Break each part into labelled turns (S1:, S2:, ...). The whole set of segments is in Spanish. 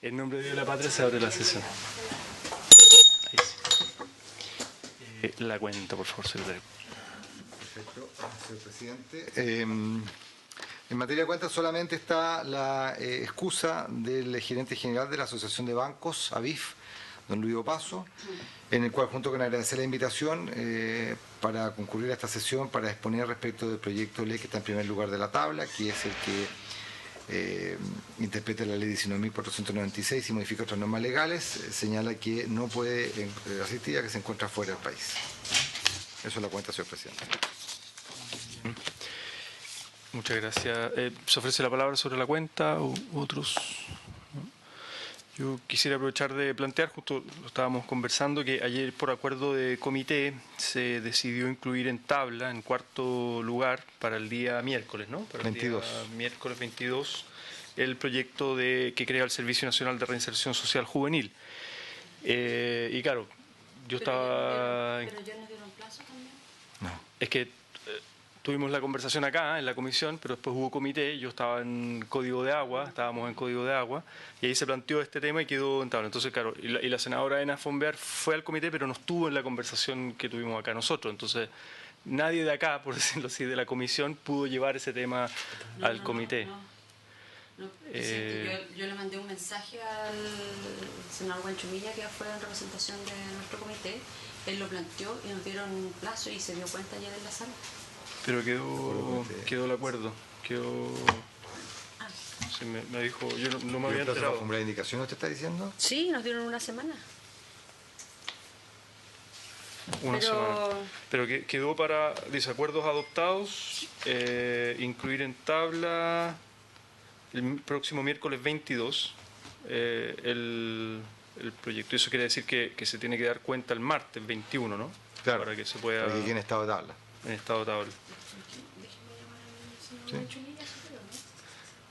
S1: En nombre de Dios y la patria se abre la sesión. Ahí sí. La cuenta, por favor, secretario.
S2: Perfecto, señor presidente. En materia de cuentas solamente está la excusa del gerente general de la Asociación de Bancos, ABIF, don Luis Opaso, en el cual, junto con agradecer la invitación para concurrir a esta sesión para exponer respecto del proyecto de ley que está en primer lugar de la tabla, que es el que interpreta la ley 19.496 y modifica otras normas legales, señala que no puede asistir a que se encuentra fuera del país. Eso es la cuenta, señor presidente.
S1: Muchas gracias. ¿Se ofrece la palabra sobre la cuenta o otros? Yo quisiera aprovechar de plantear, justo lo estábamos conversando, que ayer por acuerdo de comité se decidió incluir en tabla, en cuarto lugar, para el día miércoles, ¿no? Para
S2: 22.
S1: el día miércoles 22, el proyecto que crea el Servicio Nacional de Reinserción Social Juvenil. Y claro, yo estaba...
S3: ¿Pero ya nos dieron plazo también?
S2: No.
S1: Es que tuvimos la conversación acá en la comisión, pero después hubo comité, yo estaba en Código de Agua, estábamos en Código de Agua, y ahí se planteó este tema y quedó en tabla. Entonces, claro, y la senadora Ena Fonbear fue al comité, pero no estuvo en la conversación que tuvimos acá nosotros. Entonces, nadie de acá, por decirlo así, de la comisión, pudo llevar ese tema al comité.
S3: No, presidente, yo le mandé un mensaje al senador Guanchumilla, que fue en representación de nuestro comité. Él lo planteó y nos dieron un plazo y se dio cuenta ayer en la sala.
S1: Pero quedó el acuerdo, sí, me dijo, yo no me había enterado.
S2: ¿Para la indicación usted está diciendo?
S3: Sí, nos dieron una semana.
S1: Una semana. Pero quedó para desacuerdos adoptados, incluir en tabla el próximo miércoles 22 el proyecto. Eso quiere decir que se tiene que dar cuenta el martes 21, ¿no?
S2: Claro,
S1: para que se pueda...
S2: para que quede en estado de tabla.
S1: En estado de tabla.
S3: Sí.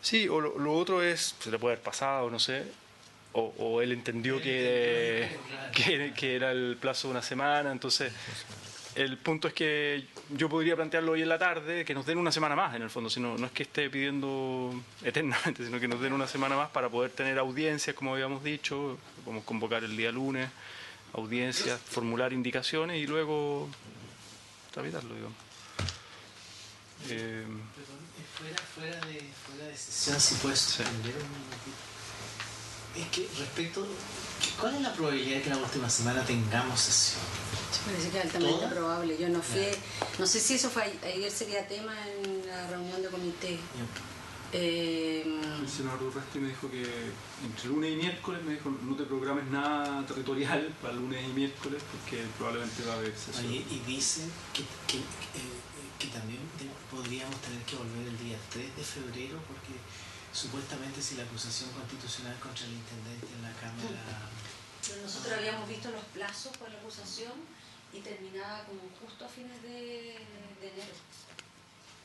S1: Sí, o lo otro es, se le puede haber pasado, no sé, o él entendió que era el plazo de una semana, entonces el punto es que yo podría plantearlo hoy en la tarde, que nos den una semana más en el fondo, no es que esté pidiendo eternamente, sino que nos den una semana más para poder tener audiencias, como habíamos dicho, podemos convocar el día lunes, audiencias, formular indicaciones y luego tramitarlo, digamos.
S4: Fuera de sesión, si puedes suspender un momentito. Es que respecto, ¿cuál es la probabilidad de que la última semana tengamos sesión?
S3: Me parece que es altamente probable. Yo no fui, no sé si eso fue ayer, sería tema en la reunión de comité.
S1: El senador Durresti me dijo que entre lunes y miércoles, me dijo, no te programes nada territorial para lunes y miércoles porque probablemente va a haber sesión.
S4: Oye, y dicen que también podríamos tener que volver el día 3 de febrero porque supuestamente si la acusación constitucional contra el intendente en la Cámara...
S3: Pero nosotros habíamos visto los plazos por la acusación y terminaba como justo a fines de enero.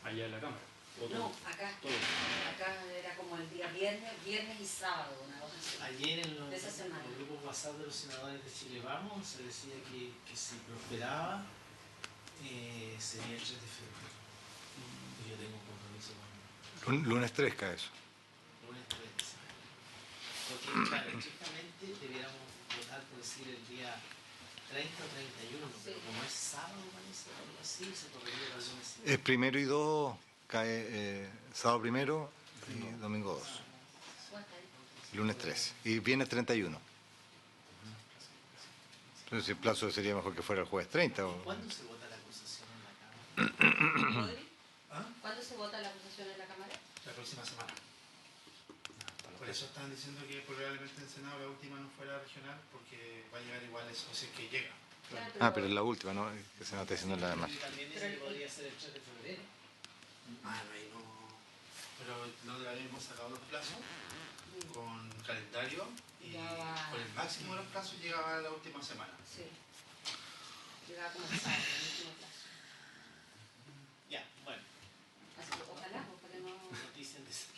S1: Allá en la Cámara.
S3: No, acá. Acá era como el día viernes y sábado, una cosa así.
S4: Ayer en los
S3: grupos
S4: WhatsApp de los senadores de Chile Vamos se decía que si prosperaba sería el 3 de febrero. Y yo tengo un compromiso con...
S2: Lunes 3 cae eso.
S4: Lunes 3, ¿sabes? Porque, claro, estrictamente debiéramos votar, por decir, el día 30 o 31, pero como es sábado, parece, algo así, se correría el lunes.
S2: Es primero y 2, cae sábado primero y domingo 2. Lunes 3. Y viene 31. Entonces el plazo sería mejor que fuera el jueves 30.
S4: ¿Cuándo se vota la acusación en la Cámara?
S3: ¿Cuándo se vota la acusación en la Cámara?
S5: La próxima semana. Por eso están diciendo que probablemente en Senado la última no fuera regional porque va a llegar igual eso, si es que llega.
S3: Claro,
S2: pero es la última, ¿no? Que se no está diciendo la demás.
S4: También eso podría ser el 3 de febrero.
S5: Ahí no. Pero no le habíamos sacado los plazos con calendario y con el máximo de los plazos llegaba a la última semana.
S3: Sí. Llegaba como el sábado, el último plazo.
S4: Ya, bueno.
S3: Así que ojalá, porque no...
S4: Dicen de ser.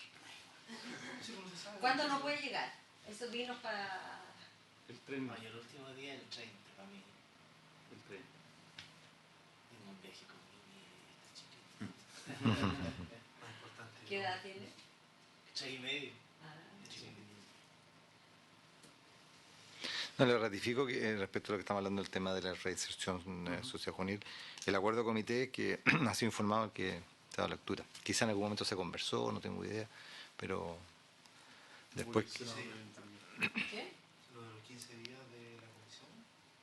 S3: ¿Cuándo no puede llegar? Eso vino para...
S1: El 30.
S4: Oye, el último día el 30 para mí.
S1: El 30.
S4: Tengo un viaje con mi nieta chiquita.
S3: ¿Qué edad tiene?
S4: 3 y medio.
S2: No, le ratifico que respecto a lo que estamos hablando del tema de la reinserción social juvenil, el acuerdo de comité que ha sido informado que se da lectura. Quizá en algún momento se conversó, no tengo idea, pero después...
S3: ¿Qué?
S5: Lo de los 15 días de la comisión.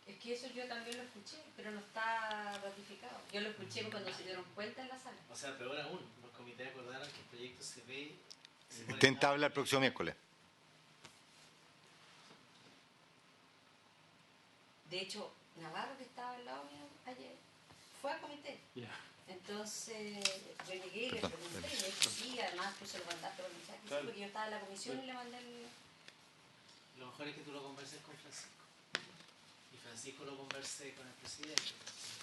S3: Es que eso yo también lo escuché, pero no está ratificado. Yo lo escuché cuando se dieron cuenta en la sala.
S4: O sea, peor aún, los comités acordaron que el proyecto se ve...
S2: Está en tabla el próximo miércoles.
S3: De hecho, Navarro, que estaba al lado mío ayer, fue al comité.
S1: Ya.
S3: Entonces, yo llegué y le pregunté, y me dijo, sí, además tú se lo mandaste por mensaje, sí, porque yo estaba en la comisión y le mandé el...
S4: Lo mejor es que tú lo converses con Francisco. Y Francisco lo converse con el presidente.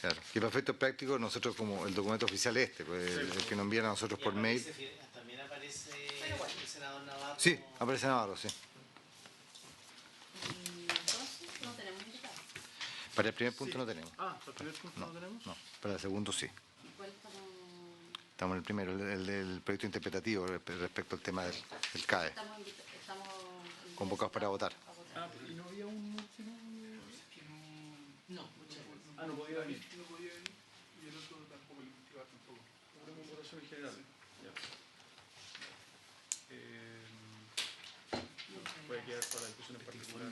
S2: Claro, que para efectos prácticos nosotros como el documento oficial pues, el que nos envían a nosotros
S4: Y
S2: por mail.
S4: también aparece
S3: bueno.
S4: el senador Navarro.
S2: Sí, aparece Navarro, sí.
S3: Y entonces no tenemos invitado.
S2: Para el primer punto no tenemos.
S1: Ah, ¿para el primer punto no tenemos?
S2: No, para el segundo sí.
S3: ¿Y cuál estamos?
S2: Estamos en el primero, el del proyecto interpretativo respecto al tema del CAE.
S3: Estamos
S2: Convocados para votar.
S1: Ah, ¿y no había un último?
S4: No, muchas gracias.
S1: Ah, no podía venir.
S5: No podía venir y el otro tampoco, el investigador tampoco.
S1: Una votación en general. Ya. Puede quedar para la discusión en particular.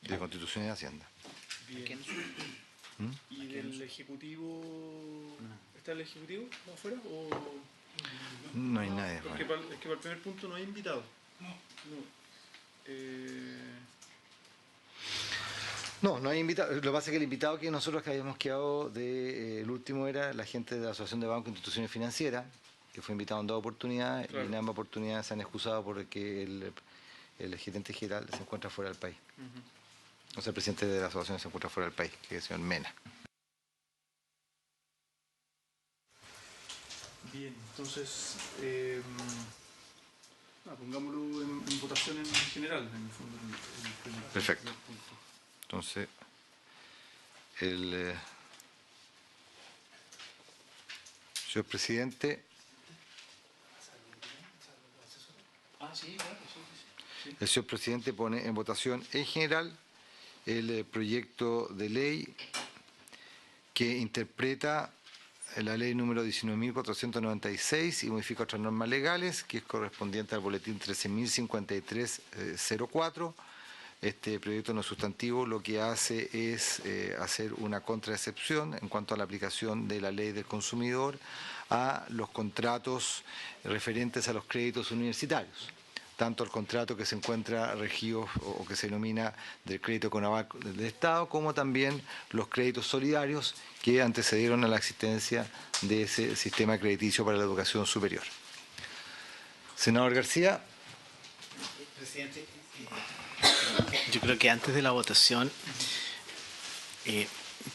S2: De Constitución y Hacienda.
S1: Bien.
S2: ¿Mm?
S1: ¿Y del Ejecutivo? ¿Está el Ejecutivo afuera? ¿O...
S2: No hay nadie.
S1: Es que,
S2: Bueno.
S1: para, el primer punto no hay invitado. No.
S2: No hay invitado. Lo que pasa es que el invitado que nosotros que habíamos quedado el último era la gente de la Asociación de Bancos e Instituciones Financieras, que fue invitado en 2 oportunidades,
S1: Claro.
S2: y en ambas oportunidades se han excusado porque el gerente general se encuentra fuera del país. O sea, el presidente de la asociación se encuentra fuera del país, que es el señor Mena.
S1: Bien, entonces pongámoslo en votación en general, en el fondo.
S2: Perfecto.
S1: primer punto.
S2: Entonces, el señor presidente,
S1: Ah, sí, claro, sí.
S2: el señor presidente pone en votación en general el proyecto de ley que interpreta la ley número 19.496 y modifica otras normas legales, que es correspondiente al boletín 13.053-04. Este proyecto no sustantivo lo que hace es hacer una contraexcepción en cuanto a la aplicación de la ley del consumidor a los contratos referentes a los créditos universitarios, tanto el contrato que se encuentra regido o que se denomina del crédito con aval del Estado, como también los créditos solidarios que antecedieron a la existencia de ese sistema crediticio para la educación superior. Senador García.
S4: Presidente, yo creo que antes de la votación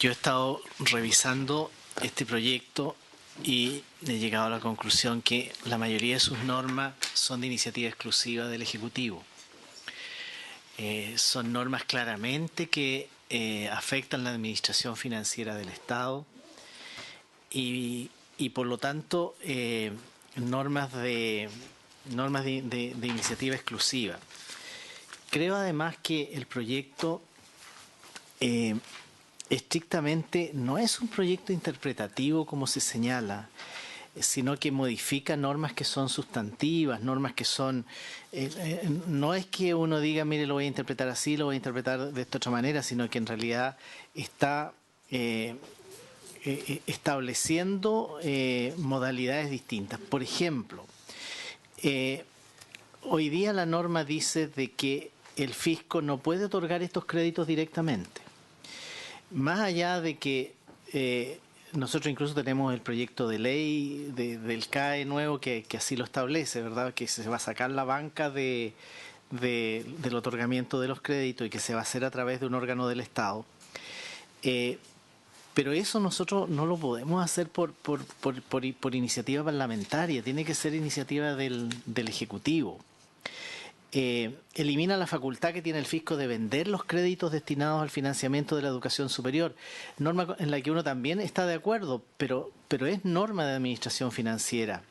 S4: yo he estado revisando este proyecto y he llegado a la conclusión que la mayoría de sus normas son de iniciativa exclusiva del Ejecutivo. Son normas claramente que afectan la administración financiera del Estado y por lo tanto normas de iniciativa exclusiva. Creo además que el proyecto estrictamente no es un proyecto interpretativo como se señala, sino que modifica normas que son sustantivas, normas que son... no es que uno diga, mire, lo voy a interpretar así, lo voy a interpretar de esta otra manera, sino que en realidad está estableciendo modalidades distintas. Por ejemplo, hoy día la norma dice de que el fisco no puede otorgar estos créditos directamente. Más allá de que nosotros incluso tenemos el proyecto de ley del CAE nuevo que así lo establece, ¿verdad? Que se va a sacar la banca del otorgamiento de los créditos y que se va a hacer a través de un órgano del Estado. Pero eso nosotros no lo podemos hacer por iniciativa parlamentaria, tiene que ser iniciativa del Ejecutivo. Elimina la facultad que tiene el fisco de vender los créditos destinados al financiamiento de la educación superior, norma en la que uno también está de acuerdo, pero es norma de administración financiera.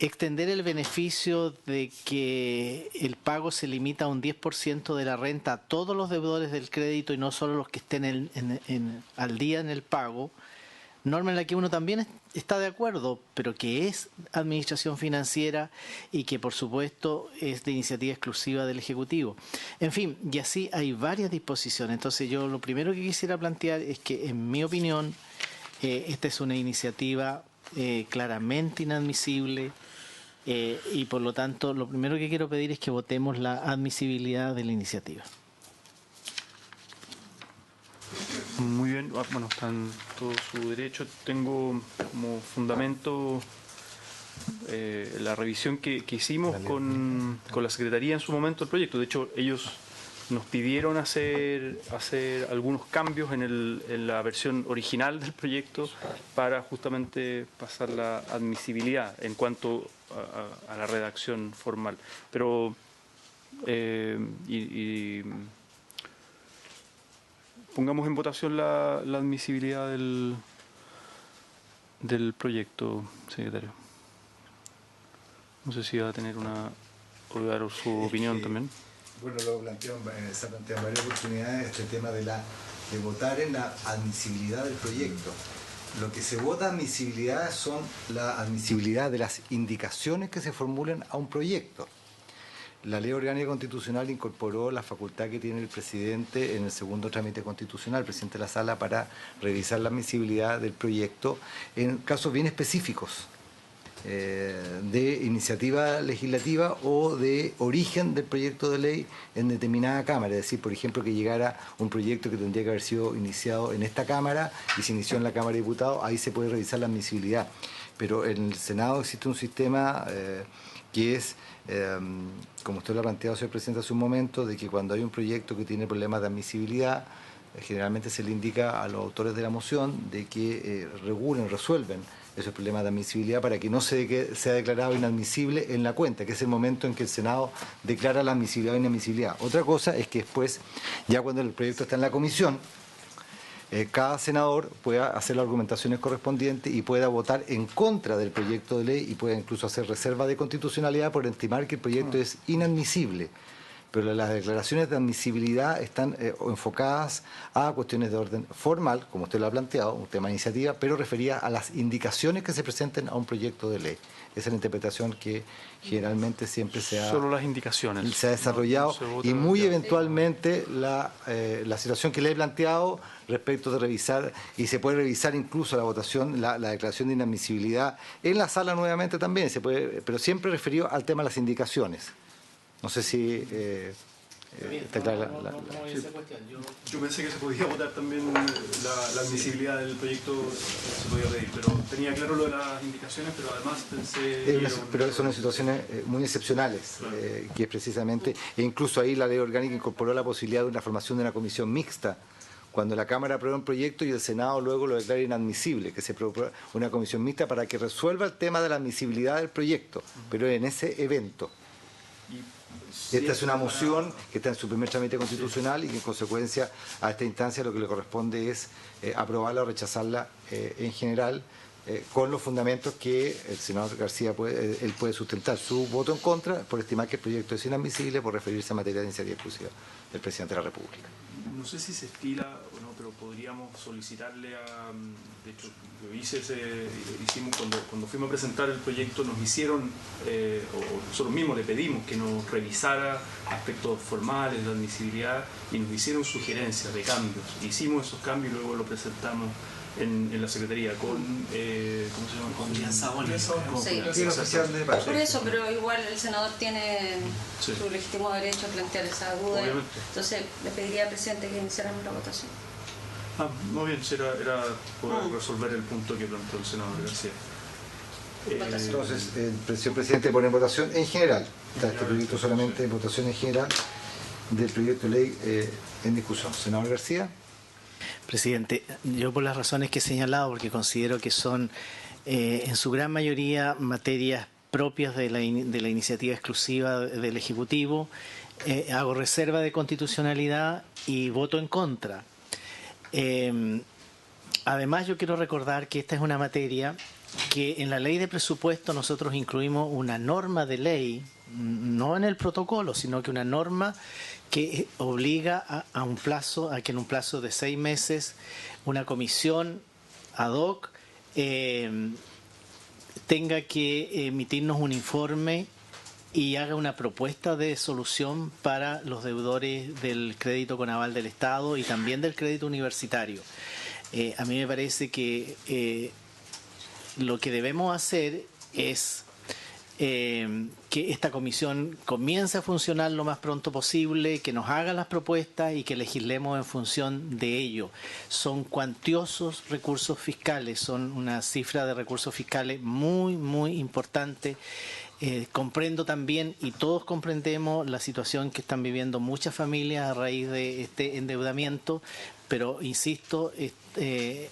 S4: extender el beneficio de que el pago se limita a un 10% de la renta a todos los deudores del crédito y no solo los que estén al día en el pago, norma en la que uno también está de acuerdo, pero que es administración financiera y que por supuesto es de iniciativa exclusiva del Ejecutivo. En fin, y así hay varias disposiciones. Entonces yo lo primero que quisiera plantear es que, en mi opinión, esta es una iniciativa claramente inadmisible, y por lo tanto lo primero que quiero pedir es que votemos la admisibilidad de la iniciativa.
S1: Muy bien, bueno, está en todo su derecho. Tengo como fundamento la revisión que hicimos con la Secretaría en su momento del proyecto. De hecho, ellos nos pidieron hacer algunos cambios en la versión original del proyecto para justamente pasar la admisibilidad en cuanto a la redacción formal. Pero pongamos en votación la admisibilidad del proyecto, secretario. No sé si va a tener o dar su opinión también.
S2: Bueno, se ha planteado en varias oportunidades este tema de votar en la admisibilidad del proyecto. Lo que se vota admisibilidad son la admisibilidad de las indicaciones que se formulen a un proyecto. La Ley Orgánica Constitucional incorporó la facultad que tiene el presidente en el segundo trámite constitucional, el presidente de la Sala, para revisar la admisibilidad del proyecto en casos bien específicos de iniciativa legislativa o de origen del proyecto de ley en determinada Cámara. Es decir, por ejemplo, que llegara un proyecto que tendría que haber sido iniciado en esta Cámara y se inició en la Cámara de Diputados, ahí se puede revisar la admisibilidad. Pero en el Senado existe un sistema que es, como usted lo ha planteado, señor presidente, hace un momento, de que cuando hay un proyecto que tiene problemas de admisibilidad, generalmente se le indica a los autores de la moción de que resuelven esos problemas de admisibilidad para que no sea declarado inadmisible en la cuenta, que es el momento en que el Senado declara la admisibilidad o inadmisibilidad. Otra cosa es que después, ya cuando el proyecto está en la comisión, cada senador pueda hacer las argumentaciones correspondientes y pueda votar en contra del proyecto de ley y pueda incluso hacer reserva de constitucionalidad por estimar que el proyecto es inadmisible. Pero las declaraciones de admisibilidad están enfocadas a cuestiones de orden formal, como usted lo ha planteado, un tema de iniciativa, pero refería a las indicaciones que se presenten a un proyecto de ley. Esa es la interpretación que generalmente siempre
S1: Solo las indicaciones.
S2: Se ha desarrollado, y muy eventualmente la situación que le he planteado respecto de revisar, y se puede revisar incluso la votación, la declaración de inadmisibilidad en la sala nuevamente también, se puede, pero siempre referido al tema de las indicaciones. No sé si está clara
S1: Yo pensé que se podía votar también la admisibilidad del proyecto, se podía pedir, pero tenía claro lo de las indicaciones, pero además pensé...
S2: Pero son situaciones muy excepcionales, claro. Que es precisamente, e incluso ahí la Ley Orgánica incorporó la posibilidad de una formación de una comisión mixta, cuando la Cámara aprueba un proyecto y el Senado luego lo declara inadmisible, que se apruebe una comisión mixta para que resuelva el tema de la admisibilidad del proyecto, pero en ese evento. Esta es una moción que está en su primer trámite constitucional y que en consecuencia a esta instancia lo que le corresponde es aprobarla o rechazarla en general, con los fundamentos que el senador García puede sustentar su voto en contra por estimar que el proyecto es inadmisible por referirse a materia de iniciativa exclusiva del presidente de la República.
S1: No sé si se estila o no, pero podríamos solicitarle a... De hecho, hicimos cuando fuimos a presentar el proyecto, nos hicieron, o nosotros mismos le pedimos que nos revisara aspectos formales de admisibilidad y nos hicieron sugerencias de cambios. Hicimos esos cambios y luego lo presentamos en la Secretaría con... ¿cómo se llama? Con Julián Saboni.
S3: Por eso, pero igual el senador tiene su legítimo derecho a plantear esa duda. Obviamente. Entonces le pediría al presidente que iniciáramos la votación.
S1: Muy bien, era poder resolver el punto que planteó el senador García.
S2: Entonces, el señor presidente pone en votación en general. Está este proyecto solamente en votación en general del proyecto de ley en discusión. Senador García.
S4: Presidente, yo por las razones que he señalado, porque considero que son en su gran mayoría materias propias de la iniciativa exclusiva del Ejecutivo, hago reserva de constitucionalidad y voto en contra. Además, yo quiero recordar que esta es una materia que en la ley de presupuesto nosotros incluimos una norma de ley, no en el protocolo, sino que una norma que obliga a un plazo, a que en un plazo de 6 meses una comisión ad hoc tenga que emitirnos un informe y haga una propuesta de solución para los deudores del crédito con aval del Estado y también del crédito universitario. A mí me parece que lo que debemos hacer es que esta comisión comience a funcionar lo más pronto posible, que nos haga las propuestas y que legislemos en función de ello. Son cuantiosos recursos fiscales, son una cifra de recursos fiscales muy, muy importante. Comprendo también, y todos comprendemos, la situación que están viviendo muchas familias a raíz de este endeudamiento, pero insisto, el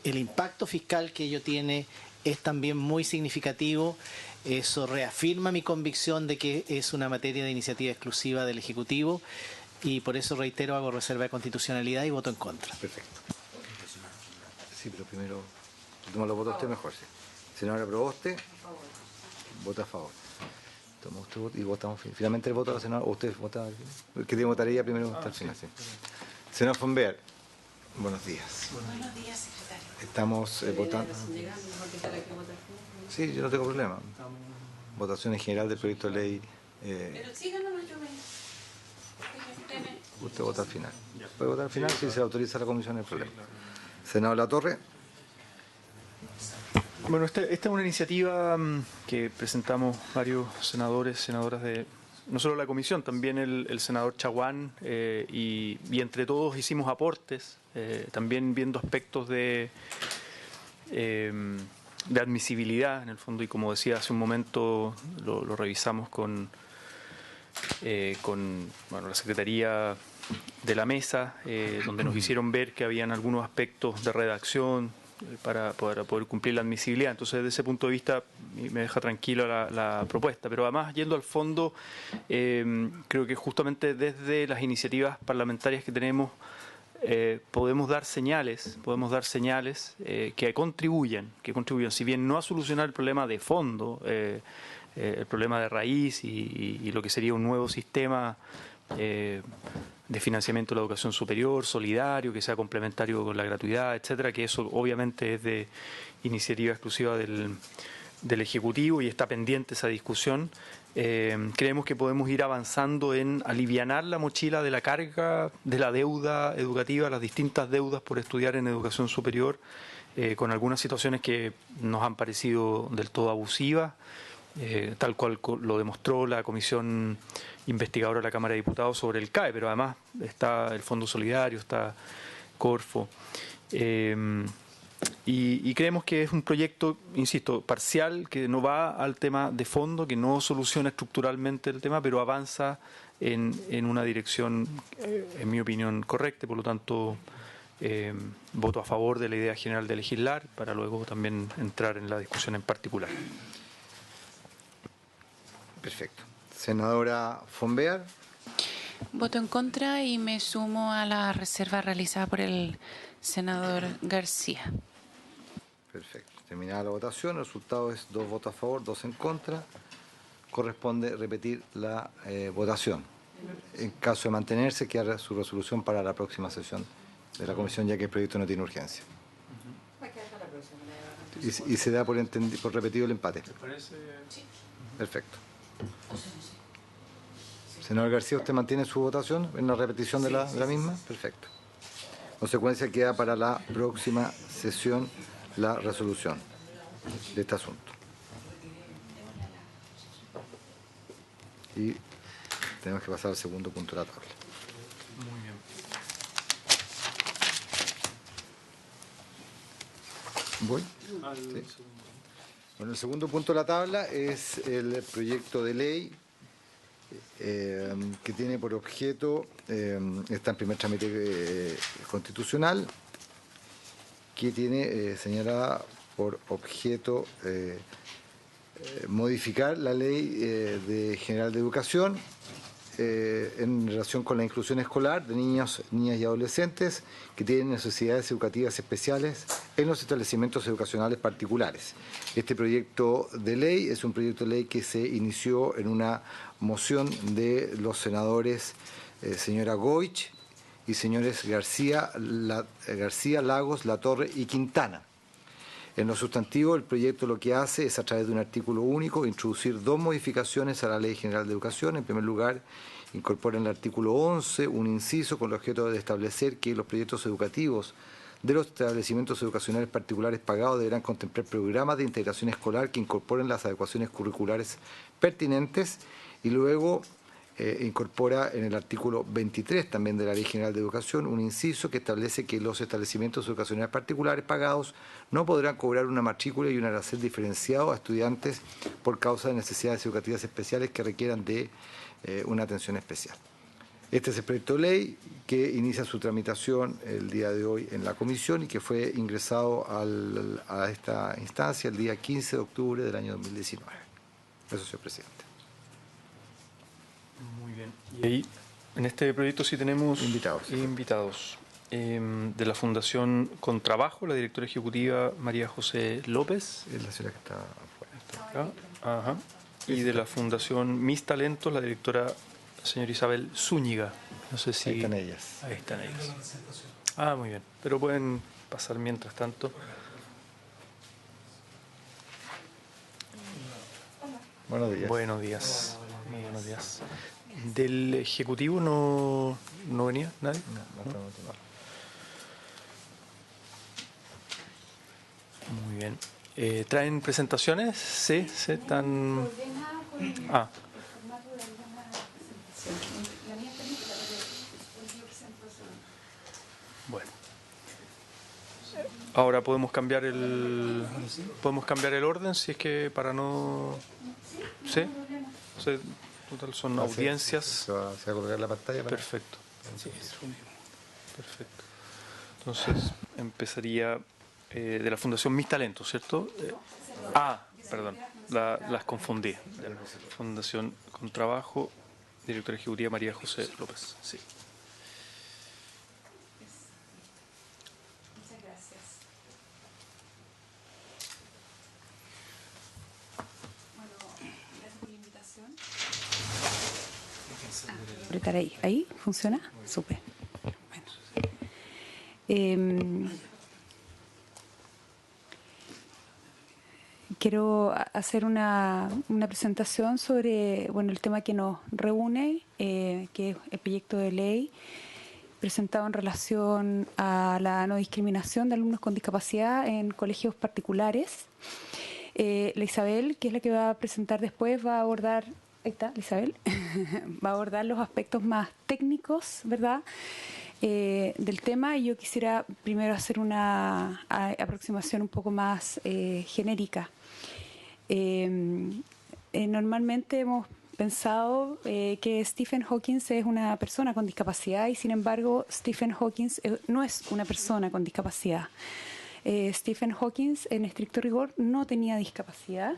S4: impacto fiscal que ello tiene es también muy significativo. Eso reafirma mi convicción de que es una materia de iniciativa exclusiva del Ejecutivo y por eso reitero, hago reserva de constitucionalidad y voto en contra.
S2: Perfecto. Sí, pero primero, toma los votos usted mejor, sí. Senadora Proboste, vota a favor. Toma usted voto y votamos finalmente el voto de la senadora. ¿Usted vota? ¿Qué tiene votaría primero hasta el final? Sí. Senador Fonbear, buenos días.
S6: Buenos días, secretario.
S2: Estamos votando. Sí, yo no tengo problema. Votación en general del proyecto de ley.
S6: Pero síganos, yo me...
S2: Usted vota al final. ¿Puede votar al final? Si se autoriza la comisión, no hay problema. Senador Latorre.
S1: Bueno, esta es una iniciativa que presentamos varios senadores, senadoras de no solo la comisión, también el senador Chaguán, y entre todos hicimos aportes, también viendo aspectos de admisibilidad, en el fondo, y como decía hace un momento, lo revisamos con la Secretaría de la Mesa, donde nos hicieron ver que habían algunos aspectos de redacción para poder cumplir la admisibilidad. Entonces, desde ese punto de vista, me deja tranquila la propuesta. Pero además, yendo al fondo, creo que justamente desde las iniciativas parlamentarias que tenemos, podemos dar señales que contribuyan, si bien no a solucionar el problema de fondo, el problema de raíz y lo que sería un nuevo sistema de financiamiento de la educación superior, solidario, que sea complementario con la gratuidad, etcétera, que eso obviamente es de iniciativa exclusiva del Ejecutivo y está pendiente esa discusión. Creemos que podemos ir avanzando en alivianar la mochila de la carga de la deuda educativa, las distintas deudas por estudiar en educación superior, con algunas situaciones que nos han parecido del todo abusivas, tal cual lo demostró la comisión investigadora de la Cámara de Diputados sobre el CAE, pero además está el Fondo Solidario, está Corfo. Y creemos que es un proyecto, insisto, parcial, que no va al tema de fondo, que no soluciona estructuralmente el tema, pero avanza en una dirección, en mi opinión, correcta. Por lo tanto, voto a favor de la idea general de legislar, para luego también entrar en la discusión en particular.
S2: Perfecto. Senadora Fonbear.
S6: Voto en contra y me sumo a la reserva realizada por el senador García.
S2: Perfecto. Terminada la votación, el resultado es 2 votos a favor, 2 en contra. Corresponde repetir la votación. En caso de mantenerse, queda su resolución para la próxima sesión de la comisión, ya que el proyecto no tiene urgencia. Y se da por repetido el empate. ¿Te parece? Sí. Perfecto. Senador García, ¿usted mantiene su votación en la repetición de la misma? Perfecto. Consecuencia, queda para la próxima sesión la resolución de este asunto. Y tenemos que pasar al segundo punto de la tabla.
S1: Muy bien.
S2: ¿Voy? Sí. Bueno, el segundo punto de la tabla es el proyecto de ley que tiene por objeto, está en primer trámite constitucional, que tiene señalada por objeto modificar la Ley General de Educación, en relación con la inclusión escolar de niños, niñas y adolescentes que tienen necesidades educativas especiales en los establecimientos educacionales particulares. Este proyecto de ley es un proyecto de ley que se inició en una moción de los senadores señora Goich y señores García, Lagos, Latorre y Quintana. En lo sustantivo, el proyecto lo que hace es, a través de un artículo único, introducir dos modificaciones a la Ley General de Educación. En primer lugar, incorpora en el artículo 11 un inciso con el objeto de establecer que los proyectos educativos de los establecimientos educacionales particulares pagados deberán contemplar programas de integración escolar que incorporen las adecuaciones curriculares pertinentes, y luego incorpora en el artículo 23 también de la Ley General de Educación un inciso que establece que los establecimientos educacionales particulares pagados no podrán cobrar una matrícula y un arancel diferenciado a estudiantes por causa de necesidades educativas especiales que requieran de una atención especial. Este es el proyecto de ley que inicia su tramitación el día de hoy en la comisión y que fue ingresado a esta instancia el día 15 de octubre del año 2019. Eso, señor presidente.
S1: Muy bien. Y ahí, en este proyecto sí tenemos
S2: invitados.
S1: De la Fundación Contrabajo, la directora ejecutiva María José López.
S2: Es la señora que está afuera.
S1: Está acá. Ajá. Y de la Fundación Mis Talentos, la directora señora Isabel Zúñiga. No sé si...
S2: Ahí están ellas.
S1: Ahí están ellas. Ah, muy bien. Pero pueden pasar mientras tanto.
S2: Buenos días.
S1: Buenos días. Muy buenos días. ¿Del Ejecutivo no venía nadie?
S2: No.
S1: Muy bien. ¿Traen presentaciones? Sí, están... Ah. Bueno. Ahora podemos cambiar el orden, si es que para no... ¿Sí? Sí. Total, son audiencias.
S2: Se va a colocar la pantalla.
S1: Perfecto. Sí, perfecto. Entonces, empezaría de la Fundación Mis Talentos, ¿cierto? Perdón, las confundí. De la Fundación Contrabajo, directora ejecutiva María José López. Sí.
S7: Muchas gracias. Bueno, gracias por la invitación. Apretar ahí. ¿Ahí? ¿Funciona? Súper. Bueno. Quiero hacer una presentación sobre el tema que nos reúne, que es el proyecto de ley presentado en relación a la no discriminación de alumnos con discapacidad en colegios particulares. La Isabel, que es la que va a presentar después, va a abordar... Ahí está, la Isabel. Va a abordar los aspectos más técnicos, ¿verdad?, del tema, y yo quisiera primero hacer una aproximación un poco más genérica. Normalmente hemos pensado que Stephen Hawking es una persona con discapacidad, y sin embargo Stephen Hawking no es una persona con discapacidad. Stephen Hawking, en estricto rigor, no tenía discapacidad.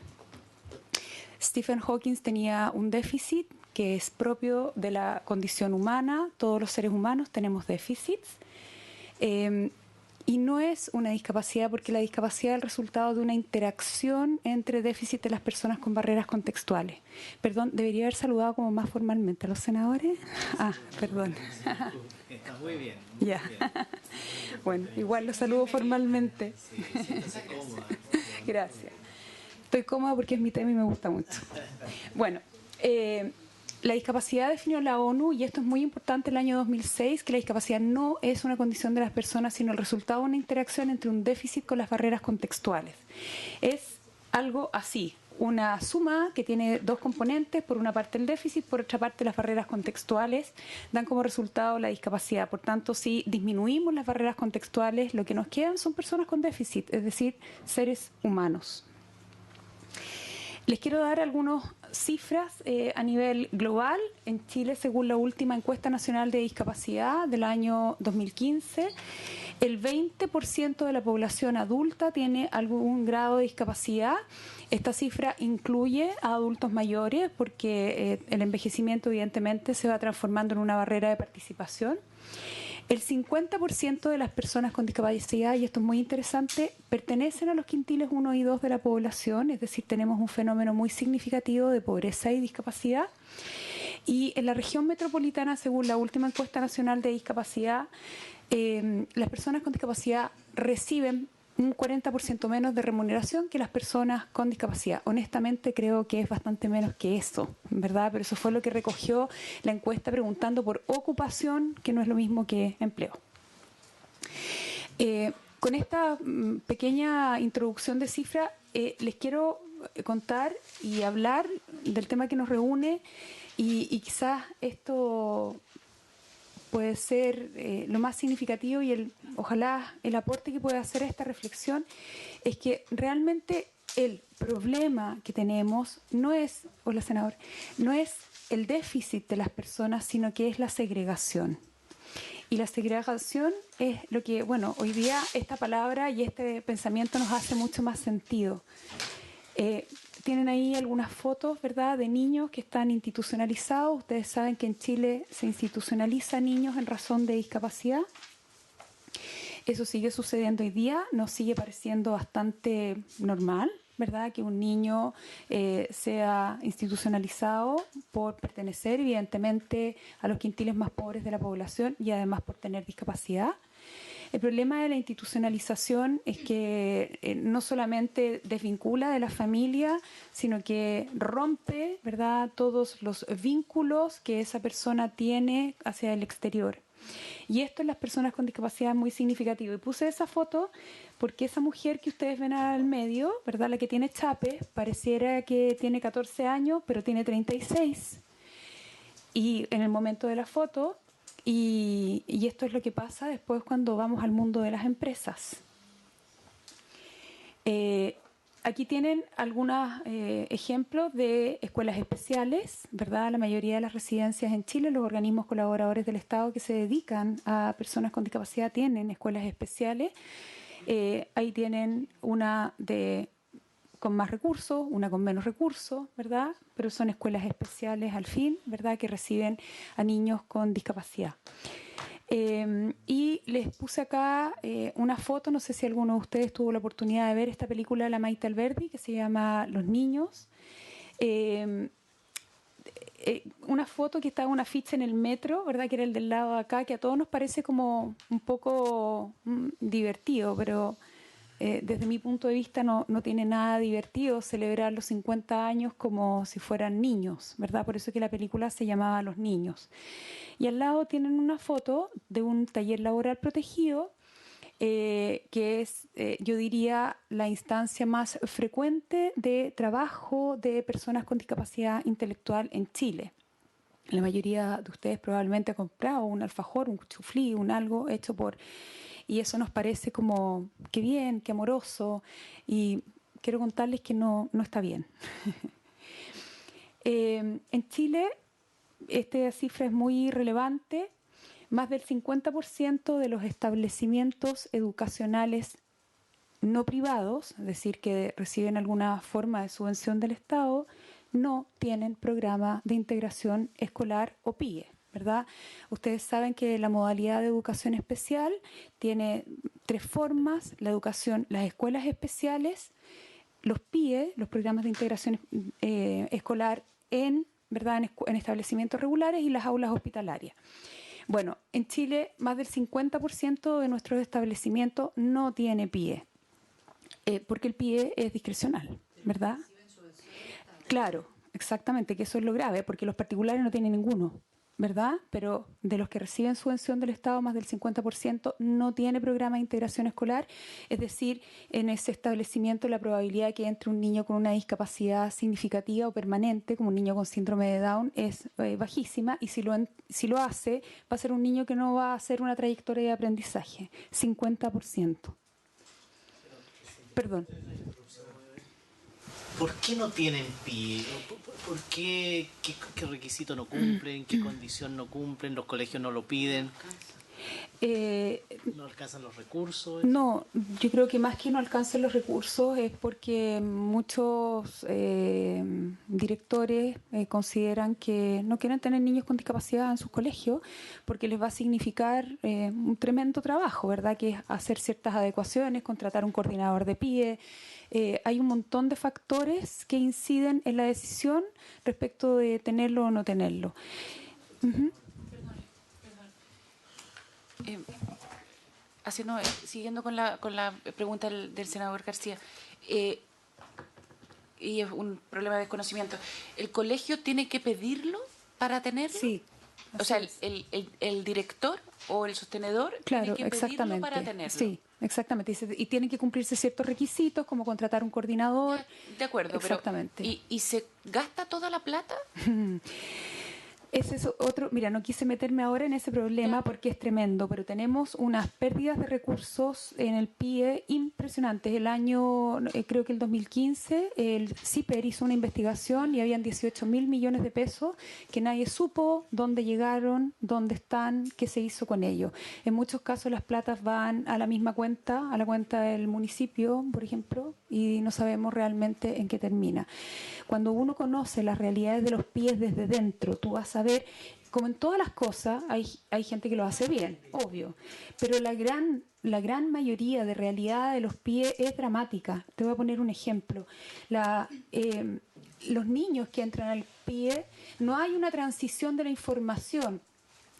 S7: Stephen Hawking tenía un déficit que es propio de la condición humana. Todos los seres humanos tenemos déficits. Y no es una discapacidad, porque la discapacidad es el resultado de una interacción entre déficit de las personas con barreras contextuales. Perdón, ¿debería haber saludado como más formalmente a los senadores? Perdón.
S4: Está muy bien.
S7: Ya. Bueno, igual los saludo formalmente. Gracias. Estoy cómoda porque es mi tema y me gusta mucho. Bueno, la discapacidad definió la ONU, y esto es muy importante, el año 2006, que la discapacidad no es una condición de las personas, sino el resultado de una interacción entre un déficit con las barreras contextuales. Es algo así, una suma que tiene dos componentes: por una parte el déficit, por otra parte las barreras contextuales, dan como resultado la discapacidad. Por tanto, si disminuimos las barreras contextuales, lo que nos quedan son personas con déficit, es decir, seres humanos. Les quiero dar algunas cifras a nivel global. En Chile, según la última encuesta nacional de discapacidad del año 2015, el 20% de la población adulta tiene algún grado de discapacidad. Esta cifra incluye a adultos mayores porque el envejecimiento evidentemente se va transformando en una barrera de participación. El 50% de las personas con discapacidad, y esto es muy interesante, pertenecen a los quintiles 1 y 2 de la población, es decir, tenemos un fenómeno muy significativo de pobreza y discapacidad. Y en la región metropolitana, según la última encuesta nacional de discapacidad, las personas con discapacidad reciben un 40% menos de remuneración que las personas con discapacidad. Honestamente creo que es bastante menos que eso, ¿verdad? Pero eso fue lo que recogió la encuesta preguntando por ocupación, que no es lo mismo que empleo. Con esta pequeña introducción de cifras, les quiero contar y hablar del tema que nos reúne y quizás esto puede ser lo más significativo y ojalá el aporte que puede hacer a esta reflexión es que realmente el problema que tenemos no es, hola senador, no es el déficit de las personas, sino que es la segregación. Y la segregación es lo que, bueno, hoy día esta palabra y este pensamiento nos hace mucho más sentido. Tienen ahí algunas fotos, ¿verdad?, de niños que están institucionalizados. Ustedes saben que en Chile se institucionaliza niños en razón de discapacidad. Eso sigue sucediendo hoy día, nos sigue pareciendo bastante normal, ¿verdad?, que un niño sea institucionalizado por pertenecer, evidentemente, a los quintiles más pobres de la población y además por tener discapacidad. El problema de la institucionalización es que no solamente desvincula de la familia, sino que rompe, ¿verdad?, todos los vínculos que esa persona tiene hacia el exterior. Y esto en las personas con discapacidad es muy significativo. Y puse esa foto porque esa mujer que ustedes ven al medio, ¿verdad?, la que tiene chape, pareciera que tiene 14 años, pero tiene 36. Y en el momento de la foto... Y esto es lo que pasa después cuando vamos al mundo de las empresas. Aquí tienen algunos ejemplos de escuelas especiales, ¿verdad? La mayoría de las residencias en Chile, los organismos colaboradores del Estado que se dedican a personas con discapacidad tienen escuelas especiales. Ahí tienen una con más recursos, una con menos recursos, ¿verdad? Pero son escuelas especiales al fin, ¿verdad?, que reciben a niños con discapacidad. Y les puse acá una foto, no sé si alguno de ustedes tuvo la oportunidad de ver esta película de la Maite Alberdi, que se llama Los Niños. Una foto que está en una ficha en el metro, ¿verdad?, que era el del lado de acá, que a todos nos parece como un poco divertido, pero... desde mi punto de vista no tiene nada divertido celebrar los 50 años como si fueran niños, ¿verdad? Por eso que la película se llamaba Los Niños. Y al lado tienen una foto de un taller laboral protegido, que es, yo diría, la instancia más frecuente de trabajo de personas con discapacidad intelectual en Chile. La mayoría de ustedes probablemente ha comprado un alfajor, un chuflí, un algo hecho por... Y eso nos parece como, qué bien, qué amoroso. Y quiero contarles que no está bien. En Chile, esta cifra es muy relevante. Más del 50% de los establecimientos educacionales no privados, es decir, que reciben alguna forma de subvención del Estado, no tienen programa de integración escolar o PIE, ¿verdad? Ustedes saben que la modalidad de educación especial tiene 3 formas: la educación, las escuelas especiales, los PIE, los programas de integración escolar ¿verdad?, en establecimientos regulares, y las aulas hospitalarias. Bueno, en Chile más del 50% de nuestros establecimientos no tiene PIE, porque el PIE es discrecional, ¿verdad? Claro, exactamente, que eso es lo grave, porque los particulares no tienen ninguno, ¿verdad? Pero de los que reciben subvención del Estado, más del 50% no tiene programa de integración escolar. Es decir, en ese establecimiento la probabilidad de que entre un niño con una discapacidad significativa o permanente, como un niño con síndrome de Down, es bajísima, y si lo hace, va a ser un niño que no va a hacer una trayectoria de aprendizaje, 50%. Perdón.
S4: ¿Por qué no tienen PIE? ¿Por qué? ¿Qué requisito no cumplen? ¿Qué condición no cumplen? ¿Los colegios no lo piden? ¿No alcanzan los recursos?
S7: No, yo creo que más que no alcancen los recursos es porque muchos directores consideran que no quieren tener niños con discapacidad en sus colegios porque les va a significar un tremendo trabajo, ¿verdad? Que es hacer ciertas adecuaciones, contratar un coordinador de PIE. Hay un montón de factores que inciden en la decisión respecto de tenerlo o no tenerlo. Uh-huh.
S6: Siguiendo con la pregunta del senador García, y es un problema de desconocimiento, ¿el colegio tiene que pedirlo para tenerlo?
S7: Sí.
S6: O sea, el director o el sostenedor
S7: claro,
S6: tiene que pedirlo para tenerlo.
S7: Sí, exactamente. Y tienen que cumplirse ciertos requisitos, como contratar un coordinador.
S6: De acuerdo,
S7: exactamente.
S6: Pero ¿y se gasta toda la plata?
S7: Ese es otro, mira, no quise meterme ahora en ese problema porque es tremendo, pero tenemos unas pérdidas de recursos en el PIE impresionantes. El año, creo que el 2015, el CIPER hizo una investigación y habían 18.000 millones de pesos que nadie supo dónde llegaron, dónde están, qué se hizo con ellos. En muchos casos las platas van a la misma cuenta, a la cuenta del municipio, por ejemplo, y no sabemos realmente en qué termina. Cuando uno conoce las realidades de los PIEs desde dentro, tú vas a ver, como en todas las cosas, hay gente que lo hace bien, obvio, pero la gran mayoría de realidad de los PIE es dramática. Te voy a poner un ejemplo. Los niños que entran al PIE, no hay una transición de la información.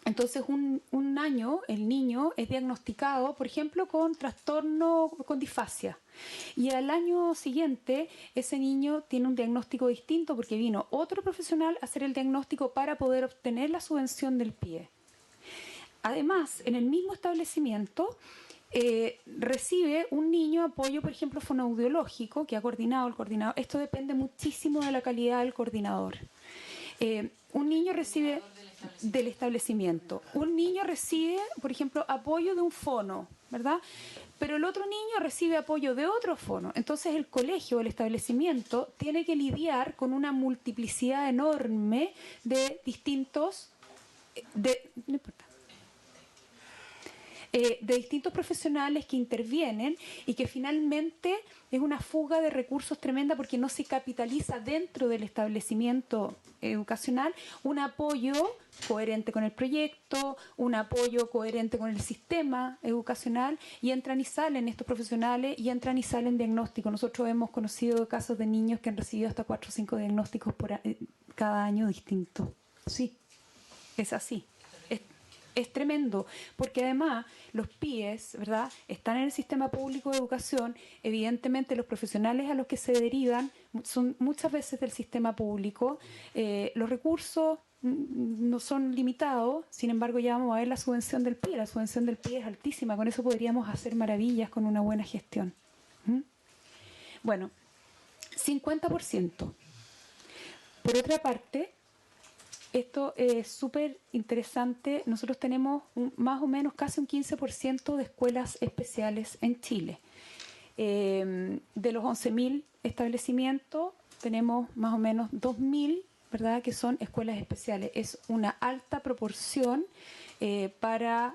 S7: Entonces, un año el niño es diagnosticado, por ejemplo, con trastorno, con disfasia. Y al año siguiente, ese niño tiene un diagnóstico distinto porque vino otro profesional a hacer el diagnóstico para poder obtener la subvención del PIE. Además, en el mismo establecimiento, recibe un niño apoyo, por ejemplo, fonoaudiológico, que ha coordinado el coordinador. Esto depende muchísimo de la calidad del coordinador. Un niño recibe del establecimiento. Un niño recibe, por ejemplo, apoyo de un fono, ¿verdad? Pero el otro niño recibe apoyo de otro fono. Entonces el colegio, el establecimiento, tiene que lidiar con una multiplicidad enorme de distintos, no importa, de distintos profesionales que intervienen y que finalmente es una fuga de recursos tremenda porque no se capitaliza dentro del establecimiento educacional un apoyo coherente con el proyecto, un apoyo coherente con el sistema educacional, y entran y salen estos profesionales y entran y salen diagnósticos. Nosotros hemos conocido casos de niños que han recibido hasta 4 o 5 diagnósticos cada año distintos. Sí, es así. Es tremendo, porque además los PIEs, ¿verdad?, están en el sistema público de educación. Evidentemente los profesionales a los que se derivan son muchas veces del sistema público. Los recursos no son limitados, sin embargo ya vamos a ver la subvención del PIE. La subvención del PIE es altísima, con eso podríamos hacer maravillas con una buena gestión. Bueno, 50%. Por otra parte, esto es súper interesante. Nosotros tenemos más o menos casi un 15% de escuelas especiales en Chile. De los 11.000 establecimientos, tenemos más o menos 2.000, ¿verdad?, que son escuelas especiales. Es una alta proporción para...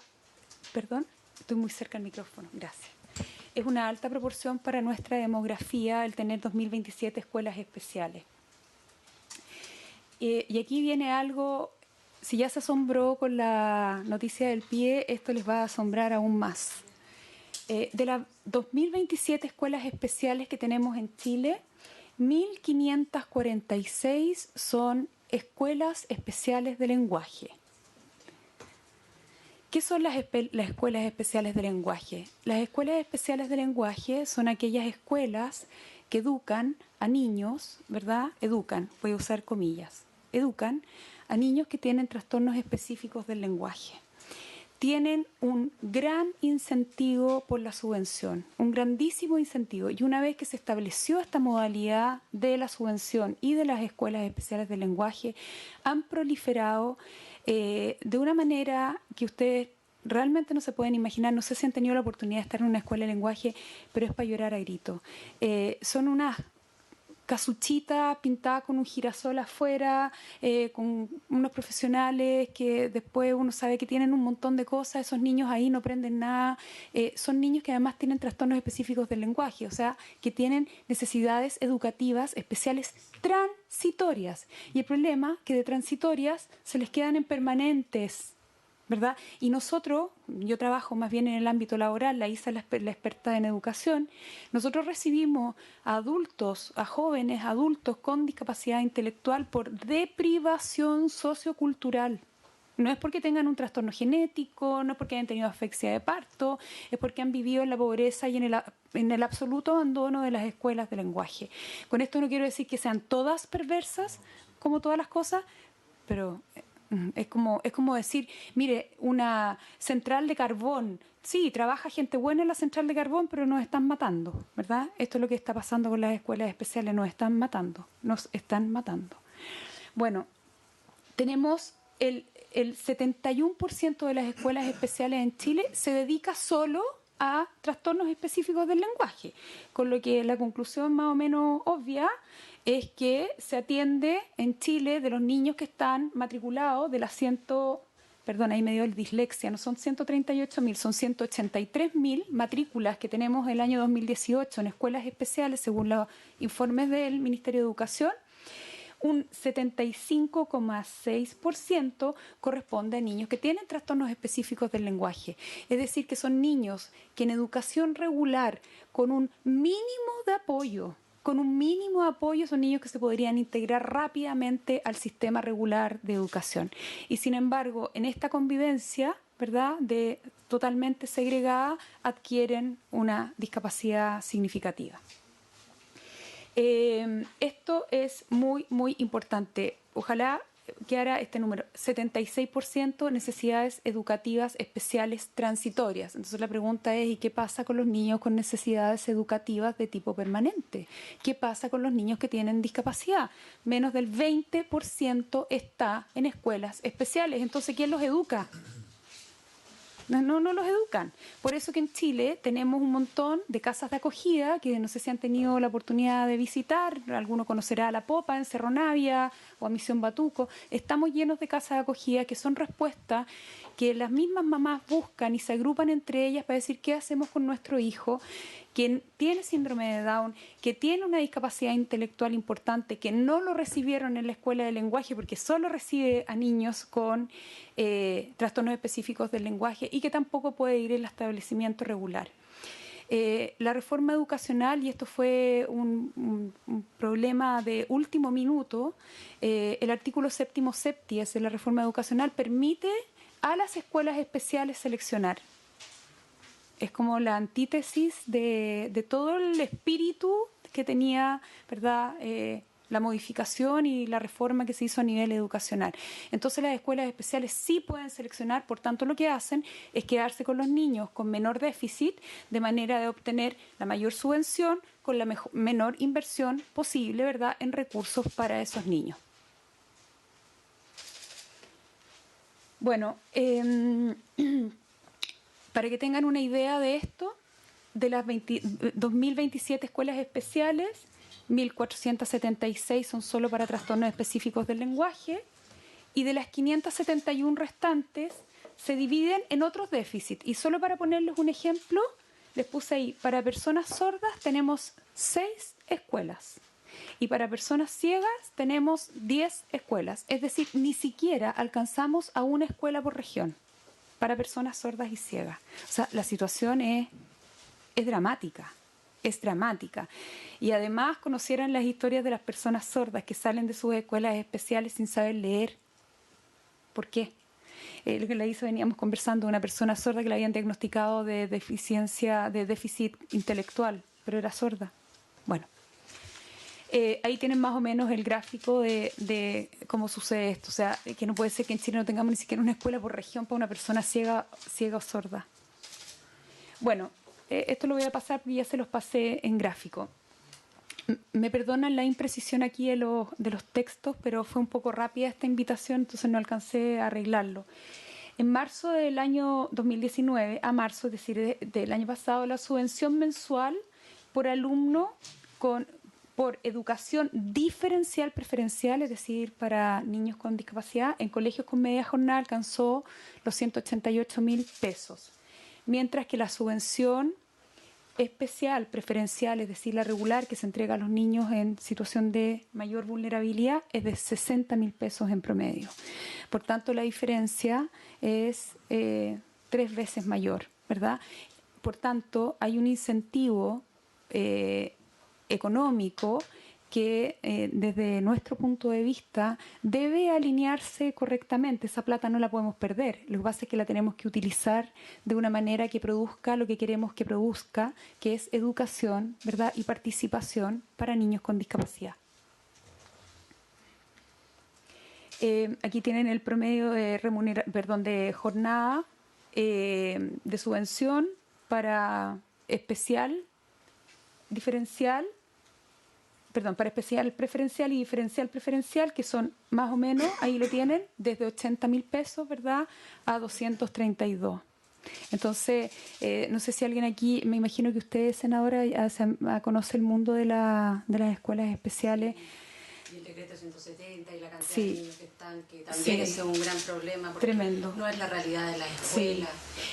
S7: Perdón, estoy muy cerca del micrófono, gracias. Es una alta proporción para nuestra demografía el tener 2.027 escuelas especiales. Y aquí viene algo, si ya se asombró con la noticia del PIE, esto les va a asombrar aún más. De las 2.027 escuelas especiales que tenemos en Chile, 1.546 son escuelas especiales de lenguaje. ¿Qué son las escuelas especiales de lenguaje? Las escuelas especiales de lenguaje son aquellas escuelas que educan a niños, ¿verdad? Educan, voy a usar comillas. Educan a niños que tienen trastornos específicos del lenguaje. Tienen un gran incentivo por la subvención, un grandísimo incentivo. Y una vez que se estableció esta modalidad de la subvención y de las escuelas especiales de lenguaje, han proliferado de una manera que ustedes realmente no se pueden imaginar. No sé si han tenido la oportunidad de estar en una escuela de lenguaje, pero es para llorar a grito. Son unas casuchita pintada con un girasol afuera, con unos profesionales que después uno sabe que tienen un montón de cosas, esos niños ahí no aprenden nada, son niños que además tienen trastornos específicos del lenguaje, o sea, que tienen necesidades educativas especiales transitorias. Y el problema es que de transitorias se les quedan en permanentes, ¿verdad? Y nosotros, yo trabajo más bien en el ámbito laboral, la Isa es la experta en educación, nosotros recibimos a adultos, a jóvenes adultos con discapacidad intelectual por deprivación sociocultural. No es porque tengan un trastorno genético, no es porque hayan tenido asfixia de parto, es porque han vivido en la pobreza y en el absoluto abandono de las escuelas de lenguaje. Con esto no quiero decir que sean todas perversas, como todas las cosas, pero es como decir, mire, una central de carbón, sí, trabaja gente buena en la central de carbón, pero nos están matando, ¿verdad? Esto es lo que está pasando con las escuelas especiales, nos están matando. Bueno, tenemos el 71% de las escuelas especiales en Chile se dedica solo a trastornos específicos del lenguaje, con lo que la conclusión más o menos obvia es que se atiende en Chile de los niños que están matriculados de las ahí me dio el dislexia, no son 138.000, son 183.000 matrículas que tenemos el año 2018 en escuelas especiales, según los informes del Ministerio de Educación. Un 75,6% corresponde a niños que tienen trastornos específicos del lenguaje. Es decir, que son niños que en educación regular, con un mínimo de apoyo, son niños que se podrían integrar rápidamente al sistema regular de educación. Y sin embargo, en esta convivencia, ¿verdad?, de totalmente segregada, adquieren una discapacidad significativa. Esto es muy, muy importante. Ojalá quedara este número, 76% necesidades educativas especiales transitorias. Entonces la pregunta es, ¿y qué pasa con los niños con necesidades educativas de tipo permanente? ¿Qué pasa con los niños que tienen discapacidad? Menos del 20% está en escuelas especiales. Entonces, ¿quién los educa? No los educan. Por eso que en Chile tenemos un montón de casas de acogida que no sé si han tenido la oportunidad de visitar, alguno conocerá a La Popa en Cerro Navia o a Misión Batuco. Estamos llenos de casas de acogida que son respuestas que las mismas mamás buscan y se agrupan entre ellas para decir qué hacemos con nuestro hijo que tiene síndrome de Down, que tiene una discapacidad intelectual importante, que no lo recibieron en la escuela de lenguaje porque solo recibe a niños con trastornos específicos del lenguaje y que tampoco puede ir al establecimiento regular. La reforma educacional, y esto fue un problema de último minuto, el artículo 7º septies de la reforma educacional permite a las escuelas especiales seleccionar. Es como la antítesis de todo el espíritu que tenía, ¿verdad?, la modificación y la reforma que se hizo a nivel educacional. Entonces las escuelas especiales sí pueden seleccionar, por tanto lo que hacen es quedarse con los niños con menor déficit de manera de obtener la mayor subvención con la menor inversión posible, ¿verdad?, en recursos para esos niños. Bueno, para que tengan una idea de esto, de las 2.027 escuelas especiales, 1.476 son solo para trastornos específicos del lenguaje y de las 571 restantes se dividen en otros déficits. Y solo para ponerles un ejemplo, les puse ahí, para personas sordas tenemos 6 escuelas y para personas ciegas tenemos 10 escuelas. Es decir, ni siquiera alcanzamos a una escuela por región para personas sordas y ciegas. O sea, la situación es dramática, es dramática. Y además conocieran las historias de las personas sordas que salen de sus escuelas especiales sin saber leer. ¿Por qué? Lo que la hizo, veníamos conversando, una persona sorda que le habían diagnosticado de déficit intelectual, pero era sorda. Bueno, ahí tienen más o menos el gráfico de cómo sucede esto. O sea, que no puede ser que en Chile no tengamos ni siquiera una escuela por región para una persona ciega o sorda. Bueno, esto lo voy a pasar porque ya se los pasé en gráfico. Me perdonan la imprecisión aquí de los textos, pero fue un poco rápida esta invitación, entonces no alcancé a arreglarlo. En marzo del año 2019, a marzo, es decir, del año pasado, la subvención mensual por alumno por educación diferencial preferencial, es decir, para niños con discapacidad, en colegios con media jornada alcanzó los 188.000 pesos, mientras que la subvención especial preferencial, es decir, la regular que se entrega a los niños en situación de mayor vulnerabilidad, es de 60.000 pesos en promedio. Por tanto, la diferencia es 3 veces mayor, ¿verdad? Por tanto, hay un incentivo económico que desde nuestro punto de vista debe alinearse correctamente. Esa plata no la podemos perder. Lo que pasa es que la tenemos que utilizar de una manera que produzca lo que queremos que produzca, que es educación, ¿verdad? Y participación para niños con discapacidad. Aquí tienen el promedio de de jornada de subvención para especial preferencial y diferencial preferencial, que son más o menos, ahí lo tienen, desde 80.000 pesos, ¿verdad?, a 232. Entonces, no sé si alguien aquí, me imagino que usted, senadora, ya conoce el mundo de las escuelas especiales.
S3: Y el decreto 170 y la cantidad
S7: Sí.
S3: de niños que están, que también
S7: Sí.
S3: es un gran problema, porque
S7: Tremendo.
S3: no es la realidad de las
S7: Sí.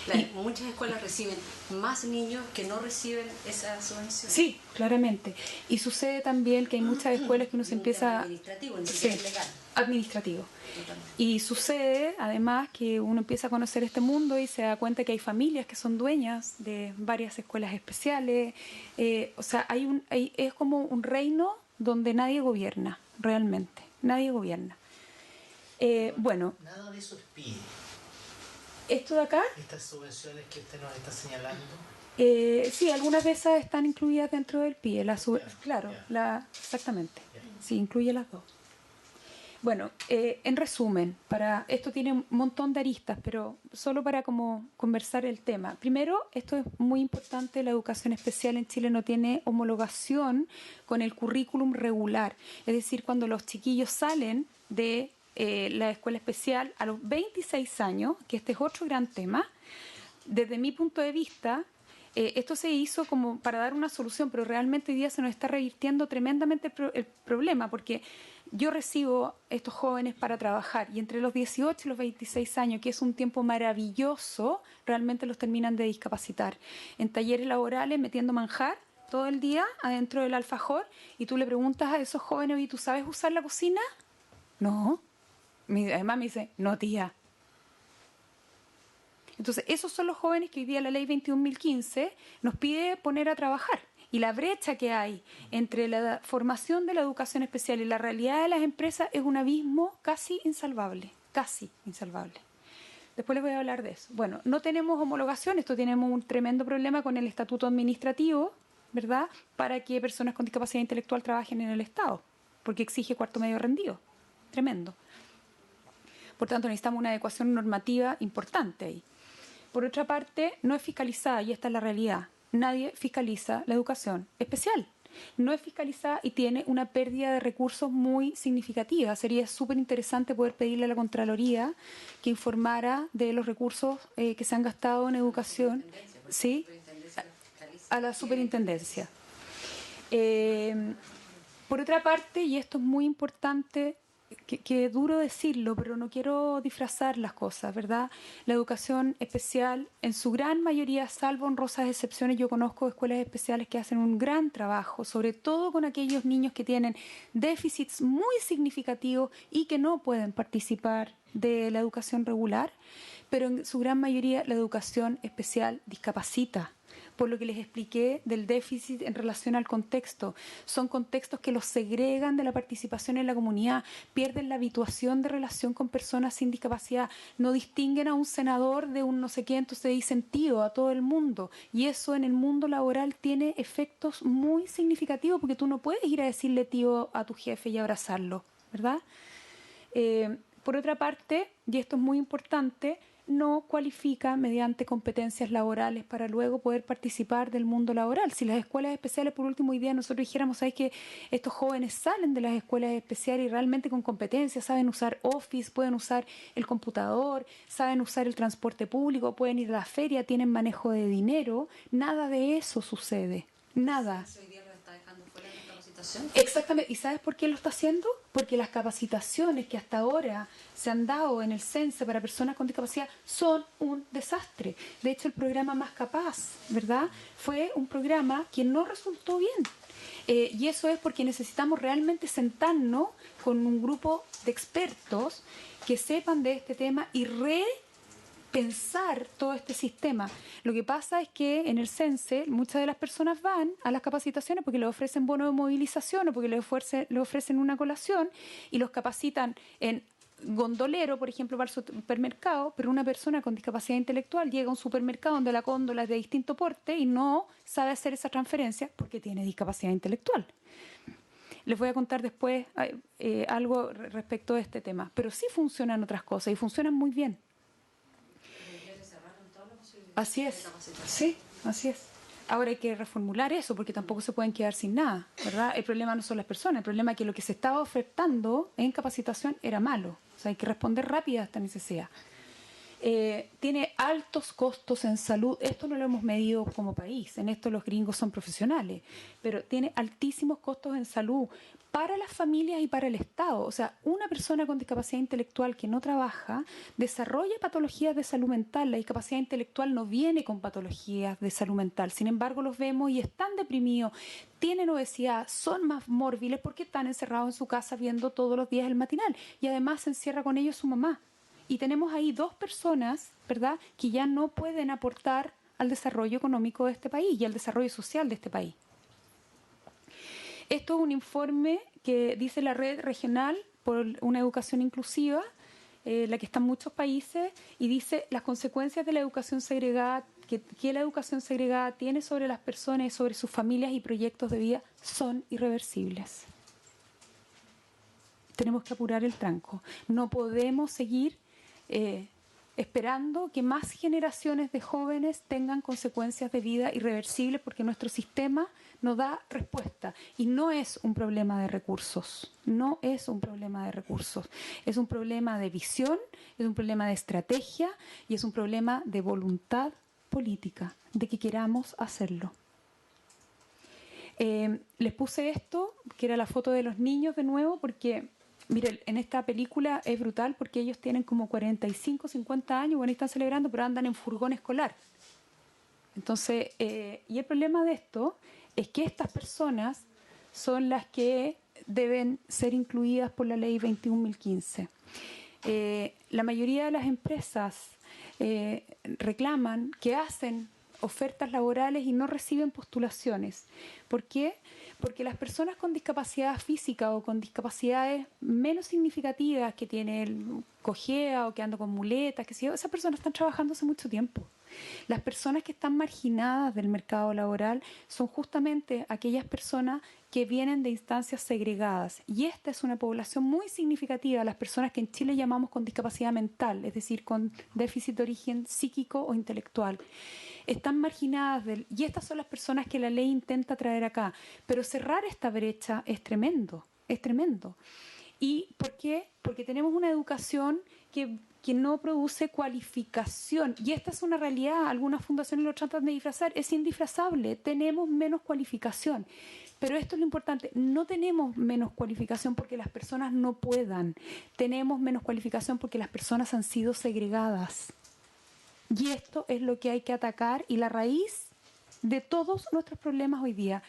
S3: escuelas. Muchas escuelas reciben más niños que no reciben esa subvención.
S7: Sí, claramente. Y sucede también que hay muchas escuelas que uno se
S3: Un tema
S7: empieza...
S3: administrativo, ni
S7: Sí,
S3: siquiera legal.
S7: administrativo.
S3: Totalmente.
S7: Y sucede, además, que uno empieza a conocer este mundo y se da cuenta que hay familias que son dueñas de varias escuelas especiales. O sea, es como un reino donde nadie gobierna, realmente. Nadie gobierna. Bueno,
S8: Nada de eso es PIE.
S7: esto de acá,
S8: Estas subvenciones que usted nos está señalando.
S7: sí, algunas de esas están incluidas dentro del PIE. Claro, exactamente. Sí, incluye las dos. Bueno, en resumen, esto tiene un montón de aristas, pero solo para como conversar el tema. Primero, esto es muy importante, la educación especial en Chile no tiene homologación con el currículum regular. Es decir, cuando los chiquillos salen de la escuela especial a los 26 años, que este es otro gran tema, desde mi punto de vista, esto se hizo como para dar una solución, pero realmente hoy día se nos está revirtiendo tremendamente el problema, porque yo recibo estos jóvenes para trabajar y entre los 18 y los 26 años, que es un tiempo maravilloso, realmente los terminan de discapacitar. En talleres laborales, metiendo manjar todo el día adentro del alfajor, y tú le preguntas a esos jóvenes, ¿y tú sabes usar la cocina? No. Además me dice, no, tía. Entonces, esos son los jóvenes que hoy día la ley 21.015 nos pide poner a trabajar. Y la brecha que hay entre la formación de la educación especial y la realidad de las empresas es un abismo casi insalvable, casi insalvable. Después les voy a hablar de eso. Bueno, no tenemos homologación, esto tenemos un tremendo problema con el estatuto administrativo, ¿verdad?, para que personas con discapacidad intelectual trabajen en el Estado, porque exige cuarto medio rendido. Tremendo. Por tanto, necesitamos una adecuación normativa importante ahí. Por otra parte, no es fiscalizada, y esta es la realidad. Nadie fiscaliza la educación especial. No es fiscalizada y tiene una pérdida de recursos muy significativa. Sería súper interesante poder pedirle a la Contraloría que informara de los recursos que se han gastado en educación. ¿Sí? A la superintendencia. Por otra parte, y esto es muy importante, que es duro decirlo, pero no quiero disfrazar las cosas, ¿verdad? La educación especial, en su gran mayoría, salvo honrosas excepciones, yo conozco escuelas especiales que hacen un gran trabajo, sobre todo con aquellos niños que tienen déficits muy significativos y que no pueden participar de la educación regular, pero en su gran mayoría la educación especial discapacita. Por lo que les expliqué del déficit en relación al contexto. Son contextos que los segregan de la participación en la comunidad, pierden la habituación de relación con personas sin discapacidad, no distinguen a un senador de un no sé qué, entonces dicen tío a todo el mundo. Y eso en el mundo laboral tiene efectos muy significativos, porque tú no puedes ir a decirle tío a tu jefe y abrazarlo, ¿verdad? Por otra parte, y esto es muy importante, no cualifica mediante competencias laborales para luego poder participar del mundo laboral. Si las escuelas especiales, por último, hoy día nosotros dijéramos, ¿sabes qué? Estos jóvenes salen de las escuelas especiales y realmente con competencias, saben usar Office, pueden usar el computador, saben usar el transporte público, pueden ir a la feria, tienen manejo de dinero. Nada de eso sucede. Nada.
S3: Hoy día lo está dejando fuera de
S7: Exactamente. ¿Y sabes por qué lo está haciendo? Porque las capacitaciones que hasta ahora se han dado en el CENSE para personas con discapacidad son un desastre. De hecho, el programa Más Capaz, ¿verdad?, fue un programa que no resultó bien. Y eso es porque necesitamos realmente sentarnos con un grupo de expertos que sepan de este tema y pensar todo este sistema. Lo que pasa es que en el CENSE muchas de las personas van a las capacitaciones porque les ofrecen bono de movilización o porque les ofrecen una colación y los capacitan en gondolero, por ejemplo, para el supermercado, pero una persona con discapacidad intelectual llega a un supermercado donde la góndola es de distinto porte y no sabe hacer esa transferencia porque tiene discapacidad intelectual. Les voy a contar después algo respecto a este tema, pero sí funcionan otras cosas y funcionan muy bien. Así es, sí, así es. Ahora hay que reformular eso porque tampoco se pueden quedar sin nada, ¿verdad? El problema no son las personas, el problema es que lo que se estaba ofertando en capacitación era malo. O sea, hay que responder rápido a esta necesidad. Tiene altos costos en salud, esto no lo hemos medido como país, en esto los gringos son profesionales, pero tiene altísimos costos en salud para las familias y para el Estado. O sea, una persona con discapacidad intelectual que no trabaja desarrolla patologías de salud mental. La discapacidad intelectual no viene con patologías de salud mental, sin embargo los vemos y están deprimidos, tienen obesidad, son más mórbiles porque están encerrados en su casa viendo todos los días el matinal y además se encierra con ellos su mamá. Y tenemos ahí 2 personas, ¿verdad?, que ya no pueden aportar al desarrollo económico de este país y al desarrollo social de este país. Esto es un informe que dice la Red Regional por una Educación Inclusiva, la que está en muchos países, y dice las consecuencias de la educación segregada, que la educación segregada tiene sobre las personas y sobre sus familias y proyectos de vida son irreversibles. Tenemos que apurar el tranco. No podemos seguir esperando que más generaciones de jóvenes tengan consecuencias de vida irreversibles porque nuestro sistema no da respuesta. Y no es un problema de recursos, no es un problema de recursos. Es un problema de visión, es un problema de estrategia y es un problema de voluntad política, de que queramos hacerlo. Les puse esto, que era la foto de los niños de nuevo, porque miren, en esta película es brutal porque ellos tienen como 45, 50 años, bueno, están celebrando, pero andan en furgón escolar. Entonces, y el problema de esto es que estas personas son las que deben ser incluidas por la ley 21.015. La mayoría de las empresas reclaman que hacen ofertas laborales y no reciben postulaciones. ¿Por qué? Porque las personas con discapacidad física o con discapacidades menos significativas que tienen cojea o que andan con muletas, que esas personas están trabajando hace mucho tiempo. Las personas que están marginadas del mercado laboral son justamente aquellas personas que vienen de instancias segregadas. Y esta es una población muy significativa, las personas que en Chile llamamos con discapacidad mental, es decir, con déficit de origen psíquico o intelectual. Están marginadas y estas son las personas que la ley intenta traer acá. Pero cerrar esta brecha es tremendo, es tremendo. ¿Y por qué? Porque tenemos una educación que no produce cualificación. Y esta es una realidad, algunas fundaciones lo tratan de disfrazar, es indisfrazable, tenemos menos cualificación. Pero esto es lo importante, no tenemos menos cualificación porque las personas no puedan, tenemos menos cualificación porque las personas han sido segregadas. Y esto es lo que hay que atacar y la raíz de todos nuestros problemas hoy día.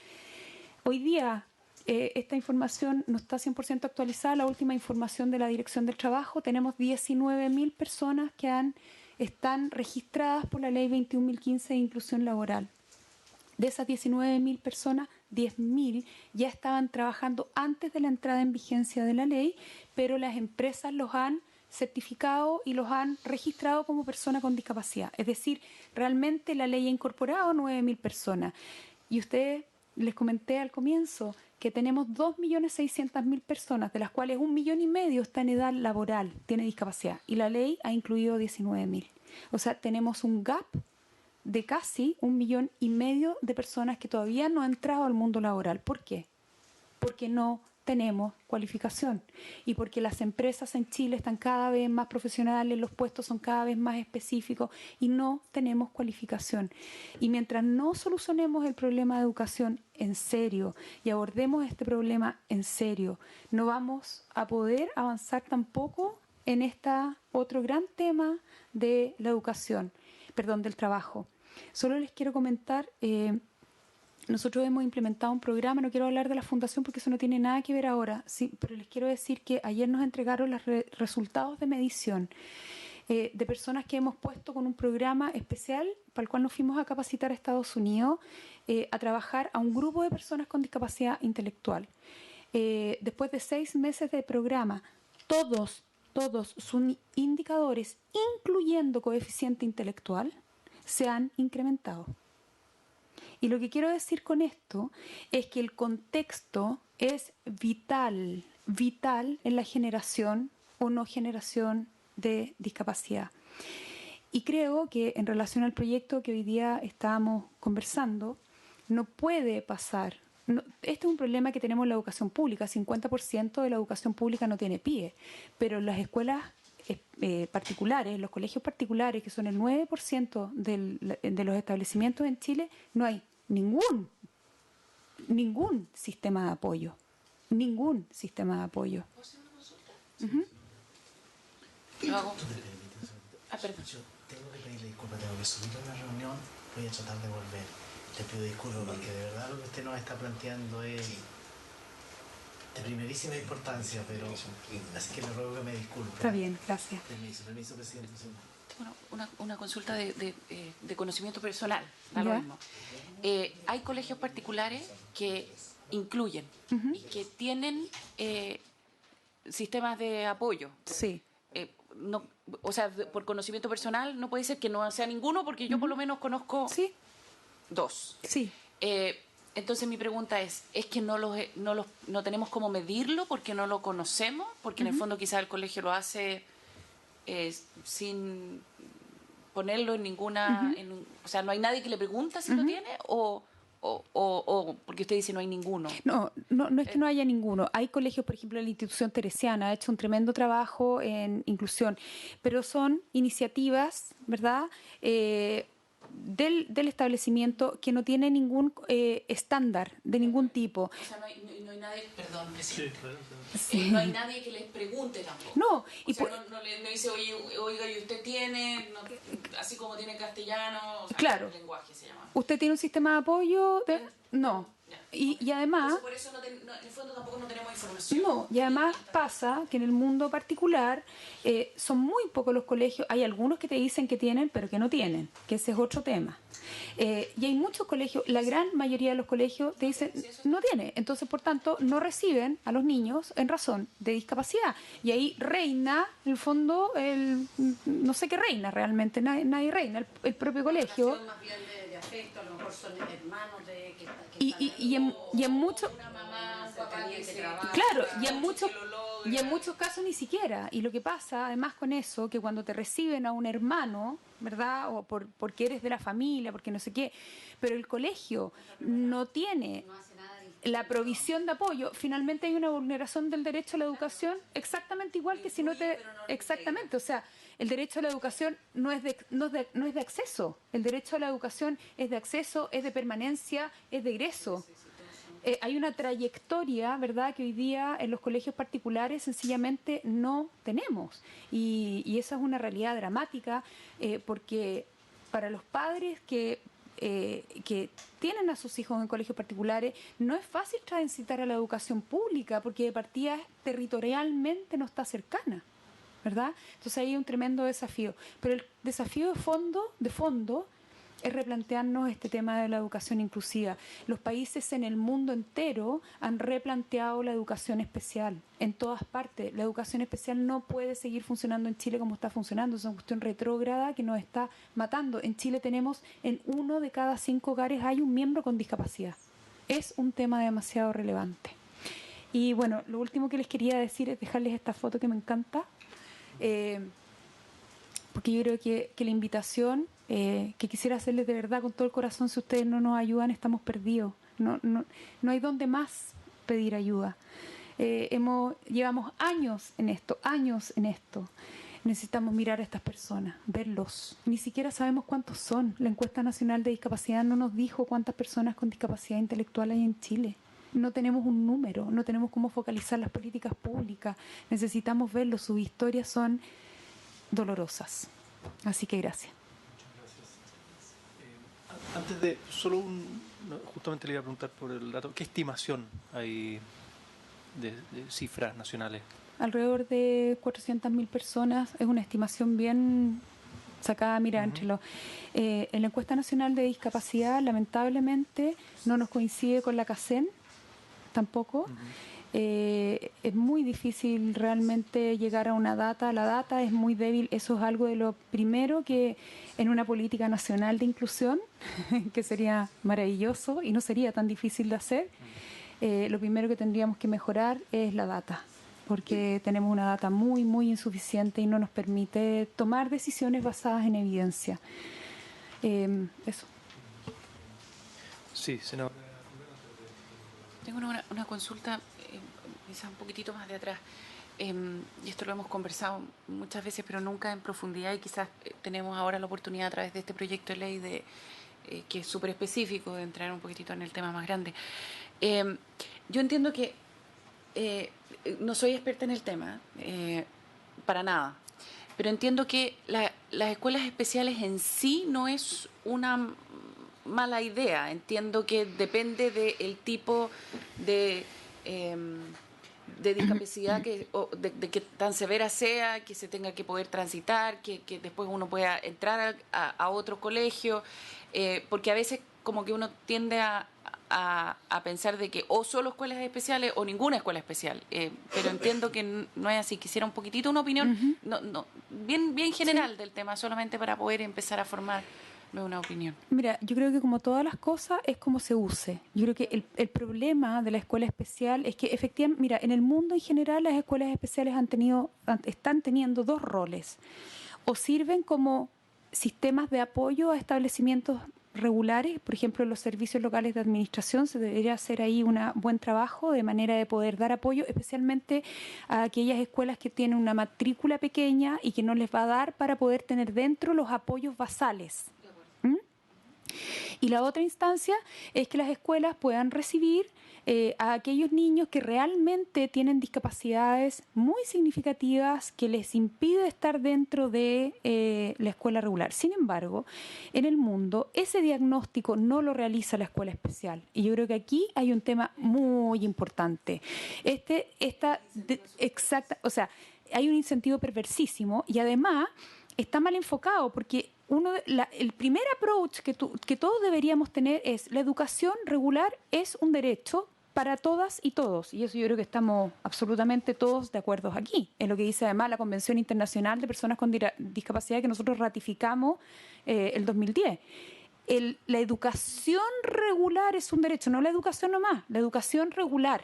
S7: Hoy día esta información no está 100% actualizada, la última información de la Dirección del Trabajo, tenemos 19.000 personas que están registradas por la ley 21.015 de inclusión laboral. De esas 19.000 personas, 10.000 ya estaban trabajando antes de la entrada en vigencia de la ley, pero las empresas los han certificado y los han registrado como persona con discapacidad. Es decir, realmente la ley ha incorporado 9.000 personas. Y ustedes, les comenté al comienzo que tenemos 2.600.000 personas, de las cuales 1,5 millones está en edad laboral, tiene discapacidad. Y la ley ha incluido 19.000. O sea, tenemos un gap de casi 1,5 millones de personas que todavía no han entrado al mundo laboral. ¿Por qué? Porque no tenemos cualificación y porque las empresas en Chile están cada vez más profesionales, los puestos son cada vez más específicos y no tenemos cualificación. Y mientras no solucionemos el problema de educación en serio y abordemos este problema en serio, no vamos a poder avanzar tampoco en este otro gran tema de la educación, del trabajo. Solo les quiero comentar, nosotros hemos implementado un programa, no quiero hablar de la fundación porque eso no tiene nada que ver ahora, sí, pero les quiero decir que ayer nos entregaron los resultados de medición de personas que hemos puesto con un programa especial para el cual nos fuimos a capacitar a Estados Unidos, a trabajar a un grupo de personas con discapacidad intelectual. Después de 6 meses de programa, todos sus indicadores, incluyendo coeficiente intelectual, se han incrementado. Y lo que quiero decir con esto es que el contexto es vital en la generación o no generación de discapacidad. Y creo que en relación al proyecto que hoy día estábamos conversando, no puede pasar. Este es un problema que tenemos en la educación pública. 50% de la educación pública no tiene PIE, pero en las escuelas particulares, los colegios particulares, que son el 9% de los establecimientos en Chile, no hay ningún sistema de apoyo. Ningún sistema de apoyo.
S6: ¿Puedo hacer una consulta? Lo hago. Perdón.
S8: Yo tengo que pedirle disculpas, tengo que subir a una reunión, voy a tratar de volver. Le pido disculpas porque de verdad lo que usted nos está planteando es de primerísima importancia, pero así que le ruego que me disculpe.
S7: Está bien, gracias.
S8: Permiso, presidente.
S6: Bueno, una consulta de conocimiento personal, da lo
S7: ¿Ya?
S6: mismo. Hay colegios particulares que incluyen y que tienen sistemas de apoyo.
S7: Sí.
S6: No, o sea, por conocimiento personal no puede ser que no sea ninguno, porque yo por lo menos conozco
S7: Sí,
S6: 2.
S7: sí.
S6: Entonces mi pregunta es que no tenemos cómo medirlo porque no lo conocemos, porque en el fondo quizás el colegio lo hace sin ponerlo en ninguna... o sea, no hay nadie que le pregunta si lo tiene o porque usted dice no hay ninguno.
S7: No es que no haya ninguno. Hay colegios, por ejemplo, la institución teresiana ha hecho un tremendo trabajo en inclusión, pero son iniciativas, ¿verdad?, del establecimiento que no tiene ningún estándar de ningún tipo.
S6: O sea, no hay nadie, perdón, presidente. No hay nadie que les pregunte tampoco.
S7: No, y
S6: o sea, no dice, oiga, ¿y usted tiene, así como tiene castellano? O sea,
S7: claro.
S6: El lenguaje se llama.
S7: ¿Usted tiene un sistema de apoyo? No. Y además...
S6: Entonces, por eso en el fondo tampoco no tenemos información.
S7: No, y además pasa que en el mundo particular son muy pocos los colegios, hay algunos que te dicen que tienen, pero que no tienen, que ese es otro tema. Y hay muchos colegios, la gran mayoría de los colegios te dicen no tiene, entonces por tanto no reciben a los niños en razón de discapacidad. Y ahí reina, en el fondo, no sé qué reina realmente, nadie reina, el propio colegio.
S3: Más bien de afecto, a lo mejor son hermanos de que
S7: Y en muchos...
S3: una mamá, un papá que trabaja.
S7: Claro, y en muchos casos ni siquiera. Y lo que pasa, además con eso, que cuando te reciben a un hermano, ¿verdad? O porque eres de la familia, porque no sé qué, pero el colegio no tiene la provisión de apoyo, finalmente hay una vulneración del derecho a la educación exactamente igual que si no te... Exactamente, o sea, el derecho a la educación no es de acceso, el derecho a la educación es de acceso, es de permanencia, es de egreso. Hay una trayectoria, ¿verdad?, que hoy día en los colegios particulares sencillamente no tenemos. Y esa es una realidad dramática porque para los padres que tienen a sus hijos en colegios particulares, no es fácil transitar a la educación pública porque de partida territorialmente no está cercana, ¿verdad? Entonces ahí hay un tremendo desafío. Pero el desafío de fondo es replantearnos este tema de la educación inclusiva. Los países en el mundo entero han replanteado la educación especial en todas partes. La educación especial no puede seguir funcionando en Chile como está funcionando. Es una cuestión retrógrada que nos está matando. En Chile tenemos en 1 de cada 5 hogares hay un miembro con discapacidad. Es un tema demasiado relevante. Y bueno, lo último que les quería decir es dejarles esta foto que me encanta. Porque yo creo que la invitación que quisiera hacerles de verdad con todo el corazón, si ustedes no nos ayudan, estamos perdidos. No hay dónde más pedir ayuda. Llevamos años en esto, años en esto. Necesitamos mirar a estas personas, verlos. Ni siquiera sabemos cuántos son. La encuesta nacional de discapacidad no nos dijo cuántas personas con discapacidad intelectual hay en Chile. No tenemos un número, no tenemos cómo focalizar las políticas públicas. Necesitamos verlos, sus historias son dolorosas. Así que gracias.
S1: Antes de, justamente le iba a preguntar por el dato, ¿qué estimación hay de cifras nacionales?
S7: Alrededor de 400.000 personas, es una estimación bien sacada, mira, entre los... en la encuesta nacional de discapacidad, lamentablemente, no nos coincide con la CACEN, tampoco. Es muy difícil realmente llegar a una data, la data es muy débil, eso es algo de lo primero que en una política nacional de inclusión, que sería maravilloso y no sería tan difícil de hacer, lo primero que tendríamos que mejorar es la data, porque tenemos una data muy, muy insuficiente y no nos permite tomar decisiones basadas en evidencia. Eso.
S1: Sí, senador.
S6: Tengo una consulta, quizás un poquitito más de atrás, y esto lo hemos conversado muchas veces, pero nunca en profundidad, y quizás tenemos ahora la oportunidad a través de este proyecto de ley que es súper específico, de entrar un poquitito en el tema más grande. Yo entiendo que no soy experta en el tema, para nada, pero entiendo que las escuelas especiales en sí no es una mala idea. Entiendo que depende del tipo de discapacidad de que tan severa sea, que se tenga que poder transitar, que después uno pueda entrar a otro colegio, porque a veces como que uno tiende a pensar de que o solo escuelas especiales o ninguna escuela especial, pero entiendo que no es así. Quisiera un poquitito una opinión bien general del tema, solamente para poder empezar a formarme una opinión.
S7: Mira, yo creo que como todas las cosas es como se use. Yo creo que el problema de la escuela especial es que efectivamente, mira, en el mundo en general las escuelas especiales están teniendo dos roles. O sirven como sistemas de apoyo a establecimientos regulares, por ejemplo, en los servicios locales de administración se debería hacer ahí un buen trabajo de manera de poder dar apoyo, especialmente a aquellas escuelas que tienen una matrícula pequeña y que no les va a dar para poder tener dentro los apoyos basales. Y la otra instancia es que las escuelas puedan recibir a aquellos niños que realmente tienen discapacidades muy significativas que les impide estar dentro de la escuela regular. Sin embargo, en el mundo ese diagnóstico no lo realiza la escuela especial. Y yo creo que aquí hay un tema muy importante. O sea, hay un incentivo perversísimo y además está mal enfocado porque el primer approach que todos deberíamos tener es la educación regular es un derecho para todas y todos. Y eso yo creo que estamos absolutamente todos de acuerdo aquí. Es lo que dice además la Convención Internacional de Personas con Discapacidad que nosotros ratificamos el 2010. La educación regular es un derecho, no la educación nomás, la educación regular.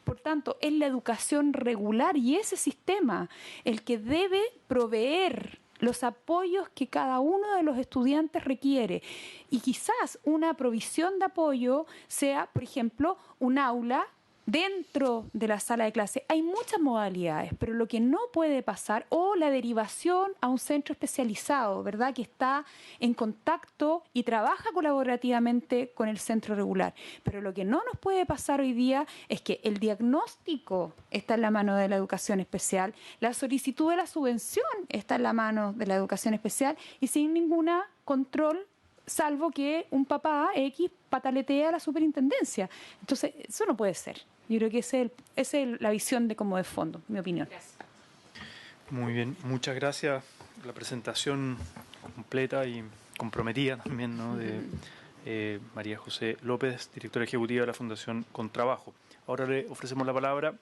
S7: Por tanto, es la educación regular y ese sistema el que debe proveer los apoyos que cada uno de los estudiantes requiere. Y quizás una provisión de apoyo sea, por ejemplo, un aula dentro de la sala de clase. Hay muchas modalidades, pero lo que no puede pasar, o la derivación a un centro especializado, ¿verdad?, que está en contacto y trabaja colaborativamente con el centro regular. Pero lo que no nos puede pasar hoy día es que el diagnóstico está en la mano de la educación especial, la solicitud de la subvención está en la mano de la educación especial y sin ningún control, salvo que un papá X pataletea a la superintendencia. Entonces, eso no puede ser. Yo creo que esa es la visión de como de fondo, mi opinión.
S6: Gracias.
S1: Muy bien, muchas gracias por la presentación completa y comprometida también, ¿no?, de María José López, directora ejecutiva de la Fundación Contrabajo. Ahora le ofrecemos la palabra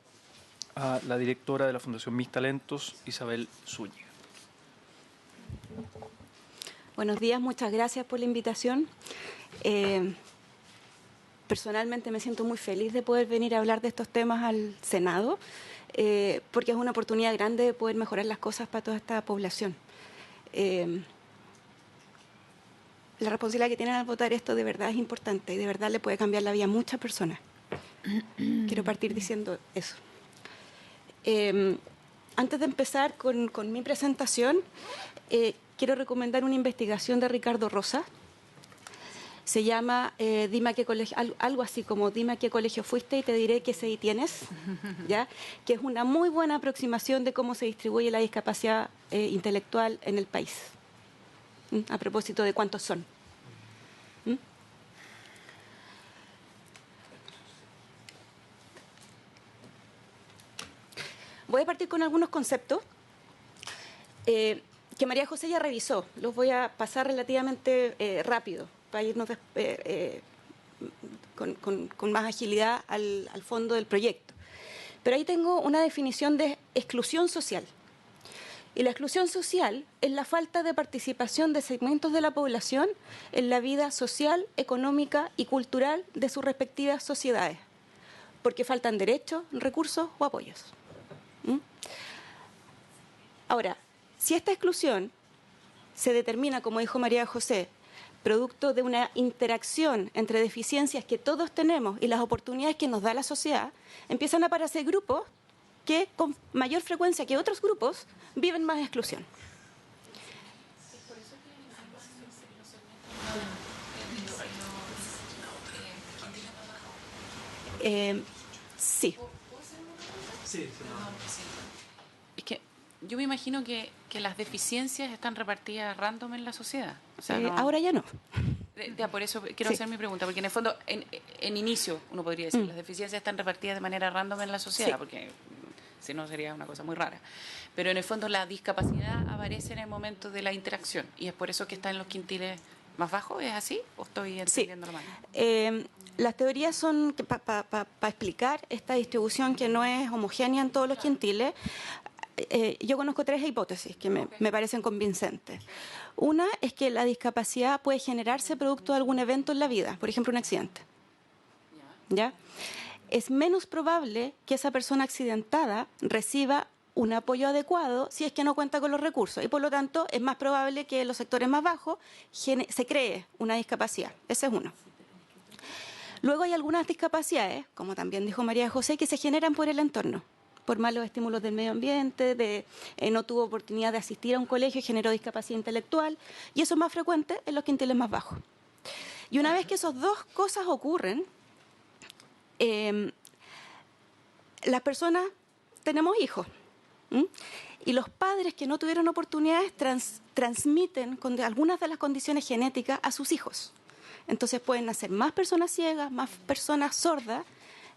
S1: a la directora de la Fundación Mis Talentos, Isabel Zúñiga.
S9: Buenos días, muchas gracias por la invitación. Personalmente me siento muy feliz de poder venir a hablar de estos temas al Senado, porque es una oportunidad grande de poder mejorar las cosas para toda esta población. La responsabilidad que tienen al votar esto de verdad es importante y de verdad le puede cambiar la vida a muchas personas. Quiero partir diciendo eso. Antes de empezar con mi presentación, quiero recomendar una investigación de Ricardo Rosa. Se llama Dime a qué colegio, algo así como Dime a qué colegio fuiste y te diré qué CI tienes, ¿ya? Que es una muy buena aproximación de cómo se distribuye la discapacidad intelectual en el país. A propósito de cuántos son. Voy a partir con algunos conceptos que María José ya revisó. Los voy a pasar relativamente rápido para irnos con más agilidad al fondo del proyecto. Pero ahí tengo una definición de exclusión social. Y la exclusión social es la falta de participación de segmentos de la población en la vida social, económica y cultural de sus respectivas sociedades, porque faltan derechos, recursos o apoyos. Ahora, si esta exclusión se determina, como dijo María José, producto de una interacción entre deficiencias que todos tenemos y las oportunidades que nos da la sociedad, empiezan a aparecer grupos que con mayor frecuencia que otros grupos viven más exclusión. Sí.
S6: Es que yo me imagino que las deficiencias están repartidas random en la sociedad. O sea,
S9: ahora ya no.
S6: Por eso quiero hacer mi pregunta, porque en el fondo, en inicio, uno podría decir, las deficiencias están repartidas de manera random en la sociedad, porque si no sería una cosa muy rara. Pero en el fondo la discapacidad aparece en el momento de la interacción, y es por eso que está en los quintiles más bajos. ¿Es así o estoy entendiendo mal?
S9: Las teorías son, para explicar esta distribución que no es homogénea en todos los quintiles, yo conozco 3 hipótesis que me parecen convincentes. Una es que la discapacidad puede generarse producto de algún evento en la vida, por ejemplo, un accidente. ¿Ya? Es menos probable que esa persona accidentada reciba un apoyo adecuado si es que no cuenta con los recursos, y por lo tanto es más probable que en los sectores más bajos se cree una discapacidad. Ese es uno. Luego hay algunas discapacidades, como también dijo María José, que se generan por el entorno, por malos estímulos del medio ambiente, no tuvo oportunidad de asistir a un colegio y generó discapacidad intelectual, y eso es más frecuente en los quintiles más bajos. Y una vez que esas dos cosas ocurren, las personas tenemos hijos, y los padres que no tuvieron oportunidades transmiten con algunas de las condiciones genéticas a sus hijos. Entonces pueden nacer más personas ciegas, más personas sordas,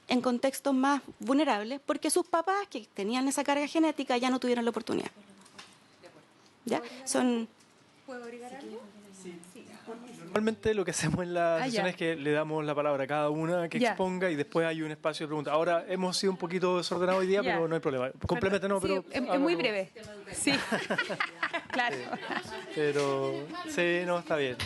S9: en contextos más vulnerables, porque sus papás que tenían esa carga genética ya no tuvieron la oportunidad. ¿Ya?
S7: ¿Puedo agregar algo?
S1: Sí. Normalmente lo que hacemos en la sesión es que le damos la palabra a cada una que exponga, y después hay un espacio de preguntas. Ahora hemos sido un poquito desordenados hoy día, pero no hay problema. Compleméntanos, pero
S7: es muy breve. Sí. Claro.
S1: Pero sí, no, está bien.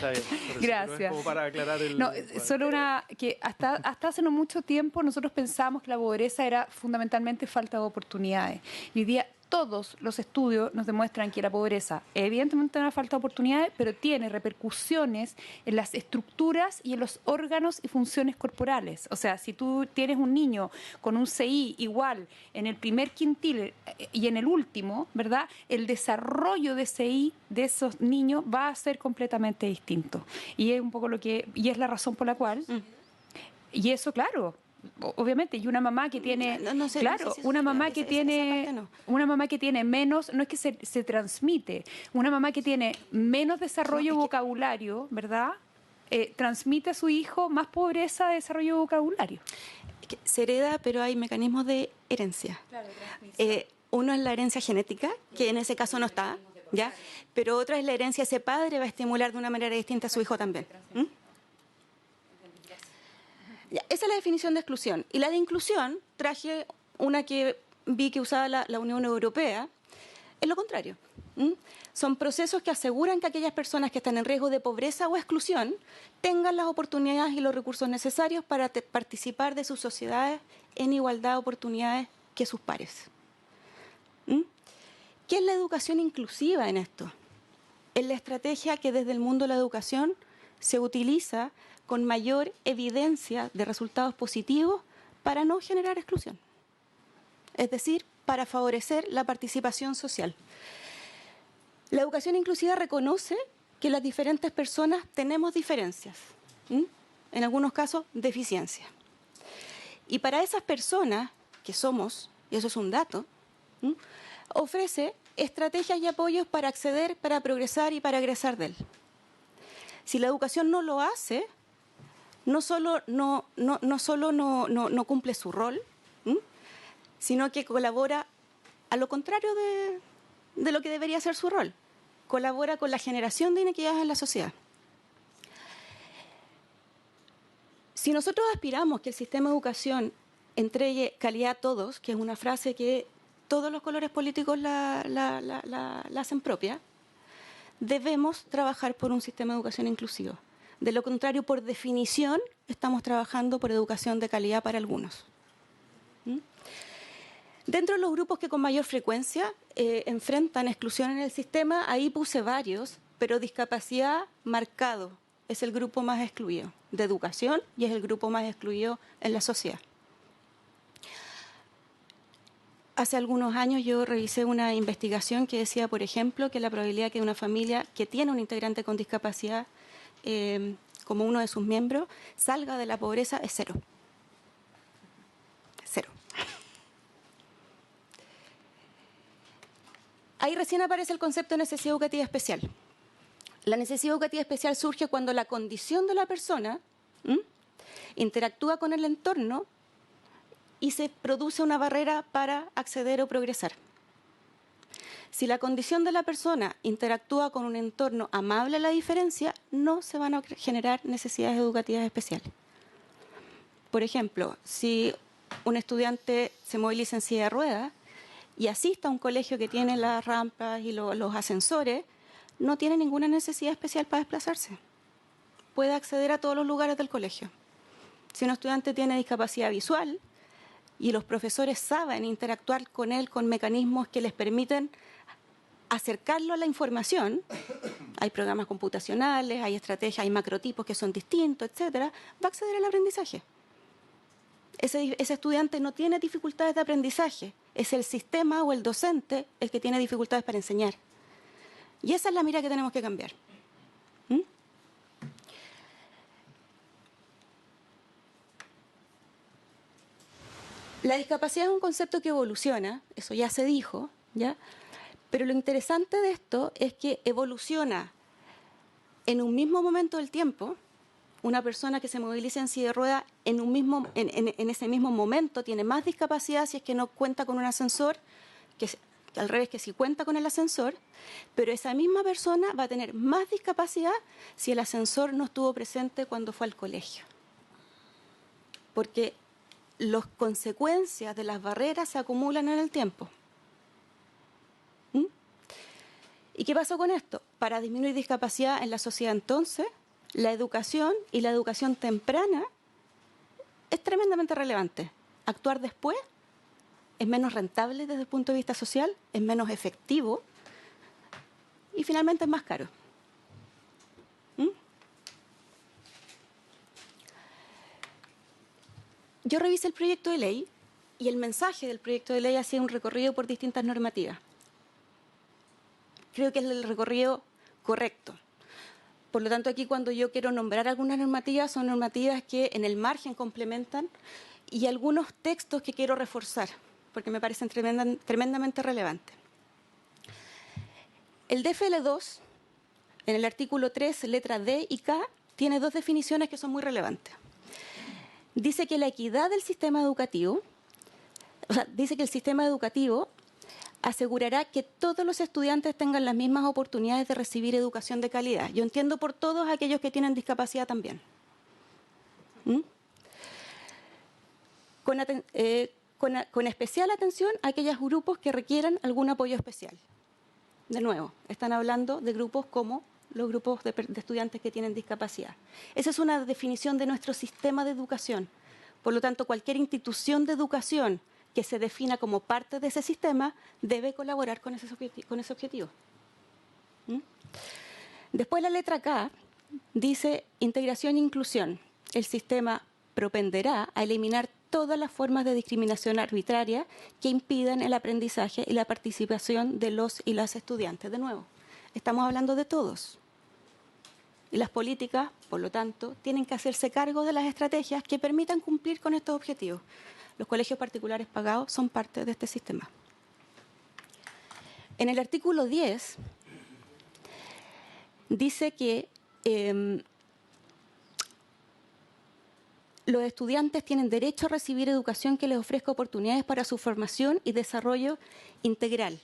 S7: Gracias.
S1: No es como para aclarar el...
S7: No, solo que hasta hace no mucho tiempo nosotros pensábamos que la pobreza era fundamentalmente falta de oportunidades. Y hoy día todos los estudios nos demuestran que la pobreza evidentemente es una falta de oportunidades, pero tiene repercusiones en las estructuras y en los órganos y funciones corporales. O sea, si tú tienes un niño con un CI igual en el primer quintil y en el último, ¿verdad? El desarrollo de CI de esos niños va a ser completamente distinto. Y es un poco y es la razón por la cual, y eso, claro, obviamente, y una mamá que tiene, una mamá que tiene menos, no es que se transmite, una mamá que tiene menos desarrollo vocabulario, ¿verdad? Transmite a su hijo más pobreza de desarrollo vocabulario.
S9: Se hereda, pero hay mecanismos de herencia. Claro, uno es la herencia genética, que en ese caso no está, ¿ya? Pero otra es la herencia, ese padre va a estimular de una manera distinta a su hijo también. Esa es la definición de exclusión. Y la de inclusión, traje una que vi que usaba la Unión Europea, es lo contrario. Son procesos que aseguran que aquellas personas que están en riesgo de pobreza o exclusión tengan las oportunidades y los recursos necesarios para participar de sus sociedades en igualdad de oportunidades que sus pares. ¿Qué es la educación inclusiva en esto? Es la estrategia que desde el mundo de la educación se utiliza con mayor evidencia de resultados positivos para no generar exclusión. Es decir, para favorecer la participación social. La educación inclusiva reconoce que las diferentes personas tenemos diferencias, en algunos casos deficiencias. Y para esas personas que somos, y eso es un dato, ofrece estrategias y apoyos para acceder, para progresar y para egresar de él. Si la educación no lo hace, no solo no cumple su rol, sino que colabora a lo contrario de lo que debería ser su rol. Colabora con la generación de inequidades en la sociedad. Si nosotros aspiramos que el sistema de educación entregue calidad a todos, que es una frase que todos los colores políticos la hacen propia, debemos trabajar por un sistema de educación inclusivo. De lo contrario, por definición, estamos trabajando por educación de calidad para algunos. Dentro de los grupos que con mayor frecuencia enfrentan exclusión en el sistema, ahí puse varios, pero discapacidad marcado es el grupo más excluido de educación y es el grupo más excluido en la sociedad. Hace algunos años yo revisé una investigación que decía, por ejemplo, que la probabilidad que una familia que tiene un integrante con discapacidad como uno de sus miembros salga de la pobreza es 0. 0. Ahí recién aparece el concepto de necesidad educativa especial. La necesidad educativa especial surge cuando la condición de la persona interactúa con el entorno y se produce una barrera para acceder o progresar. Si la condición de la persona interactúa con un entorno amable a la diferencia, no se van a generar necesidades educativas especiales. Por ejemplo, si un estudiante se moviliza en silla de ruedas y asiste a un colegio que tiene las rampas y los ascensores, no tiene ninguna necesidad especial para desplazarse. Puede acceder a todos los lugares del colegio. Si un estudiante tiene discapacidad visual y los profesores saben interactuar con él con mecanismos que les permiten acercarlo a la información, hay programas computacionales, hay estrategias, hay macrotipos que son distintos, etcétera, va a acceder al aprendizaje. Ese estudiante no tiene dificultades de aprendizaje, es el sistema o el docente el que tiene dificultades para enseñar. Y esa es la mirada que tenemos que cambiar. La discapacidad es un concepto que evoluciona, eso ya se dijo, ¿ya? Pero lo interesante de esto es que evoluciona en un mismo momento del tiempo. Una persona que se moviliza en silla de ruedas en ese mismo momento tiene más discapacidad si es que no cuenta con un ascensor, que al revés que si cuenta con el ascensor, pero esa misma persona va a tener más discapacidad si el ascensor no estuvo presente cuando fue al colegio. Porque las consecuencias de las barreras se acumulan en el tiempo. ¿Y qué pasó con esto? Para disminuir discapacidad en la sociedad entonces, la educación y la educación temprana es tremendamente relevante. Actuar después es menos rentable desde el punto de vista social, es menos efectivo y finalmente es más caro. Yo revisé el proyecto de ley y el mensaje del proyecto de ley hacía un recorrido por distintas normativas. Creo que es el recorrido correcto. Por lo tanto, aquí cuando yo quiero nombrar algunas normativas, son normativas que en el margen complementan y algunos textos que quiero reforzar, porque me parecen tremendamente relevantes. El DFL2, en el artículo 3, letra D y K, tiene dos definiciones que son muy relevantes. Dice que la equidad del sistema educativo, dice que el sistema educativo asegurará que todos los estudiantes tengan las mismas oportunidades de recibir educación de calidad. Yo entiendo por todos aquellos que tienen discapacidad también. Con especial atención a aquellos grupos que requieran algún apoyo especial. De nuevo, están hablando de grupos como los grupos de estudiantes que tienen discapacidad. Esa es una definición de nuestro sistema de educación. Por lo tanto, cualquier institución de educación que se defina como parte de ese sistema debe colaborar con ese objetivo. Después la letra K dice integración e inclusión. El sistema propenderá a eliminar todas las formas de discriminación arbitraria que impidan el aprendizaje y la participación de los y las estudiantes. De nuevo, estamos hablando de todos. Y las políticas, por lo tanto, tienen que hacerse cargo de las estrategias que permitan cumplir con estos objetivos. Los colegios particulares pagados son parte de este sistema. En el artículo 10 dice que los estudiantes tienen derecho a recibir educación que les ofrezca oportunidades para su formación y desarrollo integral.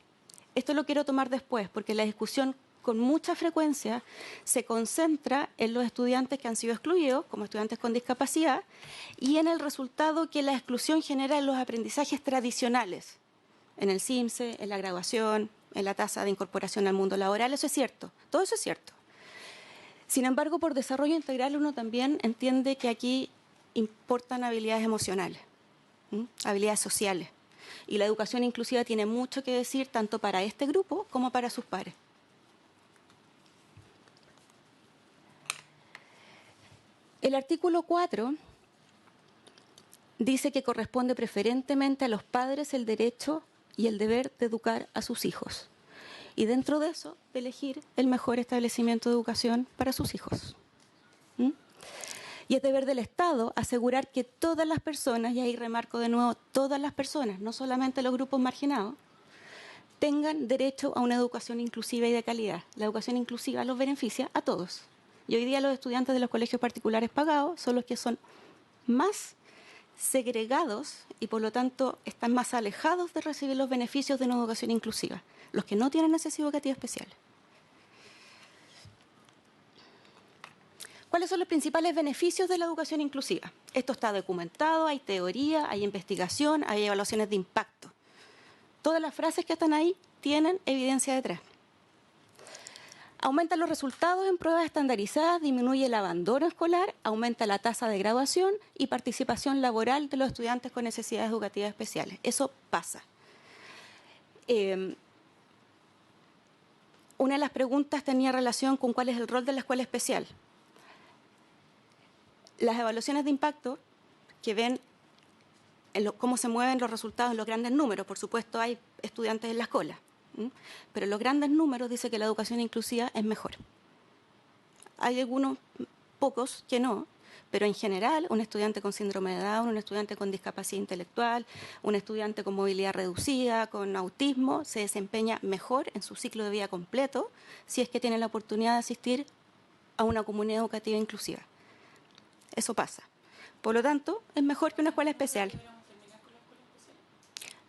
S9: Esto lo quiero tomar después, porque la discusión con mucha frecuencia se concentra en los estudiantes que han sido excluidos, como estudiantes con discapacidad, y en el resultado que la exclusión genera en los aprendizajes tradicionales, en el CIMSE, en la graduación, en la tasa de incorporación al mundo laboral. Eso es cierto, todo eso es cierto. Sin embargo, por desarrollo integral uno también entiende que aquí importan habilidades emocionales, habilidades sociales. Y la educación inclusiva tiene mucho que decir tanto para este grupo como para sus pares. El artículo 4 dice que corresponde preferentemente a los padres el derecho y el deber de educar a sus hijos. Y dentro de eso, de elegir el mejor establecimiento de educación para sus hijos. Y es deber del Estado asegurar que todas las personas, y ahí remarco de nuevo, todas las personas, no solamente los grupos marginados, tengan derecho a una educación inclusiva y de calidad. La educación inclusiva los beneficia a todos. Y hoy día los estudiantes de los colegios particulares pagados son los que son más segregados y por lo tanto están más alejados de recibir los beneficios de una educación inclusiva, los que no tienen necesidad educativa especial. ¿Cuáles son los principales beneficios de la educación inclusiva? Esto está documentado, hay teoría, hay investigación, hay evaluaciones de impacto. Todas las frases que están ahí tienen evidencia detrás. Aumenta los resultados en pruebas estandarizadas, disminuye el abandono escolar, aumenta la tasa de graduación y participación laboral de los estudiantes con necesidades educativas especiales. Eso pasa. Una de las preguntas tenía relación con cuál es el rol de la escuela especial. Las evaluaciones de impacto que ven cómo se mueven los resultados en los grandes números, por supuesto hay estudiantes en las colas, pero los grandes números dicen que la educación inclusiva es mejor. Hay algunos pocos que no, pero en general un estudiante con síndrome de Down, un estudiante con discapacidad intelectual, un estudiante con movilidad reducida, con autismo, se desempeña mejor en su ciclo de vida completo si es que tiene la oportunidad de asistir a una comunidad educativa inclusiva. Eso pasa. Por lo tanto, es mejor que una escuela especial.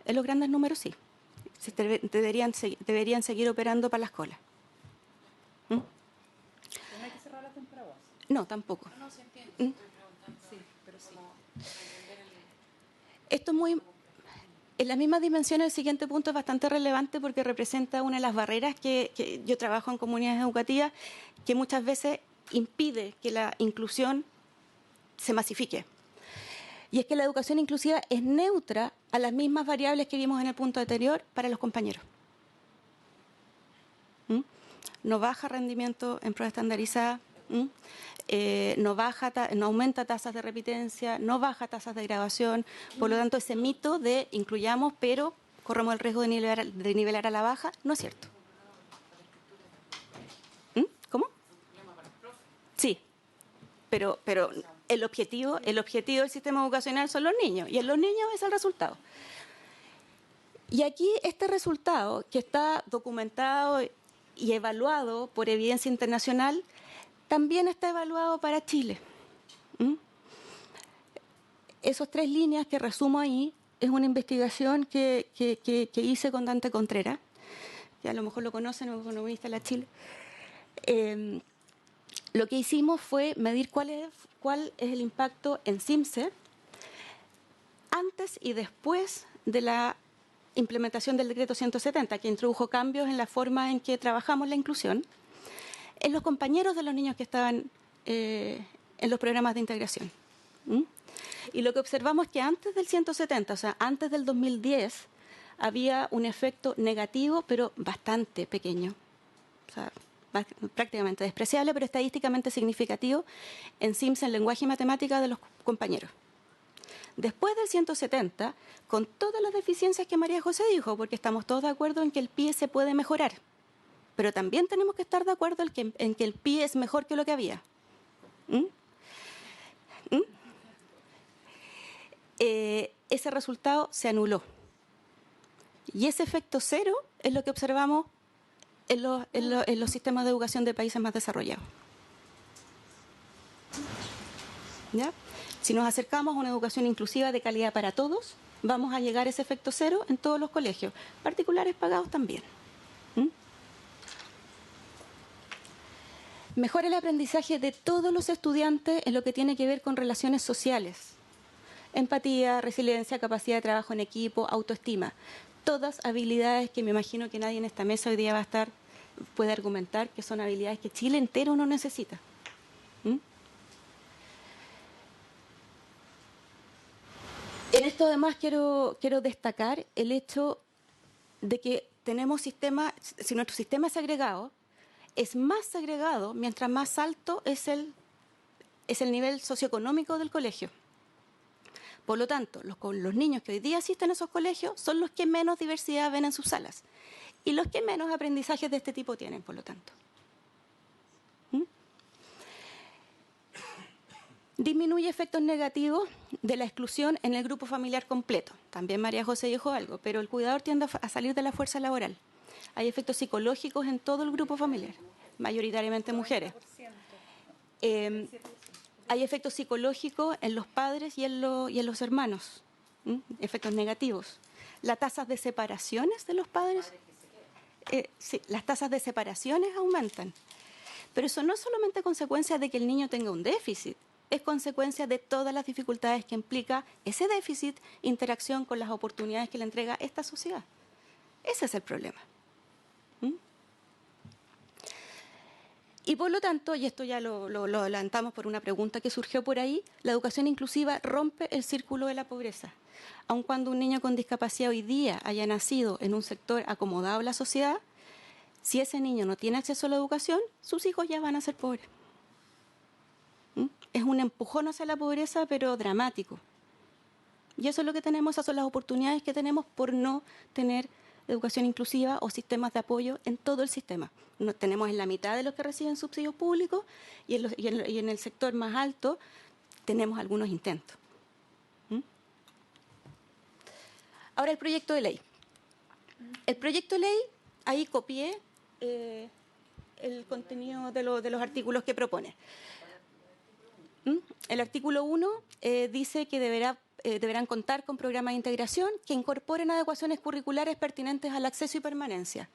S9: En los grandes números sí. Deberían seguir operando para la escuela.
S6: ¿No hay que cerrar la temporada?
S9: No, tampoco.
S6: No se entiende. Estoy preguntando. Sí, pero sí.
S9: Esto es muy... En las mismas dimensiones, el siguiente punto es bastante relevante porque representa una de las barreras que yo trabajo en comunidades educativas que muchas veces impide que la inclusión se masifique. Y es que la educación inclusiva es neutra a las mismas variables que vimos en el punto anterior para los compañeros. No baja rendimiento en prueba estandarizada, no aumenta tasas de repitencia, no baja tasas de graduación. Por lo tanto, ese mito de incluyamos, pero corremos el riesgo de nivelar a la baja, no es cierto. ¿Cómo? Sí, pero el objetivo del sistema educacional son los niños, y en los niños es el resultado. Y aquí este resultado, que está documentado y evaluado por evidencia internacional, también está evaluado para Chile. Esas 3 líneas que resumo ahí es una investigación que hice con Dante Contreras, que a lo mejor lo conocen, un economista de la Chile. Lo que hicimos fue medir cuál es el impacto en CIMSE antes y después de la implementación del decreto 170, que introdujo cambios en la forma en que trabajamos la inclusión, en los compañeros de los niños que estaban en los programas de integración. Y lo que observamos es que antes del 170, o sea, antes del 2010, había un efecto negativo, pero bastante pequeño. O sea, prácticamente despreciable, pero estadísticamente significativo en CIMSE, en lenguaje y matemática de los compañeros. después del 170, con todas las deficiencias que María José dijo, porque estamos todos de acuerdo en que el PIE se puede mejorar, pero también tenemos que estar de acuerdo en que el PIE es mejor que lo que había. Ese resultado se anuló. Y ese efecto cero es lo que observamos en los sistemas de educación de países más desarrollados. ¿Ya? Si nos acercamos a una educación inclusiva de calidad para todos, vamos a llegar a ese efecto cero en todos los colegios, particulares pagados también. Mejora el aprendizaje de todos los estudiantes en lo que tiene que ver con relaciones sociales. Empatía, resiliencia, capacidad de trabajo en equipo, autoestima. Todas habilidades que me imagino que nadie en esta mesa hoy día puede argumentar que son habilidades que Chile entero no necesita. En esto además quiero destacar el hecho de que tenemos sistemas, si nuestro sistema es segregado, es más segregado mientras más alto es el nivel socioeconómico del colegio. Por lo tanto, los niños que hoy día asisten a esos colegios son los que menos diversidad ven en sus salas y los que menos aprendizajes de este tipo tienen, por lo tanto. Disminuye efectos negativos de la exclusión en el grupo familiar completo. También María José dijo algo, pero el cuidador tiende a salir de la fuerza laboral. Hay efectos psicológicos en todo el grupo familiar, mayoritariamente mujeres. Hay efectos psicológicos en los padres y en los hermanos, efectos negativos. Las tasas de separaciones de los padres, sí, las tasas de separaciones aumentan. Pero eso no es solamente consecuencia de que el niño tenga un déficit, es consecuencia de todas las dificultades que implica ese déficit, interacción con las oportunidades que le entrega esta sociedad. Ese es el problema. Y por lo tanto, y esto ya lo adelantamos por una pregunta que surgió por ahí, la educación inclusiva rompe el círculo de la pobreza. Aun cuando un niño con discapacidad hoy día haya nacido en un sector acomodado a la sociedad, si ese niño no tiene acceso a la educación, sus hijos ya van a ser pobres. Es un empujón hacia la pobreza, pero dramático. Y eso es lo que tenemos, esas son las oportunidades que tenemos por no tener educación inclusiva o sistemas de apoyo en todo el sistema. Nos tenemos en la mitad de los que reciben subsidios públicos y en el sector más alto tenemos algunos intentos. Ahora el proyecto de ley. El proyecto de ley, ahí copié el contenido de los artículos que propone. El artículo 1 dice que deberán contar con programas de integración que incorporen adecuaciones curriculares pertinentes al acceso y permanencia.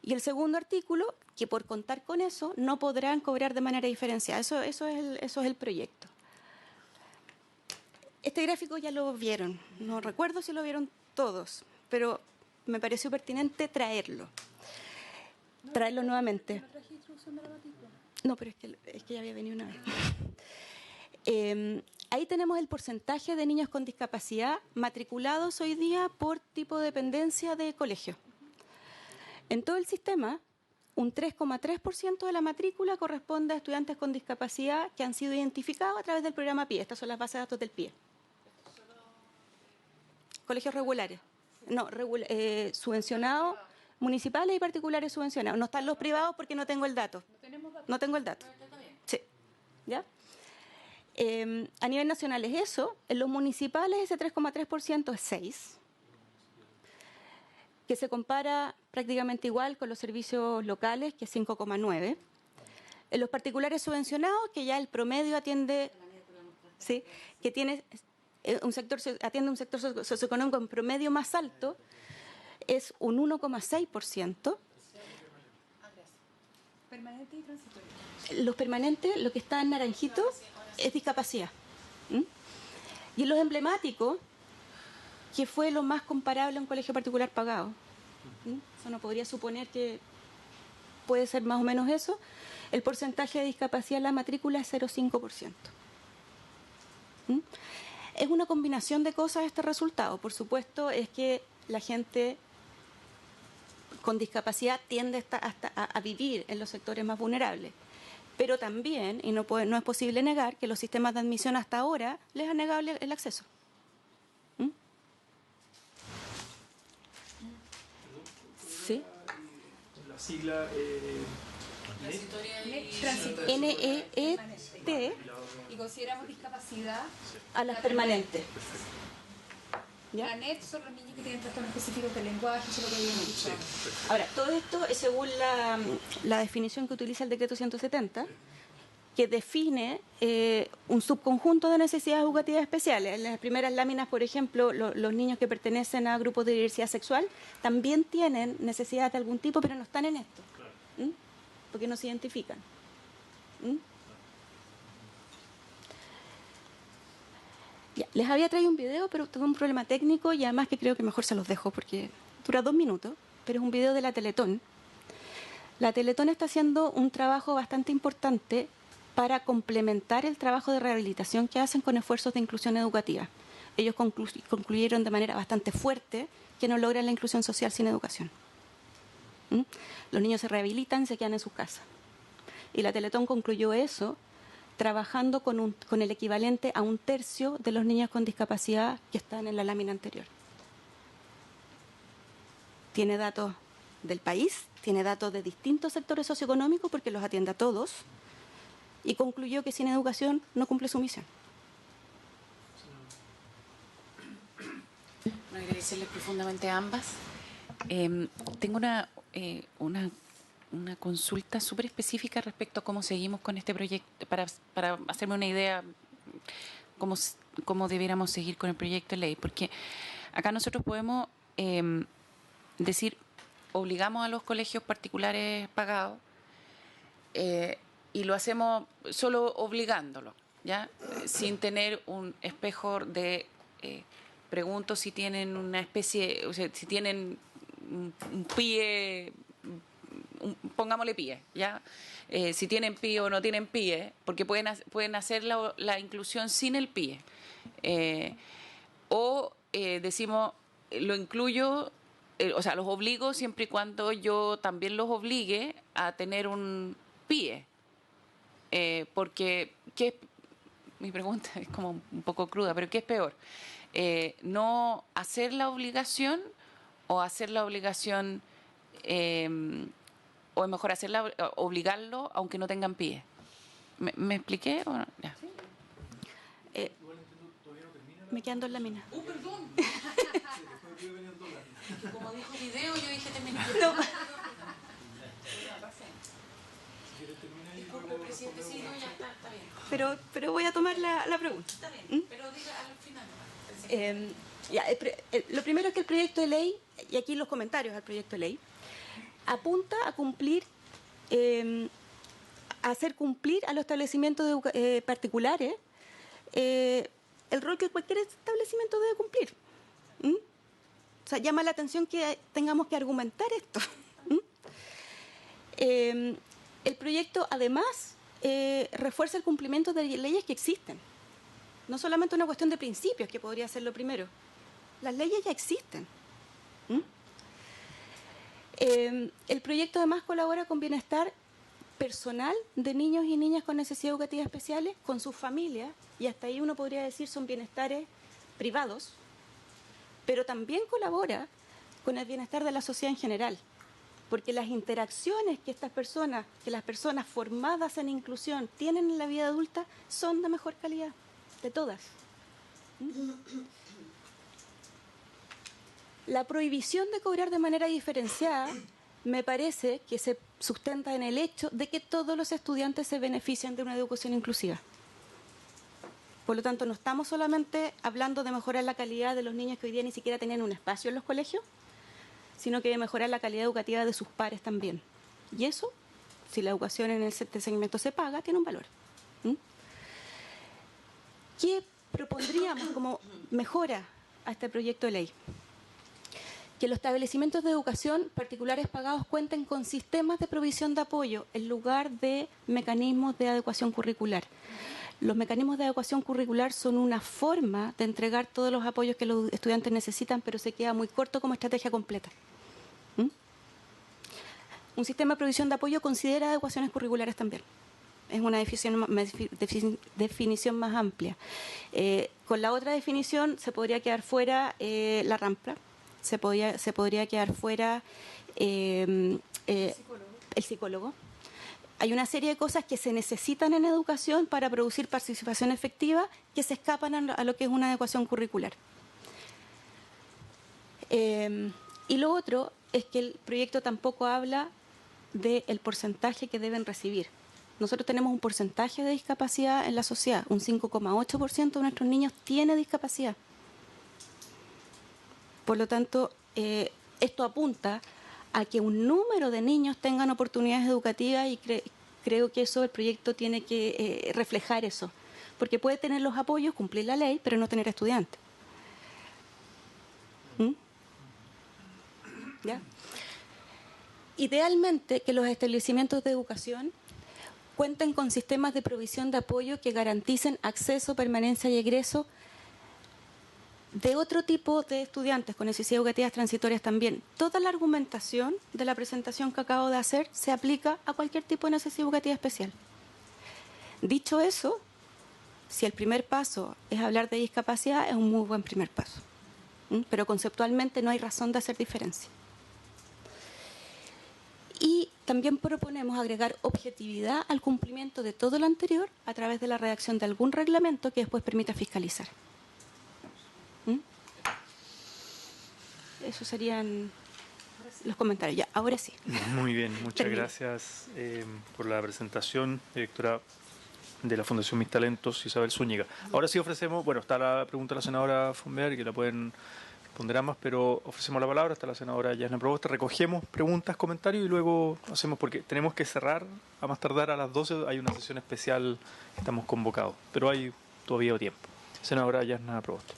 S9: Y el segundo artículo, que por contar con eso no podrán cobrar de manera diferenciada. Eso es el proyecto. Este gráfico ya lo vieron. No recuerdo si lo vieron todos, pero me pareció pertinente traerlo nuevamente. No, pero es que ya había venido una vez. Ahí tenemos el porcentaje de niños con discapacidad matriculados hoy día por tipo de dependencia de colegio. En todo el sistema, un 3,3% de la matrícula corresponde a estudiantes con discapacidad que han sido identificados a través del programa PIE. Estas son las bases de datos del PIE. Colegios regulares. No, subvencionados, municipales y particulares subvencionados. No están los privados porque no tengo el dato. No tengo el dato. Sí. ¿Ya? A nivel nacional es eso. En los municipales ese 3,3% es 6%, que se compara prácticamente igual con los servicios locales, que es 5,9%. En los particulares subvencionados, que ya el promedio atiende, ¿sí?, que tiene atiende un sector socioeconómico en promedio más alto, es un 1,6%.
S7: Permanente y transitorio.
S9: Los permanentes, lo que está en naranjito, es discapacidad. Y en los emblemáticos, que fue lo más comparable a un colegio particular pagado. Uno podría suponer que puede ser más o menos eso. El porcentaje de discapacidad en la matrícula es 0,5%. Es una combinación de cosas este resultado. Por supuesto, es que la gente con discapacidad tiende a vivir en los sectores más vulnerables. Pero también, y no es posible negar, que los sistemas de admisión hasta ahora les han negado el acceso. ¿Mm? ¿Sí?
S1: La sigla
S9: NEET
S7: Y consideramos discapacidad.
S9: a las permanentes. ¿Ya?
S7: La NET son los niños que tienen trastornos específicos del lenguaje, eso es lo que habíamos dicho.
S9: Ahora, todo esto es según la definición que utiliza el decreto 170, que define un subconjunto de necesidades educativas especiales. En las primeras láminas, por ejemplo, los niños que pertenecen a grupos de diversidad sexual también tienen necesidades de algún tipo, pero no están en esto. ¿Mm? Porque no se identifican. ¿Mm? Ya, les había traído un video, pero tuve un problema técnico y además que creo que mejor se los dejo porque dura 2 minutos, pero es un video de la Teletón. La Teletón está haciendo un trabajo bastante importante para complementar el trabajo de rehabilitación que hacen con esfuerzos de inclusión educativa. Ellos concluyeron de manera bastante fuerte que no logran la inclusión social sin educación. ¿Mm? Los niños se rehabilitan y se quedan en sus casas. Y la Teletón concluyó eso trabajando con el equivalente a 1/3 de los niños con discapacidad que están en la lámina anterior. Tiene datos del país, tiene datos de distintos sectores socioeconómicos porque los atiende a todos y concluyó que sin educación no cumple su misión.
S6: Agradecerles profundamente a ambas. Tengo una consulta súper específica respecto a cómo seguimos con este proyecto, para hacerme una idea cómo debiéramos seguir con el proyecto de ley, porque acá nosotros podemos decir, obligamos a los colegios particulares pagados y lo hacemos solo obligándolo, ¿ya? Sin tener un espejo de pregunto si tienen una especie, o sea, si tienen un pie, pongámosle pie, ¿ya? Si tienen pie o no tienen pie, porque pueden hacer la inclusión sin el pie. Decimos, lo incluyo, o sea, los obligo siempre y cuando yo también los obligue a tener un pie. Porque, mi pregunta es como un poco cruda, pero ¿qué es peor? ¿No hacer la obligación o hacer la obligación... o es mejor obligarlo aunque no tengan pie? ¿Me expliqué o no? Ya.
S9: Me quedan 2 láminas.
S6: Perdón. Como dijo video, yo dije terminé. Disculpe, presidente, sí, no, ya está bien.
S9: Pero voy a tomar la pregunta.
S6: Está bien, pero diga al final.
S9: Lo primero es que el proyecto de ley, y aquí los comentarios al proyecto de ley, apunta a cumplir, a hacer cumplir a los establecimientos particulares el rol que cualquier establecimiento debe cumplir. ¿Mm? O sea, llama la atención que tengamos que argumentar esto. ¿Mm? El proyecto, además, refuerza el cumplimiento de leyes que existen. No solamente una cuestión de principios, que podría ser lo primero. Las leyes ya existen. ¿Mm? El proyecto además colabora con bienestar personal de niños y niñas con necesidades educativas especiales, con sus familias, y hasta ahí uno podría decir son bienestares privados, pero también colabora con el bienestar de la sociedad en general, porque las interacciones que las personas formadas en inclusión tienen en la vida adulta son de mejor calidad, de todas. La prohibición de cobrar de manera diferenciada me parece que se sustenta en el hecho de que todos los estudiantes se benefician de una educación inclusiva. Por lo tanto, no estamos solamente hablando de mejorar la calidad de los niños que hoy día ni siquiera tenían un espacio en los colegios, sino que de mejorar la calidad educativa de sus pares también. Y eso, si la educación en este segmento se paga, tiene un valor. ¿Qué propondríamos como mejora a este proyecto de ley? Que los establecimientos de educación particulares pagados cuenten con sistemas de provisión de apoyo en lugar de mecanismos de adecuación curricular. Los mecanismos de adecuación curricular son una forma de entregar todos los apoyos que los estudiantes necesitan, pero se queda muy corto como estrategia completa. Un sistema de provisión de apoyo considera adecuaciones curriculares también, es una definición más amplia. Con la otra definición se podría quedar fuera la rampla, se podría quedar fuera el psicólogo. Hay una serie de cosas que se necesitan en educación para producir participación efectiva que se escapan a lo que es una adecuación curricular. Y lo otro es que el proyecto tampoco habla del porcentaje que deben recibir. Nosotros tenemos un porcentaje de discapacidad en la sociedad, un 5,8% de nuestros niños tiene discapacidad. Por lo tanto, esto apunta a que un número de niños tengan oportunidades educativas y creo que el proyecto tiene que reflejar eso, porque puede tener los apoyos, cumplir la ley, pero no tener estudiantes. ¿Ya? Idealmente, que los establecimientos de educación cuenten con sistemas de provisión de apoyo que garanticen acceso, permanencia y egreso de otro tipo de estudiantes con necesidades educativas transitorias también. Toda la argumentación de la presentación que acabo de hacer se aplica a cualquier tipo de necesidad educativa especial. Dicho eso, si el primer paso es hablar de discapacidad, es un muy buen primer paso. Pero conceptualmente no hay razón de hacer diferencia. Y también proponemos agregar objetividad al cumplimiento de todo lo anterior a través de la redacción de algún reglamento que después permita fiscalizar. Esos serían los comentarios. Ya, ahora sí.
S1: Muy bien, muchas gracias por la presentación, directora de la Fundación Mis Talentos, Isabel Zúñiga. Ahora sí ofrecemos, bueno, está la pregunta de la senadora Fonbear, que la pueden responder ambas, pero ofrecemos la palabra, está la senadora Yasna Proboste, recogemos preguntas, comentarios y luego hacemos, porque tenemos que cerrar a más tardar a las 12, hay una sesión especial, estamos convocados, pero hay todavía tiempo. Senadora Yasna Proboste.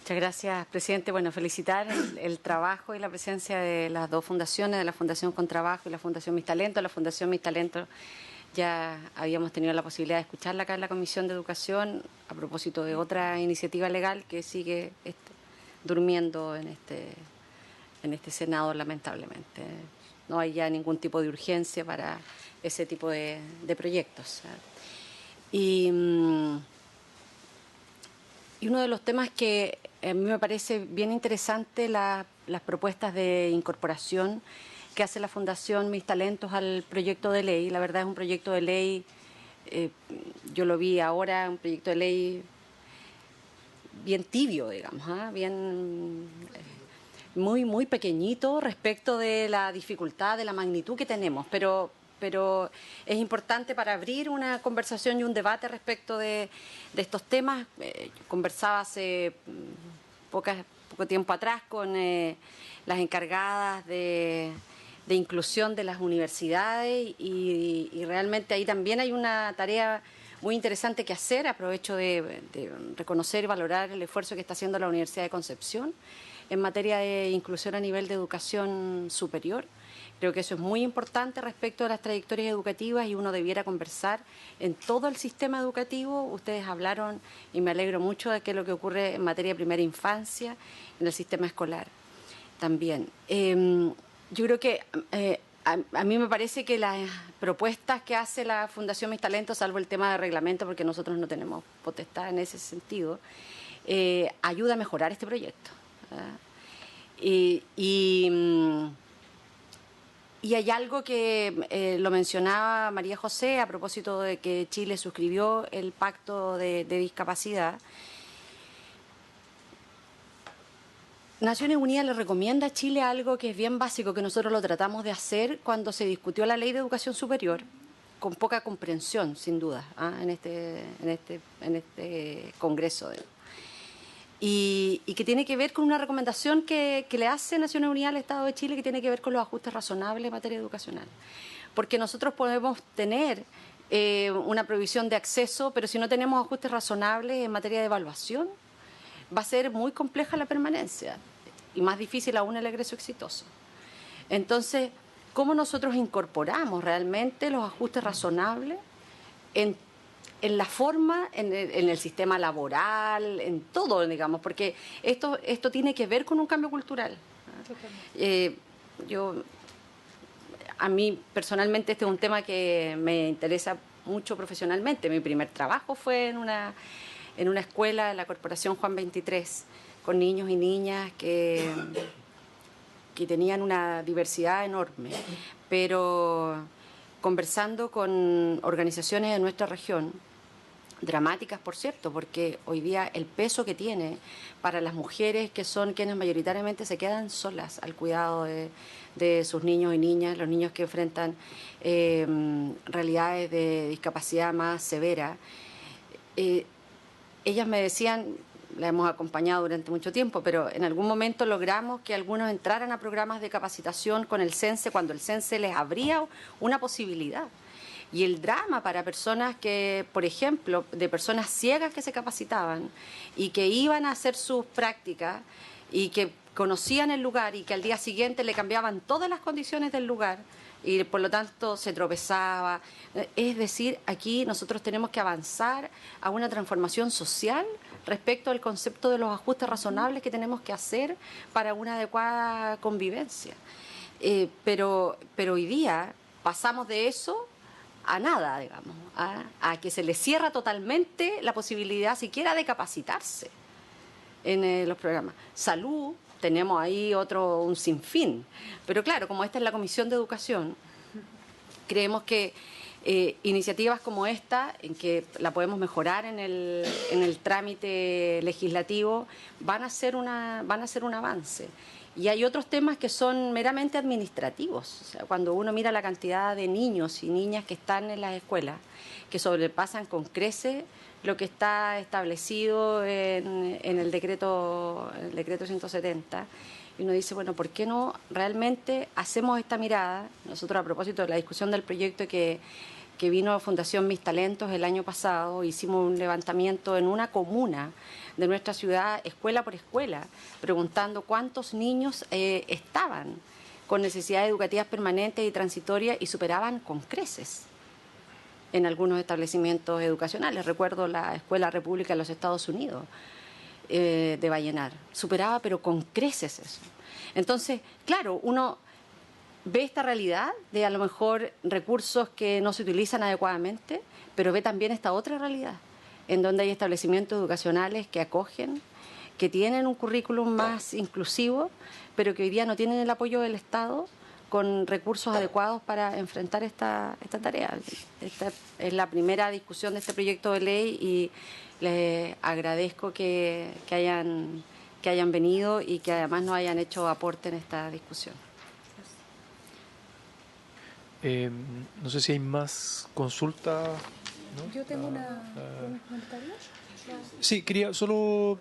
S10: Muchas gracias, presidente. Bueno, felicitar el trabajo y la presencia de las dos fundaciones, de la Fundación Con Trabajo y la Fundación Mis Talentos. La Fundación Mis Talentos ya habíamos tenido la posibilidad de escucharla acá en la Comisión de Educación a propósito de otra iniciativa legal que sigue durmiendo en este Senado, lamentablemente. No hay ya ningún tipo de urgencia para ese tipo de proyectos. Y uno de los temas que a mí me parece bien interesante, las propuestas de incorporación que hace la Fundación Mis Talentos al proyecto de ley. La verdad es un proyecto de ley, yo lo vi ahora, un proyecto de ley bien tibio, digamos, bien muy, muy pequeñito respecto de la dificultad, de la magnitud que tenemos, pero es importante para abrir una conversación y un debate respecto de estos temas. Conversaba hace poco tiempo atrás con las encargadas de inclusión de las universidades y realmente ahí también hay una tarea muy interesante que hacer. Aprovecho de reconocer y valorar el esfuerzo que está haciendo la Universidad de Concepción en materia de inclusión a nivel de educación superior. Creo que eso es muy importante respecto a las trayectorias educativas y uno debiera conversar en todo el sistema educativo. Ustedes hablaron, y me alegro mucho de que lo que ocurre en materia de primera infancia, en el sistema escolar también. Yo creo que a mí me parece que las propuestas que hace la Fundación Mis Talentos, salvo el tema de reglamento, porque nosotros no tenemos potestad en ese sentido, ayuda a mejorar este proyecto. Y hay algo que lo mencionaba María José a propósito de que Chile suscribió el Pacto de Discapacidad. Naciones Unidas le recomienda a Chile algo que es bien básico, que nosotros lo tratamos de hacer cuando se discutió la Ley de Educación Superior, con poca comprensión, sin duda, en este Congreso. Y que tiene que ver con una recomendación que le hace Naciones Unidas al Estado de Chile, que tiene que ver con los ajustes razonables en materia educacional. Porque nosotros podemos tener una provisión de acceso, pero si no tenemos ajustes razonables en materia de evaluación, va a ser muy compleja la permanencia y más difícil aún el egreso exitoso. Entonces, ¿cómo nosotros incorporamos realmente los ajustes razonables en la forma, en el sistema laboral, en todo, digamos? Porque esto tiene que ver con un cambio cultural. A mí personalmente este es un tema que me interesa mucho profesionalmente. Mi primer trabajo fue en una escuela de la Corporación Juan 23, con niños y niñas que tenían una diversidad enorme, pero conversando con organizaciones de nuestra región, dramáticas por cierto, porque hoy día el peso que tiene para las mujeres, que son quienes mayoritariamente se quedan solas al cuidado de sus niños y niñas, los niños que enfrentan realidades de discapacidad más severa. Ellas me decían, la hemos acompañado durante mucho tiempo, pero en algún momento logramos que algunos entraran a programas de capacitación con el CENSE, cuando el CENSE les abría una posibilidad. Y el drama para personas que, por ejemplo, de personas ciegas que se capacitaban y que iban a hacer sus prácticas y que conocían el lugar y que al día siguiente le cambiaban todas las condiciones del lugar y por lo tanto se tropezaba. Es decir, aquí nosotros tenemos que avanzar a una transformación social respecto al concepto de los ajustes razonables que tenemos que hacer para una adecuada convivencia. Pero hoy día pasamos de eso a nada, digamos, a que se les cierra totalmente la posibilidad siquiera de capacitarse en los programas. Salud, tenemos ahí un sinfín, pero claro, como esta es la Comisión de Educación, creemos que iniciativas como esta, en que la podemos mejorar en el trámite legislativo, van a ser un avance. Y hay otros temas que son meramente administrativos. O sea, cuando uno mira la cantidad de niños y niñas que están en las escuelas, que sobrepasan con creces lo que está establecido en el decreto 170, y uno dice, bueno, ¿por qué no realmente hacemos esta mirada? Nosotros, a propósito de la discusión del proyecto que vino Fundación Mis Talentos el año pasado, hicimos un levantamiento en una comuna de nuestra ciudad, escuela por escuela, preguntando cuántos niños estaban con necesidades educativas permanentes y transitorias, y superaban con creces en algunos establecimientos educacionales. Recuerdo la Escuela República de los Estados Unidos, de Vallenar, superaba pero con creces eso. Entonces, claro, uno ve esta realidad de a lo mejor recursos que no se utilizan adecuadamente, pero ve también esta otra realidad, en donde hay establecimientos educacionales que acogen, que tienen un currículum más inclusivo, pero que hoy día no tienen el apoyo del Estado con recursos adecuados para enfrentar esta tarea. Esta es la primera discusión de este proyecto de ley y les agradezco que hayan venido y que además nos hayan hecho aporte en esta discusión.
S1: No sé si hay más consultas. ¿No?
S7: Yo tengo un comentario.
S1: Sí, quería solo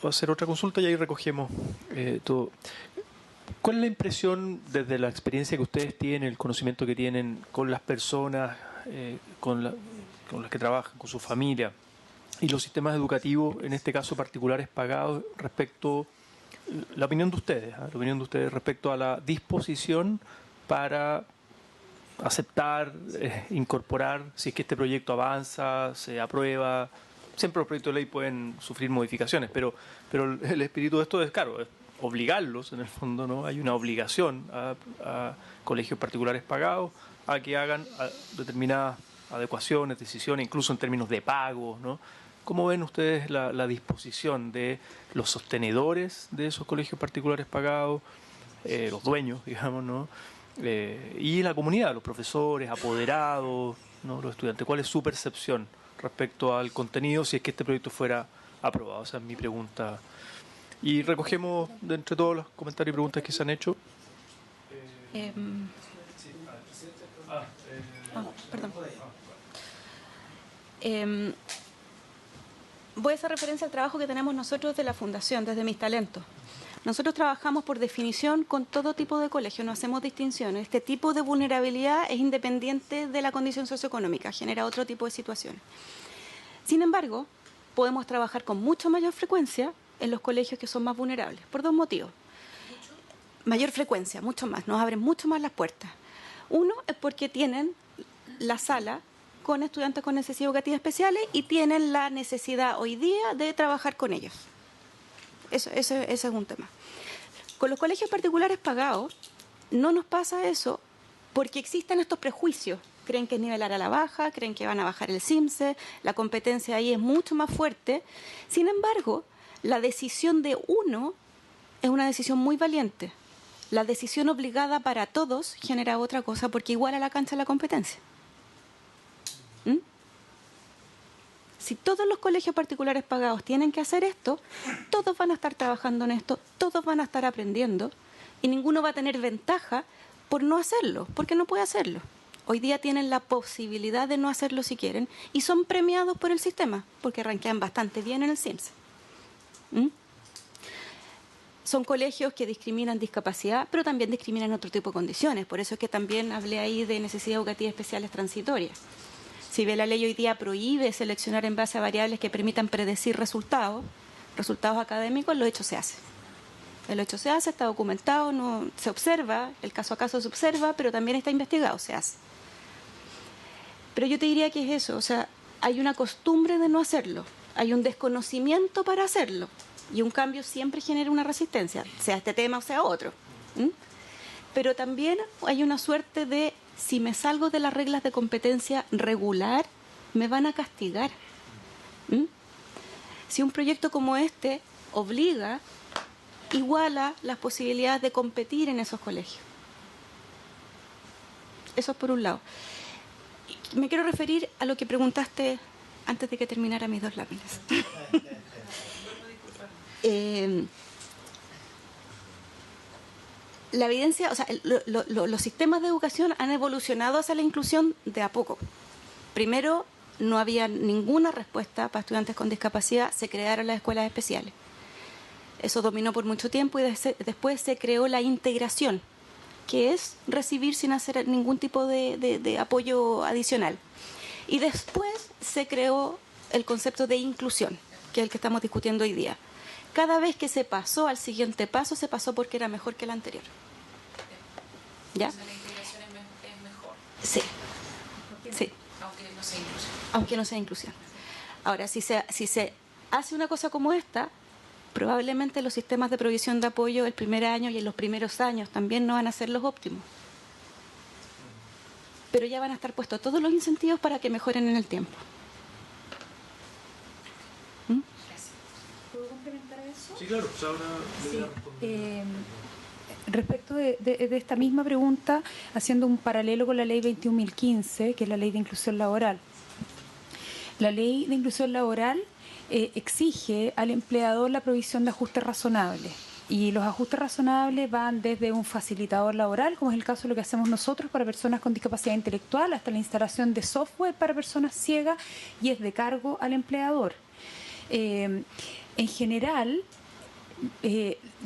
S1: hacer otra consulta y ahí recogemos todo. ¿Cuál es la impresión desde la experiencia que ustedes tienen, el conocimiento que tienen con las personas, con las que trabajan, con su familia y los sistemas educativos, en este caso particulares pagados, respecto, la opinión de ustedes, respecto a la disposición para aceptar, incorporar, si es que este proyecto avanza, se aprueba? Siempre los proyectos de ley pueden sufrir modificaciones, pero el espíritu de esto es, claro, es obligarlos, en el fondo, ¿no? Hay una obligación a colegios particulares pagados a que hagan determinadas adecuaciones, decisiones, incluso en términos de pago, ¿no? ¿Cómo ven ustedes la disposición de los sostenedores de esos colegios particulares pagados, los dueños, digamos, ¿no? Y la comunidad, los profesores, apoderados, ¿no? Los estudiantes? ¿Cuál es su percepción respecto al contenido si es que este proyecto fuera aprobado? Esa es mi pregunta. Y recogemos de entre todos los comentarios y preguntas que se han hecho.
S9: Perdón. Voy a hacer referencia al trabajo que tenemos nosotros de la Fundación, desde Mis Talentos. Nosotros trabajamos por definición con todo tipo de colegios, no hacemos distinciones. Este tipo de vulnerabilidad es independiente de la condición socioeconómica, genera otro tipo de situaciones. Sin embargo, podemos trabajar con mucho mayor frecuencia en los colegios que son más vulnerables, por dos motivos. Mayor frecuencia, mucho más, nos abren mucho más las puertas. Uno es porque tienen la sala con estudiantes con necesidades educativas especiales y tienen la necesidad hoy día de trabajar con ellos. Ese es un tema. Con los colegios particulares pagados, no nos pasa eso porque existen estos prejuicios. Creen que es nivelar a la baja, creen que van a bajar el CIMSE, la competencia ahí es mucho más fuerte. Sin embargo, la decisión de uno es una decisión muy valiente. La decisión obligada para todos genera otra cosa porque iguala la cancha la competencia. ¿Mm? Si todos los colegios particulares pagados tienen que hacer esto, todos van a estar trabajando en esto, todos van a estar aprendiendo y ninguno va a tener ventaja por no hacerlo, porque no puede hacerlo. Hoy día tienen la posibilidad de no hacerlo si quieren y son premiados por el sistema porque rankean bastante bien en el CIMSE. ¿Mm? Son colegios que discriminan discapacidad, pero también discriminan otro tipo de condiciones. Por eso es que también hablé ahí de necesidades educativas especiales transitorias. Si ve la ley hoy día prohíbe seleccionar en base a variables que permitan predecir resultados académicos, el hecho se hace. El hecho se hace, está documentado, no se observa, el caso a caso se observa, pero también está investigado, se hace. Pero yo te diría que es eso, o sea, hay una costumbre de no hacerlo, hay un desconocimiento para hacerlo, y un cambio siempre genera una resistencia, sea este tema o sea otro. ¿Mm? Pero también hay una suerte de, si me salgo de las reglas de competencia regular, me van a castigar. ¿Mm? Si un proyecto como este obliga, iguala las posibilidades de competir en esos colegios. Eso es por un lado. Me quiero referir a lo que preguntaste antes de que terminara mis dos láminas. La evidencia, o sea, los sistemas de educación han evolucionado hacia la inclusión de a poco. Primero, no había ninguna respuesta para estudiantes con discapacidad, se crearon las escuelas especiales. Eso dominó por mucho tiempo y después se creó la integración, que es recibir sin hacer ningún tipo de apoyo adicional. Y después se creó el concepto de inclusión, que es el que estamos discutiendo hoy día. Cada vez que se pasó al siguiente paso, se pasó porque era mejor que el anterior. ¿Ya?
S6: La integración es mejor.
S9: Sí. Sí.
S6: Aunque no sea inclusión.
S9: Aunque no sea inclusión. Ahora, si se hace una cosa como esta, probablemente los sistemas de provisión de apoyo el primer año y en los primeros años también no van a ser los óptimos. Pero ya van a estar puestos todos los incentivos para que mejoren en el tiempo. ¿Mm?
S7: ¿Puedo complementar eso?
S1: Sí, claro. Pues ahora
S7: Respecto de esta misma pregunta, haciendo un paralelo con la ley 21.015, que es la ley de inclusión laboral. La ley de inclusión laboral exige al empleador la provisión de ajustes razonables. Y los ajustes razonables van desde un facilitador laboral, como es el caso de lo que hacemos nosotros para personas con discapacidad intelectual, hasta la instalación de software para personas ciegas, y es de cargo al empleador. En general,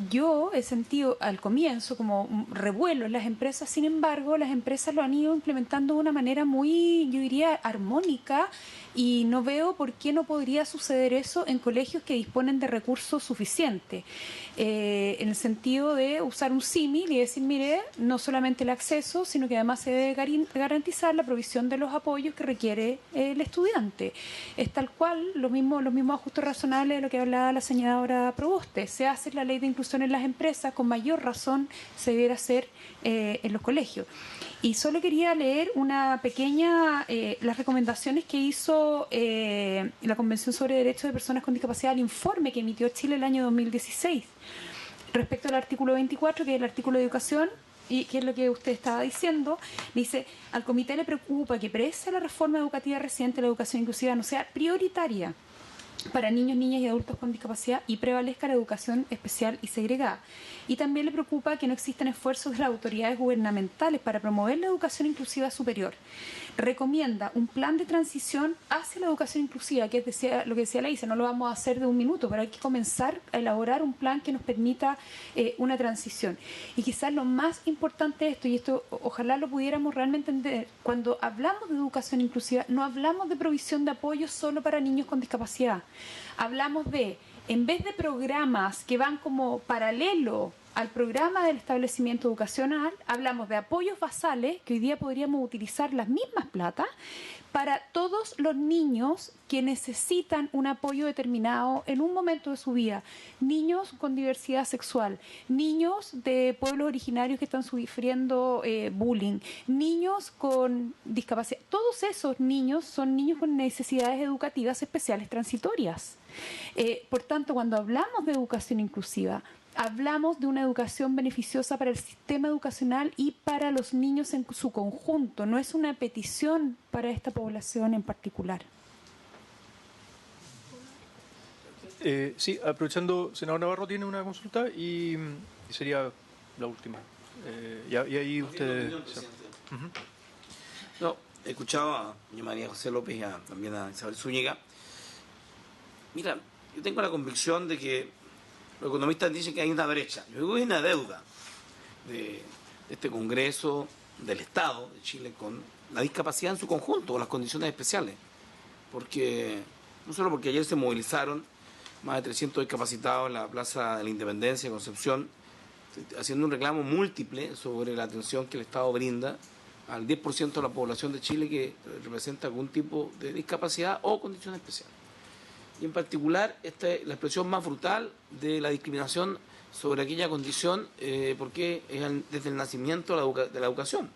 S7: yo he sentido al comienzo como un revuelo en las empresas, sin embargo, las empresas lo han ido implementando de una manera muy, yo diría, armónica, y no veo por qué no podría suceder eso en colegios que disponen de recursos suficientes, en el sentido de usar un símil y decir, mire, no solamente el acceso, sino que además se debe garantizar la provisión de los apoyos que requiere el estudiante. Es tal cual los mismos ajustes razonables de lo que hablaba la senadora Proboste. Se hace la ley de inclusión en las empresas, con mayor razón se debiera hacer en los colegios. Y solo quería leer una pequeña, las recomendaciones que hizo la Convención sobre Derechos de Personas con Discapacidad, el informe que emitió Chile el año 2016, respecto al artículo 24, que es el artículo de educación, y que es lo que usted estaba diciendo. Dice, al comité le preocupa que pese a la reforma educativa reciente, la educación inclusiva no sea prioritaria para niños, niñas y adultos con discapacidad y prevalezca la educación especial y segregada. Y también le preocupa que no existan esfuerzos de las autoridades gubernamentales para promover la educación inclusiva superior. Recomienda un plan de transición hacia la educación inclusiva, que es lo que decía la ISA, no lo vamos a hacer de un minuto, pero hay que comenzar a elaborar un plan que nos permita una transición. Y quizás lo más importante de esto, y esto ojalá lo pudiéramos realmente entender, cuando hablamos de educación inclusiva, no hablamos de provisión de apoyo solo para niños con discapacidad. Hablamos de, en vez de programas que van como paralelo al programa del establecimiento educacional, hablamos de apoyos basales, que hoy día podríamos utilizar las mismas platas, para todos los niños que necesitan un apoyo determinado en un momento de su vida. Niños con diversidad sexual, niños de pueblos originarios que están sufriendo bullying, niños con discapacidad. Todos esos niños son niños con necesidades educativas especiales transitorias. Por tanto, cuando hablamos de educación inclusiva, hablamos de una educación beneficiosa para el sistema educacional y para los niños en su conjunto. No es una petición para esta población en particular.
S1: Sí, aprovechando, senador Navarro tiene una consulta y sería la última. Y ahí usted...
S11: No, he escuchado a doña María José López y también a Isabel Zúñiga. Mira, yo tengo la convicción de que los economistas dicen que hay una brecha. Yo digo que hay una deuda de este Congreso, del Estado de Chile, con la discapacidad en su conjunto, con las condiciones especiales. Porque, no solo porque ayer se movilizaron más de 300 discapacitados en la Plaza de la Independencia, Concepción, haciendo un reclamo múltiple sobre la atención que el Estado brinda al 10% de la población de Chile que representa algún tipo de discapacidad o condición especial. Y en particular, esta es la expresión más brutal de la discriminación sobre aquella condición, porque es desde el nacimiento de la educación.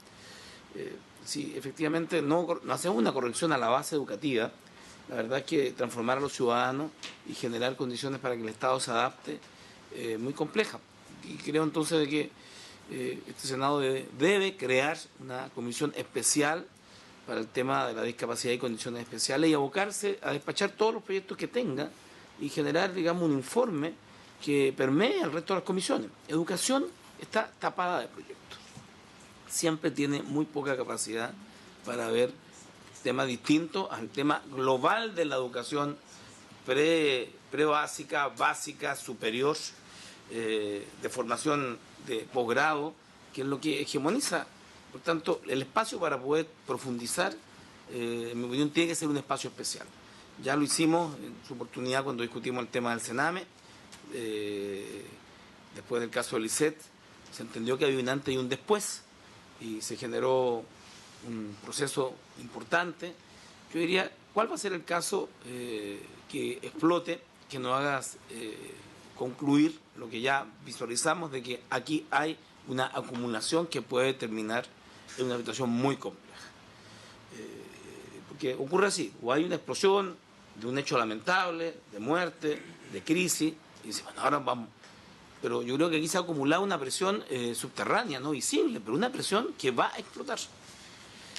S11: Si efectivamente no hacemos una corrección a la base educativa, la verdad es que transformar a los ciudadanos y generar condiciones para que el Estado se adapte es muy compleja. Y creo entonces de que este Senado debe crear una comisión especial para el tema de la discapacidad y condiciones especiales y abocarse a despachar todos los proyectos que tenga y generar, digamos, un informe que permee al resto de las comisiones. Educación está tapada de proyectos. Siempre tiene muy poca capacidad para ver temas distintos al tema global de la educación pre-básica, básica, superior, de formación de posgrado, que es lo que hegemoniza. Por tanto, el espacio para poder profundizar, en mi opinión, tiene que ser un espacio especial. Ya lo hicimos en su oportunidad cuando discutimos el tema del Sename. Después del caso del ISET, se entendió que había un antes y un después y se generó un proceso importante. Yo diría, ¿cuál va a ser el caso que explote, que nos haga concluir lo que ya visualizamos de que aquí hay una acumulación que puede terminar en una situación muy compleja? Porque ocurre así, o hay una explosión de un hecho lamentable, de muerte, de crisis, y dice, bueno, ahora vamos. Pero yo creo que aquí se ha acumulado una presión subterránea, no visible, pero una presión que va a explotar.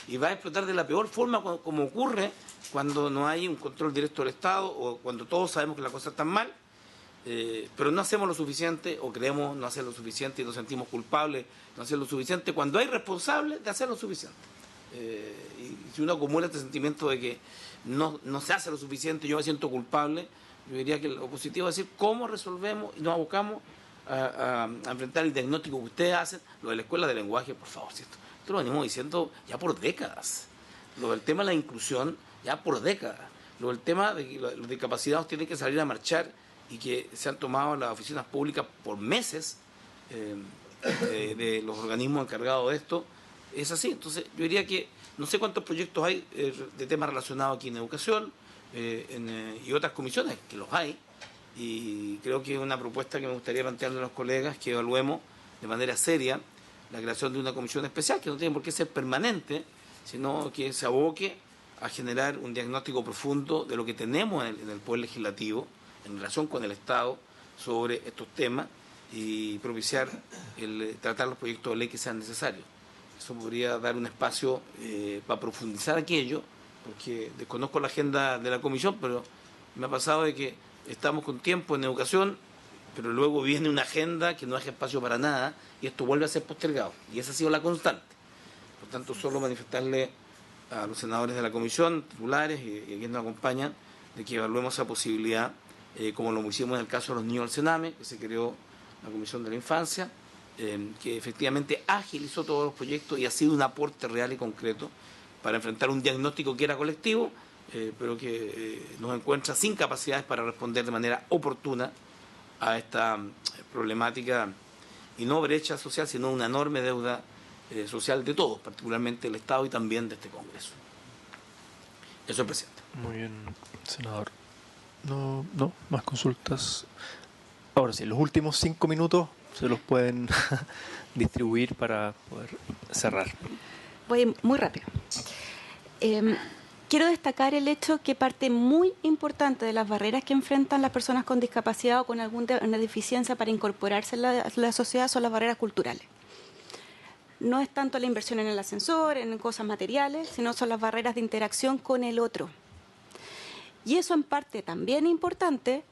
S11: Y va a explotar de la peor forma, como ocurre cuando no hay un control directo del Estado o cuando todos sabemos que las cosas están mal, pero no hacemos lo suficiente o creemos no hacer lo suficiente y nos sentimos culpables de no hacer lo suficiente cuando hay responsables de hacer lo suficiente. Y si uno acumula este sentimiento de que no se hace lo suficiente, yo me siento culpable, yo diría que lo positivo es decir cómo resolvemos y nos abocamos a enfrentar el diagnóstico que ustedes hacen, lo de la escuela de lenguaje, por favor, ¿cierto? Esto lo venimos diciendo ya por décadas. Lo del tema de la inclusión ya por décadas. Lo del tema de que los discapacitados tienen que salir a marchar y que se han tomado las oficinas públicas por meses de los organismos encargados de esto, es así. Entonces yo diría que no sé cuántos proyectos hay de temas relacionados aquí en educación y otras comisiones, que los hay, y creo que es una propuesta que me gustaría plantearle a los colegas que evaluemos de manera seria la creación de una comisión especial, que no tiene por qué ser permanente, sino que se aboque a generar un diagnóstico profundo de lo que tenemos en el Poder Legislativo en relación con el Estado sobre estos temas y propiciar tratar los proyectos de ley que sean necesarios. Eso podría dar un espacio para profundizar aquello, porque desconozco la agenda de la comisión, pero me ha pasado de que estamos con tiempo en educación, pero luego viene una agenda que no deja espacio para nada y esto vuelve a ser postergado. Y esa ha sido la constante. Por tanto, solo manifestarle a los senadores de la comisión, titulares y a quienes nos acompañan, de que evaluemos esa posibilidad, como lo hicimos en el caso de los niños del Sename, que se creó la Comisión de la Infancia, que efectivamente agilizó todos los proyectos y ha sido un aporte real y concreto para enfrentar un diagnóstico que era colectivo, pero que nos encuentra sin capacidades para responder de manera oportuna a esta problemática y no brecha social, sino una enorme deuda social de todos, particularmente del Estado y también de este Congreso. Eso es, presidente.
S1: Muy bien, senador. No, más consultas. Ahora sí, los últimos 5 minutos se los pueden distribuir para poder cerrar.
S9: Voy muy rápido. Quiero destacar el hecho que parte muy importante de las barreras que enfrentan las personas con discapacidad o con alguna deficiencia para incorporarse en la sociedad son las barreras culturales. No es tanto la inversión en el ascensor, en cosas materiales, sino son las barreras de interacción con el otro. Y eso en parte también importante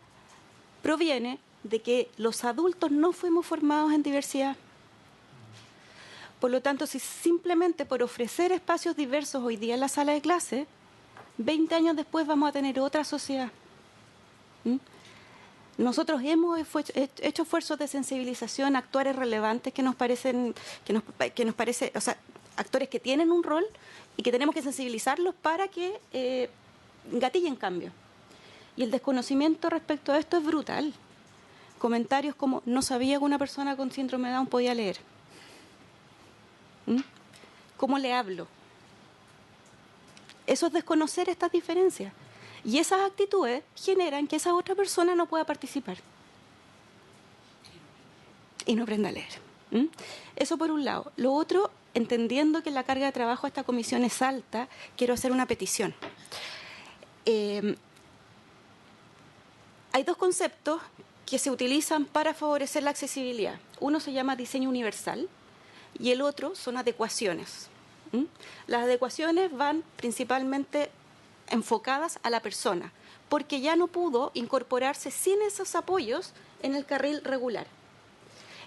S9: proviene de que los adultos no fuimos formados en diversidad. Por lo tanto, si simplemente por ofrecer espacios diversos hoy día en la sala de clase, 20 años después vamos a tener otra sociedad. Nosotros hemos hecho esfuerzos de sensibilización a actores relevantes que nos parecen, o sea, actores que tienen un rol y que tenemos que sensibilizarlos para que gatillen cambio. Y el desconocimiento respecto a esto es brutal. Comentarios como, no sabía que una persona con síndrome de Down podía leer. ¿Cómo le hablo? Eso es desconocer estas diferencias. Y esas actitudes generan que esa otra persona no pueda participar. Y no aprenda a leer. Eso por un lado. Lo otro, entendiendo que la carga de trabajo de esta comisión es alta, quiero hacer una petición. Hay dos conceptos que se utilizan para favorecer la accesibilidad. Uno se llama diseño universal y el otro son adecuaciones. Las adecuaciones van principalmente enfocadas a la persona, porque ya no pudo incorporarse sin esos apoyos en el carril regular.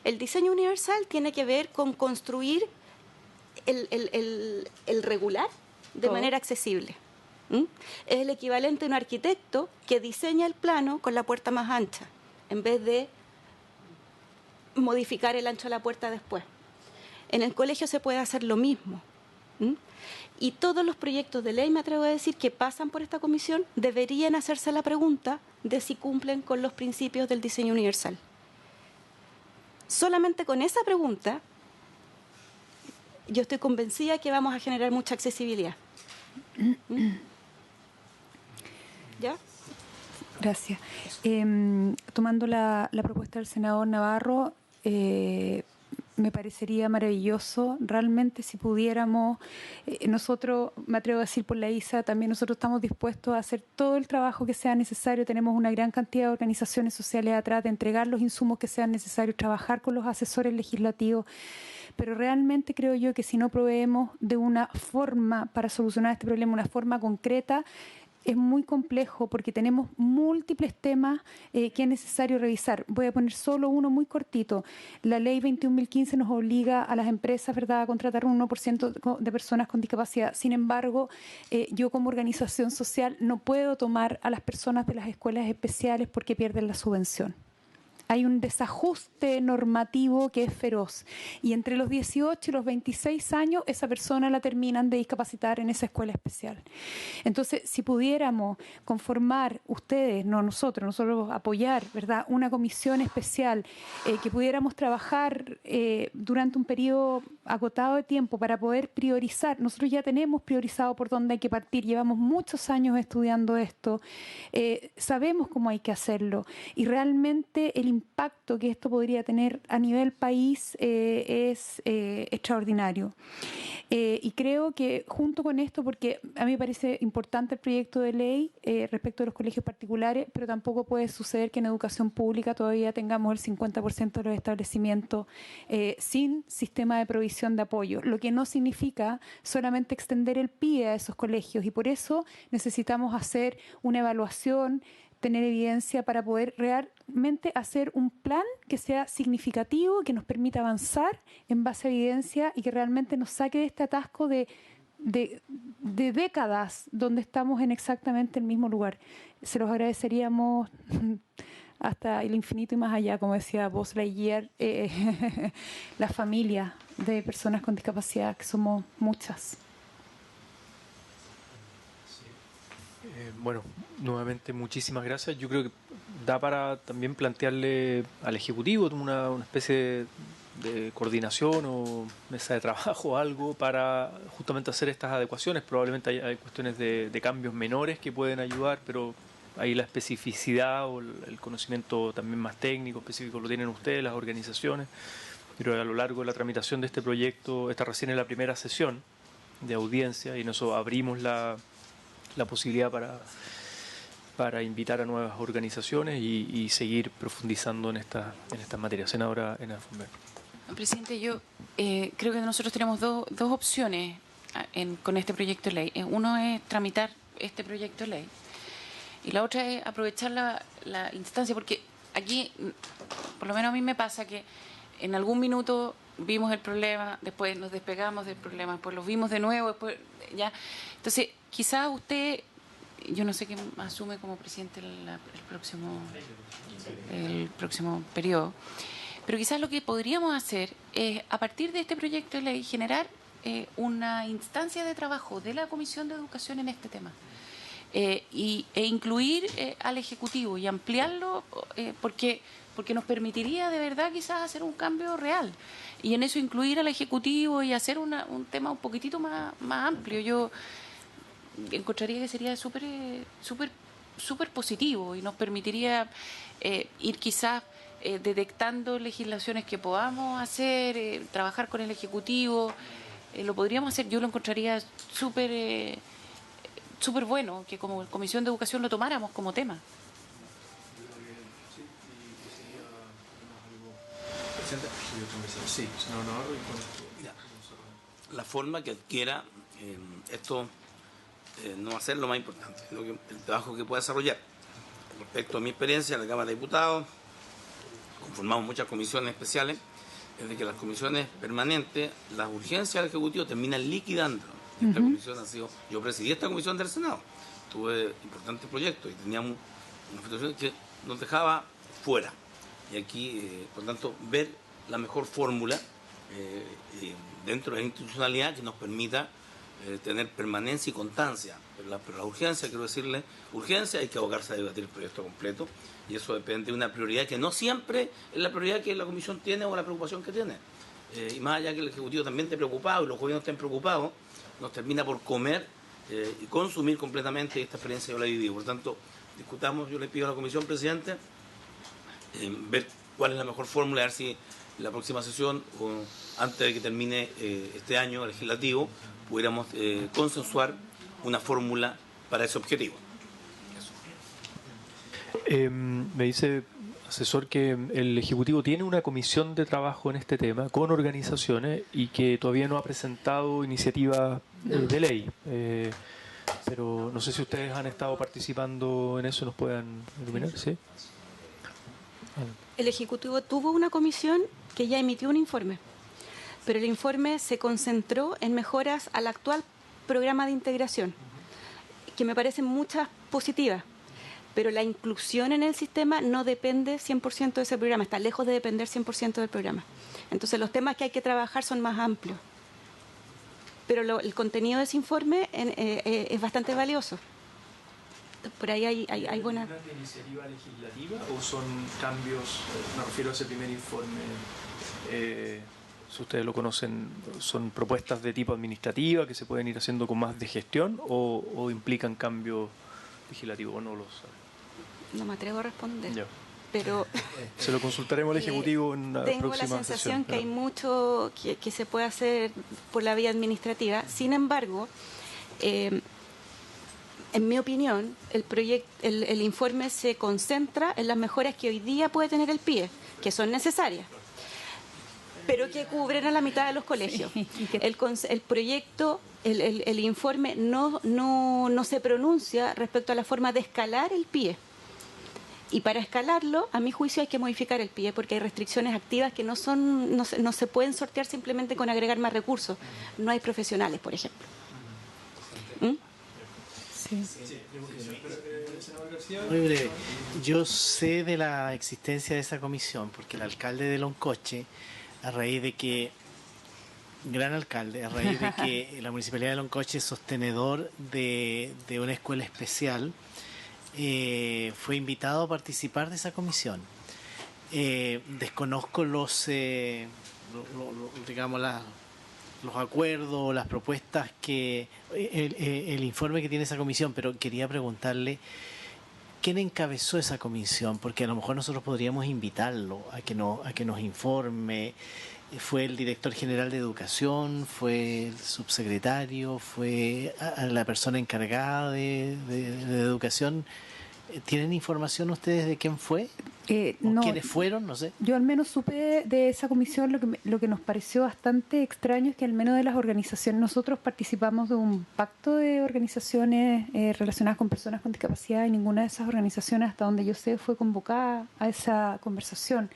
S9: El diseño universal tiene que ver con construir el regular de manera accesible. Es el equivalente a un arquitecto que diseña el plano con la puerta más ancha, en vez de modificar el ancho de la puerta después. En el colegio se puede hacer lo mismo. Y todos los proyectos de ley, me atrevo a decir, que pasan por esta comisión, deberían hacerse la pregunta de si cumplen con los principios del diseño universal. Solamente con esa pregunta, yo estoy convencida que vamos a generar mucha accesibilidad. ¿Ya?
S7: Gracias. Tomando la propuesta del senador Navarro, me parecería maravilloso realmente si pudiéramos, nosotros, me atrevo a decir por la ISA, también nosotros estamos dispuestos a hacer todo el trabajo que sea necesario, tenemos una gran cantidad de organizaciones sociales atrás, de entregar los insumos que sean necesarios, trabajar con los asesores legislativos, pero realmente creo yo que si no proveemos de una forma para solucionar este problema, una forma concreta, es muy complejo porque tenemos múltiples temas que es necesario revisar. Voy a poner solo uno muy cortito. La ley 21.015 nos obliga a las empresas, ¿verdad?, a contratar un 1% de personas con discapacidad. Sin embargo, yo como organización social no puedo tomar a las personas de las escuelas especiales porque pierden la subvención. Hay un desajuste normativo que es feroz. Y entre los 18 y los 26 años, esa persona la terminan de discapacitar en esa escuela especial. Entonces, si pudiéramos conformar ustedes, no nosotros apoyar, ¿verdad?, una comisión especial, que pudiéramos trabajar durante un periodo acotado de tiempo para poder priorizar. Nosotros ya tenemos priorizado por dónde hay que partir. Llevamos muchos años estudiando esto. Sabemos cómo hay que hacerlo. Y realmente el impacto que esto podría tener a nivel país es extraordinario. Y creo que junto con esto, porque a mí me parece importante el proyecto de ley respecto a los colegios particulares, pero tampoco puede suceder que en educación pública todavía tengamos el 50% de los establecimientos sin sistema de provisión de apoyo, lo que no significa solamente extender el pie a esos colegios, y por eso necesitamos hacer una evaluación, tener evidencia para poder realmente hacer un plan que sea significativo, que nos permita avanzar en base a evidencia y que realmente nos saque de este atasco de décadas donde estamos en exactamente el mismo lugar. Se los agradeceríamos hasta el infinito y más allá, como decía Buzz Lightyear, la familia de personas con discapacidad, que somos muchas.
S1: Bueno, nuevamente muchísimas gracias. Yo creo que da para también plantearle al Ejecutivo una especie de coordinación o mesa de trabajo o algo para justamente hacer estas adecuaciones. Probablemente hay cuestiones de cambios menores que pueden ayudar, pero ahí la especificidad o el conocimiento también más técnico, específico, lo tienen ustedes, las organizaciones. Pero a lo largo de la tramitación de este proyecto, esta recién es la primera sesión de audiencia y en eso abrimos la posibilidad para invitar a nuevas organizaciones y seguir profundizando en estas materias. Senadora Ena Fumber.
S6: Presidente, yo creo que nosotros tenemos dos opciones con este proyecto de ley. Uno es tramitar este proyecto de ley y la otra es aprovechar la instancia, porque aquí, por lo menos a mí me pasa que en algún minuto vimos el problema, después nos despegamos del problema, después lo vimos de nuevo, después ya. Entonces, quizás usted, yo no sé quién asume como presidente el próximo periodo, pero quizás lo que podríamos hacer es, a partir de este proyecto de ley, generar una instancia de trabajo de la Comisión de Educación en este tema. E incluir al Ejecutivo y ampliarlo, porque nos permitiría de verdad quizás hacer un cambio real. Y en eso incluir al Ejecutivo y hacer un tema un poquitito más amplio. Yo encontraría que sería súper positivo y nos permitiría ir quizás detectando legislaciones que podamos hacer, trabajar con el Ejecutivo. Lo podríamos hacer, yo lo encontraría súper bueno que como Comisión de Educación lo tomáramos como tema.
S11: La forma que adquiera esto no va a ser lo más importante, sino que el trabajo que pueda desarrollar. Respecto a mi experiencia en la Cámara de Diputados, conformamos muchas comisiones especiales, es de que las comisiones permanentes, las urgencias del Ejecutivo terminan liquidando. Esta comisión ha sido, yo presidí esta comisión del Senado, tuve importantes proyectos y teníamos una situación que nos dejaba fuera. Y aquí, por tanto, ver la mejor fórmula dentro de la institucionalidad que nos permita tener permanencia y constancia. Pero la urgencia, quiero decirle, urgencia, hay que abocarse a debatir el proyecto completo y eso depende de una prioridad que no siempre es la prioridad que la Comisión tiene o la preocupación que tiene. Y más allá que el Ejecutivo también esté preocupado y los gobiernos estén preocupados, nos termina por comer y consumir completamente esta experiencia. Yo la he vivido. Por tanto, discutamos, yo le pido a la Comisión, presidente, ver cuál es la mejor fórmula, a ver si la próxima sesión, o antes de que termine este año legislativo, pudiéramos consensuar una fórmula para ese objetivo.
S1: Me dice, asesor, que el Ejecutivo tiene una comisión de trabajo en este tema con organizaciones y que todavía no ha presentado iniciativa de ley. Pero no sé si ustedes han estado participando en eso, nos puedan iluminar, ¿sí?
S9: El Ejecutivo tuvo una comisión que ya emitió un informe, pero el informe se concentró en mejoras al actual programa de integración, que me parecen muchas positivas, pero la inclusión en el sistema no depende 100% de ese programa, está lejos de depender 100% del programa. Entonces los temas que hay que trabajar son más amplios, pero el contenido de ese informe es bastante valioso. Por ahí hay buena...
S1: ¿Es una iniciativa legislativa o son cambios, me refiero a ese primer informe, si ustedes lo conocen, son propuestas de tipo administrativa que se pueden ir haciendo con más de gestión o implican cambios legislativos o no lo saben?
S9: No me atrevo a responder.
S1: Ya.
S9: Pero
S1: se lo consultaremos al Ejecutivo en la próxima sesión.
S9: Tengo la sensación que hay mucho que se puede hacer por la vía administrativa. Sin embargo, en mi opinión, el informe se concentra en las mejoras que hoy día puede tener el PIE, que son necesarias, pero que cubren a la mitad de los colegios. El proyecto, el informe no se pronuncia respecto a la forma de escalar el PIE. Y para escalarlo, a mi juicio, hay que modificar el PIE porque hay restricciones activas que no se pueden sortear simplemente con agregar más recursos. No hay profesionales, por ejemplo.
S4: Sí. Muy breve. Yo sé de la existencia de esa comisión porque el alcalde de Loncoche, a raíz de que la municipalidad de Loncoche es sostenedor de una escuela especial, fue invitado a participar de esa comisión. Desconozco los digamos, los acuerdos, las propuestas que el informe que tiene esa comisión, pero quería preguntarle quién encabezó esa comisión, porque a lo mejor nosotros podríamos invitarlo a que nos informe. ¿Fue el director general de educación? ¿Fue el subsecretario? ¿Fue la persona encargada de educación? ¿Tienen información ustedes de quién fue?
S7: No,
S4: ¿Quiénes fueron? No sé.
S7: Yo al menos supe de esa comisión. Lo que nos pareció bastante extraño es que al menos de las organizaciones, nosotros participamos de un pacto de organizaciones relacionadas con personas con discapacidad, y ninguna de esas organizaciones, hasta donde yo sé, fue convocada a esa conversación.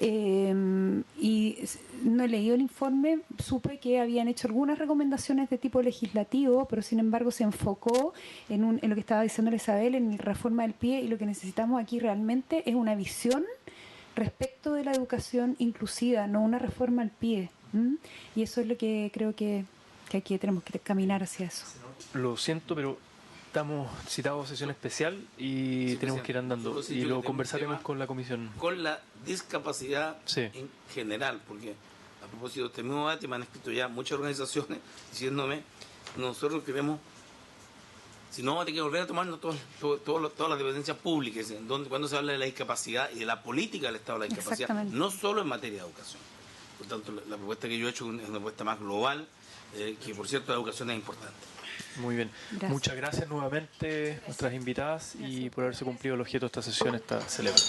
S7: Y no he leído el informe, supe que habían hecho algunas recomendaciones de tipo legislativo, pero sin embargo se enfocó en lo que estaba diciendo Isabel, en la reforma del PIE, y lo que necesitamos aquí realmente es una visión respecto de la educación inclusiva, no una reforma al PIE. Y eso es lo que creo que aquí tenemos que caminar hacia eso.
S1: Lo siento, pero estamos citados a sesión especial y
S11: Sí,
S1: tenemos que ir andando,
S11: sí,
S1: y
S11: yo
S1: lo
S11: tengo
S1: conversaremos
S11: un tema
S1: con la comisión.
S11: Con la discapacidad
S1: Sí.
S11: en general, porque a propósito de este mismo debate me han escrito ya muchas organizaciones diciéndome, nosotros queremos, si no, vamos a tener que volver a tomarnos todas las dependencias públicas, cuando se habla de la discapacidad y de la política del Estado de la discapacidad,
S7: Exactamente.
S11: no solo en materia de educación. Por tanto, la propuesta que yo he hecho es una propuesta más global, que por cierto la educación es importante.
S1: Muy bien.
S7: Gracias.
S1: Muchas gracias nuevamente, nuestras invitadas, y por haberse cumplido el objeto de esta sesión, está celebrada.